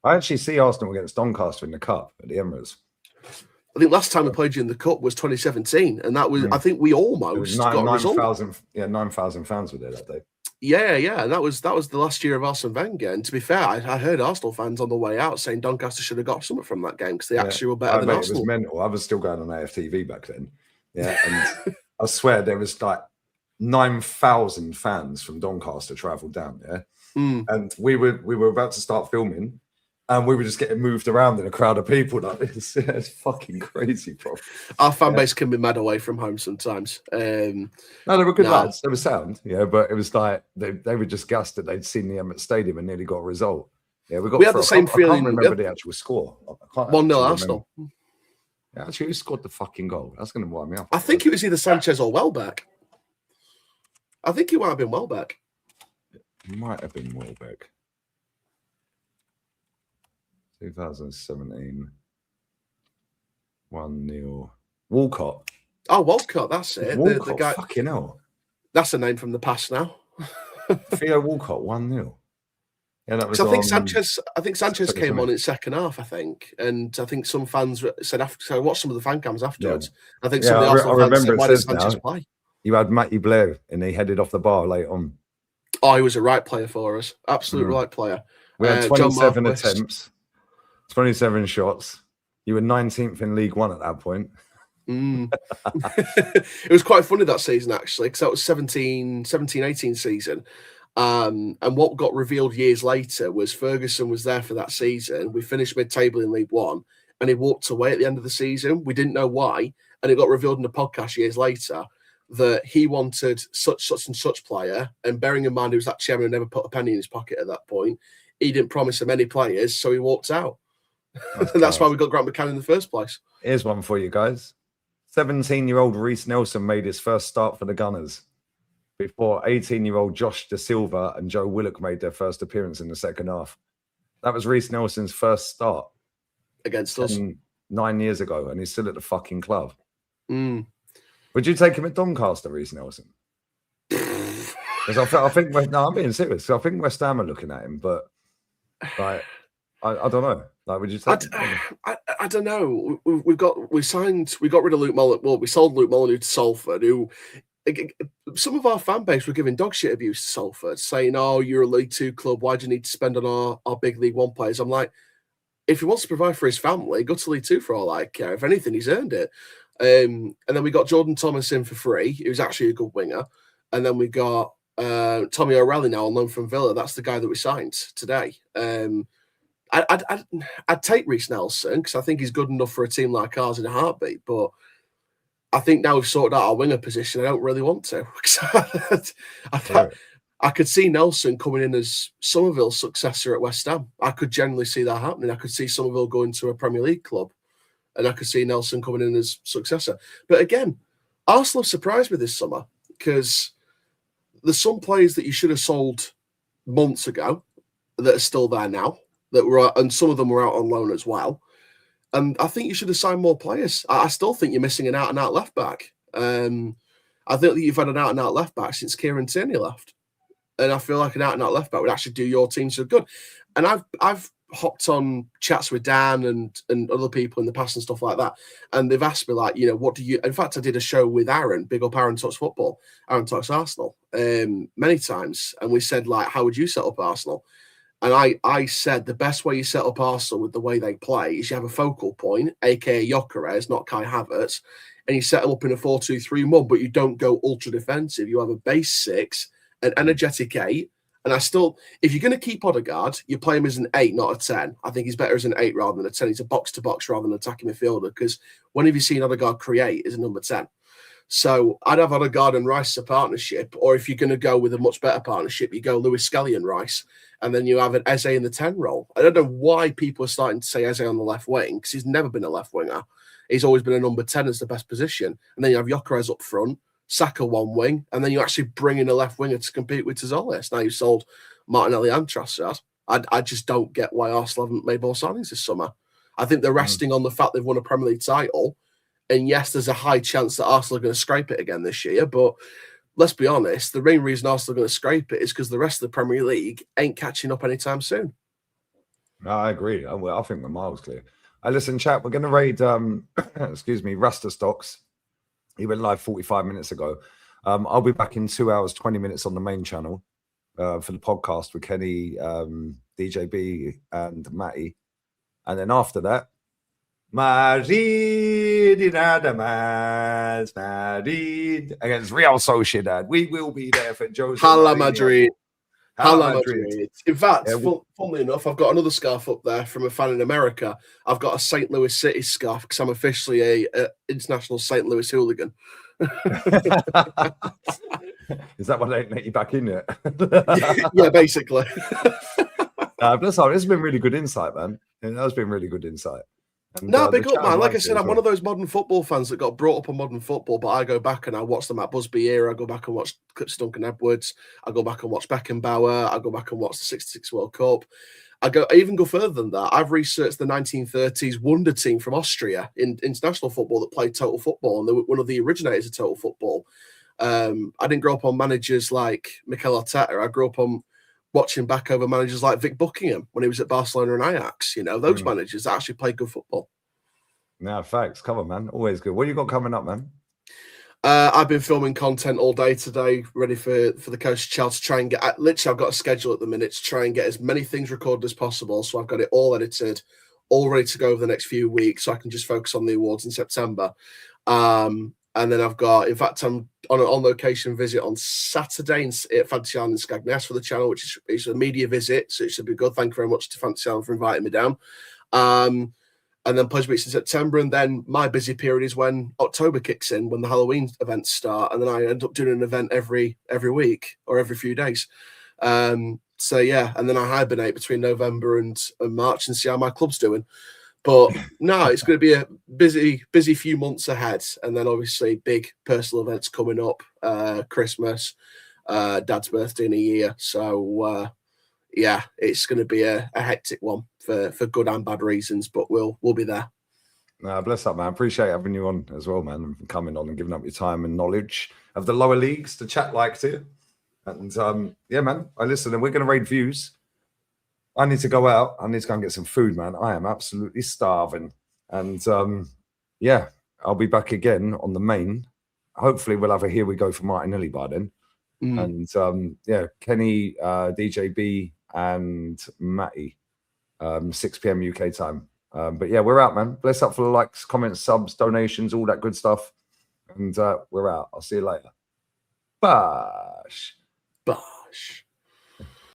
I actually see Arsenal against Doncaster in the Cup at the Emirates. I think last time we played you in the Cup was 2017, and that was I think we almost got a result. 9,000 fans were there that day. Yeah, and that was the last year of Arsene Wenger. And to be fair, I heard Arsenal fans on the way out saying Doncaster should have got something from that game because they actually were better than Arsenal. It was mental. I was still going on AFTV back then. Yeah, and I swear there was like 9,000 fans from Doncaster travelled down there, and we were about to start filming. And we were just getting moved around in a crowd of people like this. It's fucking crazy, bro. Our fan base can be mad away from home sometimes. No, they were good lads. They were sound, but it was like they were just gassed that they'd seen the Emirates Stadium and nearly got a result. Yeah, we had the same feeling. I can't remember the actual score. 1-0 Arsenal. Yeah, actually, who scored the fucking goal? That's going to wind me up. I think it was either Sanchez or Welbeck. I think it might have been Welbeck. It might have been Welbeck. 2017, 1-0. Walcott. Oh, Walcott, that's it. Walcott, the guy, fucking hell. That's a name from the past now. Theo Walcott, 1-0. Yeah, that was. So I think Sanchez came on in second half. I think, and I think some fans said after. So I watched some of the fan cams afterwards. Yeah. I think some of the Arsenal fans said, "Why did Sanchez play?" You had Matty Blair, and he headed off the bar late on. Oh, he was a right player for us. Absolute right player. We had 27 attempts. 27 shots. You were 19th in League One at that point. It was quite funny that season, actually, because that was 17-18 season. And what got revealed years later was Ferguson was there for that season. We finished mid-table in League One, and he walked away at the end of the season. We didn't know why, and it got revealed in the podcast years later that he wanted such and such player, and bearing in mind he was that chairman who never put a penny in his pocket at that point, he didn't promise him any players, so he walked out. And that's why we got Grant McCann in the first place. Here's one for you guys. 17-year-old Reece Nelson made his first start for the Gunners before 18-year-old Josh Da Silva and Joe Willock made their first appearance in the second half. That was Reece Nelson's first start Against us 9 years ago, and he's still at the fucking club. Mm. Would you take him at Doncaster, Reece Nelson? Because I think no, I'm being serious. I think West Ham are looking at him, but like I don't know. Like, would you take? I don't know. We got rid of Luke Molyneux. Well, we sold Luke Molyneux to Salford. Who some of our fan base were giving dog shit abuse to Salford, saying, "Oh, you're a League Two club. Why do you need to spend on our big League One players?" I'm like, if he wants to provide for his family, go to League Two for all I care. If anything, he's earned it. And then we got Jordan Thomas in for free. He was actually a good winger. And then we got Tommy O'Reilly now on loan from Villa. That's the guy that we signed today. I'd take Reece Nelson because I think he's good enough for a team like ours in a heartbeat. But I think now we've sorted out our winger position, I don't really want to. I could see Nelson coming in as Somerville's successor at West Ham. I could generally see that happening. I could see Somerville going to a Premier League club, and I could see Nelson coming in as successor. But again, Arsenal have surprised me this summer because there's some players that you should have sold months ago that are still there now, and some of them were out on loan as well. And I think you should have signed more players. I still think you're missing an out-and-out left-back. I think that you've had an out-and-out left-back since Kieran Tierney left. And I feel like an out-and-out left-back would actually do your team so good. And I've hopped on chats with Dan and other people in the past and stuff like that. And they've asked me, like, what do you... In fact, I did a show with Aaron, big up Aaron Talks Football, Aaron Talks Arsenal, many times. And we said, like, how would you set up Arsenal? And I said the best way you set up Arsenal with the way they play is you have a focal point, a.k.a. Gyökeres, not Kai Havertz, and you set them up in a 4-2-3-1, but you don't go ultra defensive. You have a base 6, an energetic 8, and if you're going to keep Odegaard, you play him as an 8, not a 10. I think he's better as an 8 rather than a 10. He's a box-to-box rather than an attacking midfielder, because when have you seen Odegaard create as a number 10? So I'd have Odegaard and Rice as a partnership, or if you're going to go with a much better partnership, you go Lewis Skelly and Rice, and then you have an Eze in the 10 role. I don't know why people are starting to say Eze on the left wing, because he's never been a left winger. He's always been a number 10 as the best position. And then you have Gyökeres up front, Saka one wing, and then you actually bring in a left winger to compete with Tzolis. Now you've sold Martinelli and Trossard. I just don't get why Arsenal haven't made more signings this summer. I think they're resting on the fact they've won a Premier League title. And yes, there's a high chance that Arsenal are going to scrape it again this year. But let's be honest, the main reason Arsenal are going to scrape it is because the rest of the Premier League ain't catching up anytime soon. No, I agree. I think the mile's clear. Listen, chat, we're going to raid, Rasta Stocks. He went live 45 minutes ago. I'll be back in 2 hours, 20 minutes on the main channel for the podcast with Kenny, DJB, and Matty. And then after that, Madrid against Real Sociedad. We will be there for Jose. Hala Madrid. Hala Madrid. In fact, funnily enough, I've got another scarf up there from a fan in America. I've got a St. Louis City scarf because I'm officially a international St. Louis hooligan. Is that why they let you back in yet? Yeah, basically. Bless her. It's been really good insight, man. That's been really good insight. And, big up, man. Like I said, I'm one of those modern football fans that got brought up on modern football, but I go back and I watch the Matt Busby era. I go back and watch clips of Duncan Edwards. I go back and watch Beckenbauer. I go back and watch the 66 World Cup. I even go further than that. I've researched the 1930s wonder team from Austria in international football that played total football, and they were one of the originators of total football. I didn't grow up on managers like Mikel Arteta. I grew up on watching back over managers like Vic Buckingham when he was at Barcelona and Ajax. Those managers that actually played good football. No, facts. Come on, man. Always good. What you got coming up, man? I've been filming content all day today, ready for the Coast of Chelsea to try and get... I've got a schedule at the minute to try and get as many things recorded as possible. So I've got it all edited, all ready to go over the next few weeks so I can just focus on the awards in September. And then I've got... In fact, I'm on an on-location visit on Saturday at Fantian and Scagness for the channel, which is a media visit, so it should be good. Thank you very much to Fantian for inviting me down. and then Pleasure Beats in September. And then my busy period is when October kicks in, when the Halloween events start. And then I end up doing an event every week or every few days. So yeah, and then I hibernate between November and March and see how my club's doing. But no, it's going to be a busy few months ahead. And then obviously big personal events coming up, Christmas, Dad's birthday in a year. So yeah, it's going to be a hectic one for good and bad reasons, but we'll be there. Bless up, man. Appreciate having you on as well, man, and coming on and giving up your time and knowledge of the lower leagues to chat like to. And yeah, man, I listen, and we're going to raid views. I need to go out. I need to go and get some food, man. I am absolutely starving. And yeah, I'll be back again on the main. Hopefully we'll have a Here We Go for Martinelli by then. And yeah, Kenny, DJB and Matty, 6 p.m. UK time. But yeah, we're out, man. Bless up for the likes, comments, subs, donations, all that good stuff. And we're out. I'll see you later. Bosh. Bosh.